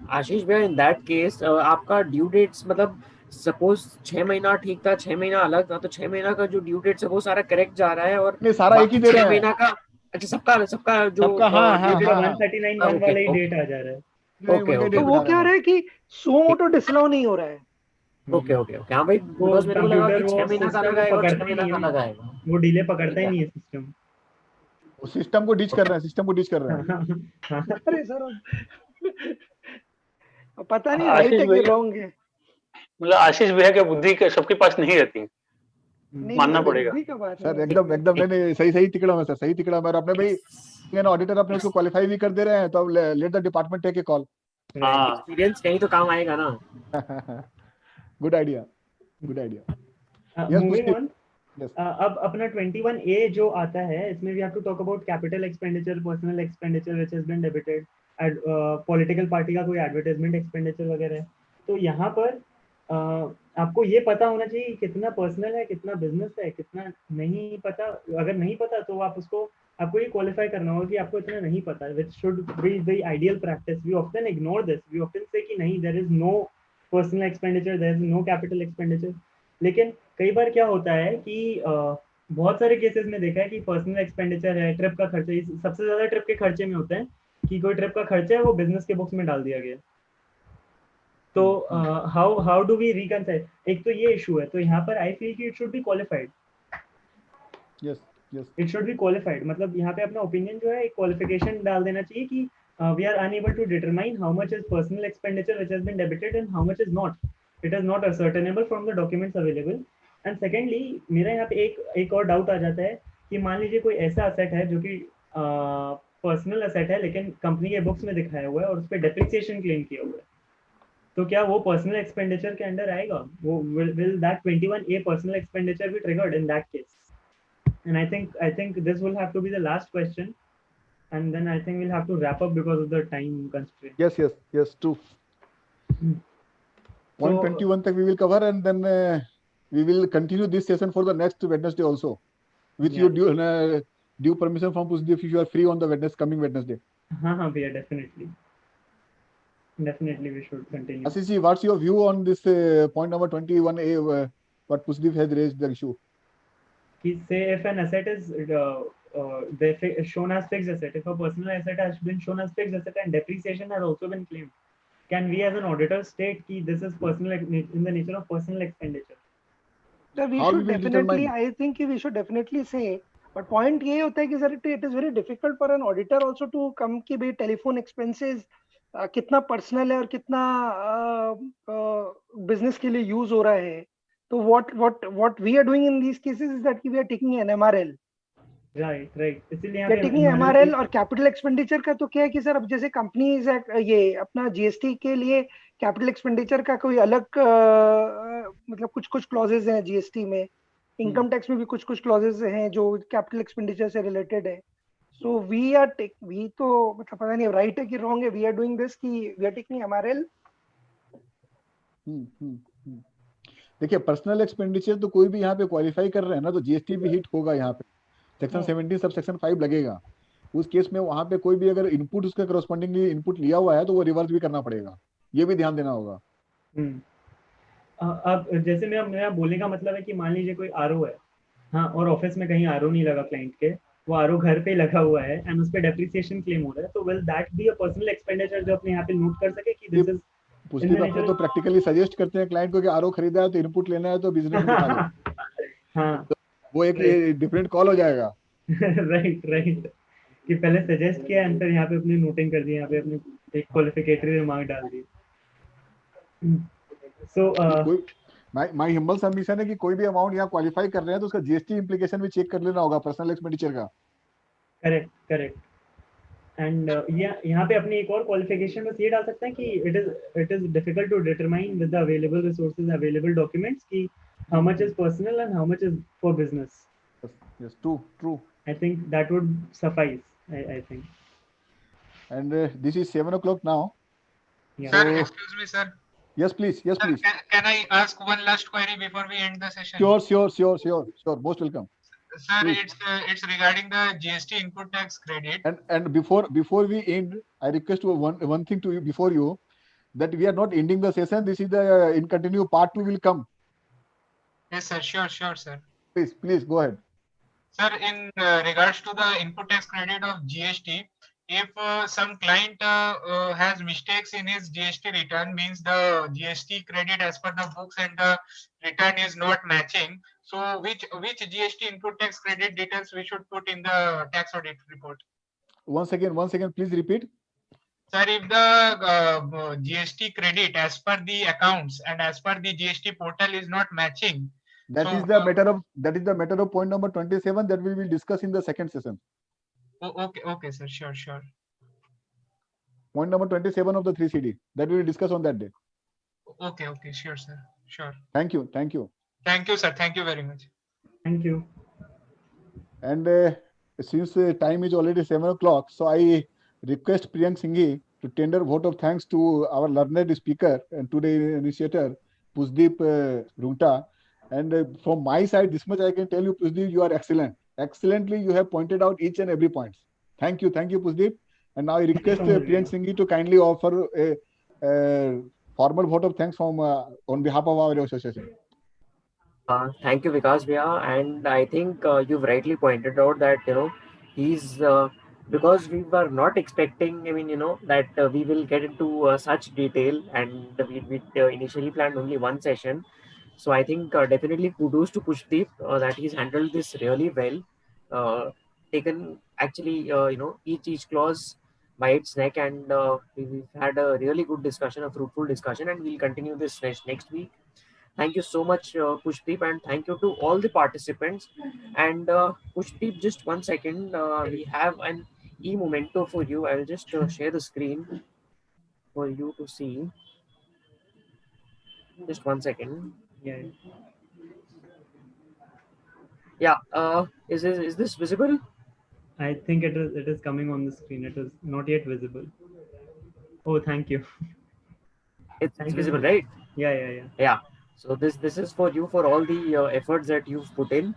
Ashish भैया, इन दैट केस आपका ड्यू डेट्स मतलब सपोज 6 महीना ठीक था, 6 महीना अलग था, तो 6 महीना का जो ड्यू डेट है वो सारा करेक्ट जा रहा है और नहीं सारा एक ही दे रहे हैं। 6 महीना का अच्छा सबका जो 139(1) वाला ही डेट आ जा रहा है। ओके तो वो क्या रहा है कि सो मोटो डिसअलाउ नहीं हो रहा है। ओके हाँ भाई, बिकॉज़ मेरे को लगा कि 6 महीना का अलग आएगा और 6 महीना का अलग आएगा। वो डिले पकड़ता ही नहीं है सिस्टम। वो सिस्टम को डिच कर रहे हैं, अरे सर पता नहीं राइट है कि रॉन्ग है। मतलब आशीष भैया की बुद्धि के सबके पास नहीं रहती, मानना पड़ेगा सर। एकदम नहीं सही तिकड़ा में सर, सही तिकड़ा में। और अपने भाई ऑडिटर अपने उसको क्वालिफाई भी कर दे रहे हैं, तो let the department take a call. Experience कहीं तो काम आएगा ना। Good idea. मूविंग ऑन, अब अपना 21A जो आता है, इसमें we have to talk about capital expenditure, personal expenditure which has been debited, political party का कोई एडवर्टाइजमेंट एक्सपेंडिचर वगैरह। तो यहाँ पर आपको ये पता होना चाहिए कि कितना पर्सनल है, कितना बिजनेस है, कितना नहीं पता। अगर नहीं पता तो आपको ये क्वालिफाई करना होगा कि आपको इतना नहीं पता, which should be the ideal practice. We often ignore this, we often say कि नहीं, there is no personal expenditure, there is no capital expenditure. लेकिन कई बार क्या होता है कि बहुत सारे केसेस में देखा है कि पर्सनल एक्सपेंडिचर है, ट्रिप का खर्चा, सबसे ज्यादा ट्रिप के खर्चे में होता है कि कोई ट्रिप का खर्चा है वो बिजनेस के बुक्स में डाल दिया गया। तो हाउ डू वी रिकंसाइल? एक तो ये इशू है, तो यहाँ पर आई फील कि it should be qualified. It should be qualified, मतलब यहाँ पे अपना ओपिनियन जो है एक क्वालिफिकेशन डाल देना चाहिए कि we are unable to determine how much is personal expenditure which has been debited and how much is not. It is not ascertainable from the documents available. And secondly, मेरा यहाँ पे एक और डाउट आ जाता है कि मान लीजिए कोई ऐसा असेट है जो कि पर्सनल असेट है लेकिन कंपनी के बुक्स में दिखाया हुआ है और उस पर डेप्रिसिएशन क्लेम किया हुआ है, तो क्या वो पर्सनल एक्सपेंडिचर के अंडर आएगा? वो will that 21A personal expenditure be triggered in that case? And I think this will have to be the last question, and then I think we'll have to wrap up because of the time constraint. Yes, true. Point 21 तक we will cover, and then we will continue this session for the next Wednesday also, with your due permission from Pusdeep if you are free on the coming Wednesday. हाँ भैया, definitely we should continue. Ashish ji, what's your view on this point number 21A, what Pusdeep has raised the issue? Say if an asset is shown as fixed asset, if a personal asset has been shown as fixed asset and depreciation has also been claimed, can we as an auditor state कि this is personal in the nature of personal expenditure? So we should definitely, I think we should definitely say, but point ये होता है कि sir it is very difficult for an auditor also to come कि भाई telephone expenses कितना personal है और कितना business के लिए use हो रहा है। तो what we are doing in these cases is that we are taking an MRL. Right. इसीलिए taking MRL और कैपिटल एक्सपेंडिचर का तो क्या है कि सर अब जैसे कंपनी ये अपना जीएसटी के लिए कैपिटल एक्सपेंडिचर का कोई अलग मतलब कुछ क्लॉजेस हैं जीएसटी में, इनकम टैक्स में भी कुछ क्लॉजेस हैं जो कैपिटल एक्सपेंडिचर से रिलेटेड है। सो वी तो मतलब पता नहीं राइट है कि रॉन्ग है, वी आर डूइंग दिस कि वी आर टेकिंग MRL। देखिए पर्सनल एक्सपेंडिचर तो कोई भी यहाँ पे क्वालिफाई कर रहे हैं ना, तो जीएसटी भी हिट होगा यहाँ पे, सेक्शन 17 सब सेक्शन 5 लगेगा। उस केस में वहां पे कोई भी अगर इनपुट उसका करस्पॉन्डिंगली इनपुट लिया हुआ है तो वो रिवर्स भी करना पड़ेगा, ये भी ध्यान देना होगा। अब जैसे मेरा बोलने का मतलब है कि मान लीजिए कोई आरओ है, हाँ, और ऑफिस में कहीं आरओ नहीं लगा क्लाइंट के, वो आरओ घर पे लगा हुआ है एंड उस पे डेप्रिसिएशन क्लेम हो रहा है, तो will that be a personal expenditure जो अपने यहाँ पे नोट कर सके कि दिस इज पुष्टि अपने तो प्रैक्टिकली सजेस्ट करते हैं क्लाइंट को कि आरओ खरीदा है तो इनपुट लेना है तो बिजनेस में उठा लो। हाँ, तो वो एक डिफरेंट कॉल हो जाएगा। राइट कि पहले सजेस्ट किया एंड फिर यहाँ पे अपनी नोटिंग कर दी, यहाँ पे अपनी एक क्वालिफिकेटरी रिमार्क डाल दी। सो माय हम्बल सबमिशन है कि कोई भी अमाउंट यहाँ क्वालिफाई कर रहे हैं तो उसका जीएसटी इंप्लीकेशन भी चेक कर लेना होगा पर्सनल एक्सपेंडिचर का। करेक्ट एंड यहाँ पे अपनी एक और क्वालिफिकेशन बस ये डाल सकते हैं कि it is difficult to determine with the available resources, available documents कि how much is personal and how much is for business. Yes, true. I think that would suffice. I think. And this is 7 o'clock now. Yeah. Sir, excuse me, sir. Yes, please. Yes, Sir, please. can I ask one last query before we end the session? Sure. Most welcome. Sir, Please. it's regarding the GST input tax credit. And before we end, I request one thing to you before you, that we are not ending the session. This is the in continue part 2 will come. Yes, sir. Sure, sir. Please go ahead. Sir, in regards to the input tax credit of GST, if some client has mistakes in his GST return, means the GST credit as per the books and the return is not matching. So which GST input tax credit details we should put in the tax audit report? Once again, please repeat. Sir, if the GST credit as per the accounts and as per the GST portal is not matching, That is the matter of point number 27 that we will discuss in the second session. Okay, sir. Sure. Point number 27 of the 3CD that we will discuss on that day. Okay, sure, sir. Sure. Thank you. Thank you, sir. Thank you very much. Thank you. And since time is already 7 o'clock, so I request Priyank Singhi to tender vote of thanks to our learned speaker and today initiator, Pushdeep Rungta. And from my side, this much I can tell you, Pushdeep, you are excellent. Excellently, you have pointed out each and every point. Thank you, Pushdeep. And now I request Priyank Singhi to kindly offer a formal vote of thanks from on behalf of our association. Thank you, Vikas Bhaiya. And I think you've rightly pointed out that, he's because we were not expecting, that we will get into such detail, and we initially planned only one session. So I think definitely kudos to Pushdeep that he's handled this really well. Taken actually, each clause by its neck, and we've had a really good discussion, a fruitful discussion, and we'll continue this next week. Thank you so much, Pushdeep, and thank you to all the participants. And Pushdeep, just 1 second, we have an e-memento for you. I'll just share the screen for you to see. Just 1 second. Yeah. Is this visible? I think it is coming on the screen. It is not yet visible. Oh, thank you. It's visible, right? Yeah. So this is for you, for all the efforts that you've put in.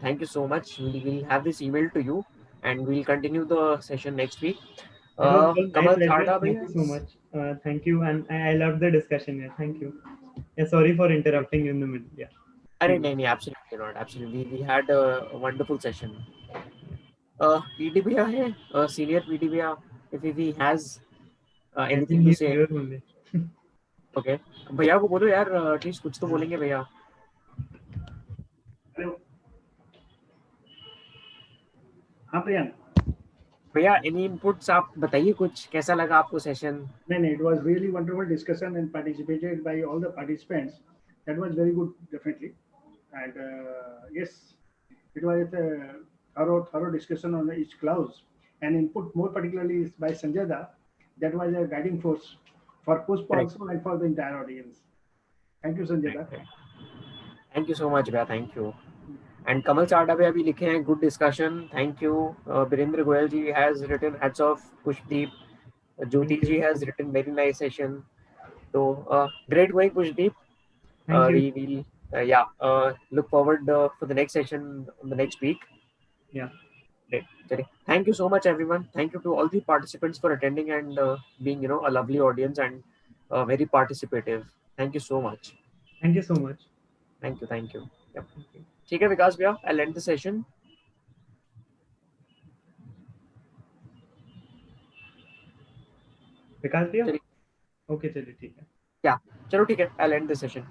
Thank you so much. We'll have this email to you, and we'll continue the session next week. Kamal Chada, thank you so much. Thank you, and I loved the discussion. Yeah, thank you. Yeah, sorry for interrupting you in the middle. Yeah. No, absolutely not. Absolutely, we had a wonderful session. PD bhaiya hai, senior PD bhaiya, if he has anything to say. Okay, भैया को बोलो यार, at least कुछ तो बोलेंगे भैया. हाँ प्रियंक. भैया, any inputs आप बताइए कुछ, कैसा लगा आपको session? नहीं, it was really wonderful discussion and participated by all the participants. That was very good, definitely. And yes, it was a thorough discussion on each clause, and input more particularly is by Sanjay Da. That was a guiding force for Pushpa also and for the entire audience. Thank you, Sanjay Da. Thank you so much, भैया. Thank you. And Kamal Chada भैया भी लिखे हैं, good discussion. Thank you. Birendra Goyal ji has written hats off. Pushdeep. Jyoti ji has written very nice session. So great going, Pushdeep. We will look forward for the next session on the next week. Yeah. Great. Thank you so much, everyone. Thank you to all the participants for attending and being, a lovely audience and very participative. Thank you so much. Thank you so much. Thank you. Yep. ठीक है विकास भैया, I'll end the session. विकास भैया? Okay, चलिए ठीक है. Yeah, चलो ठीक है, I'll end the session.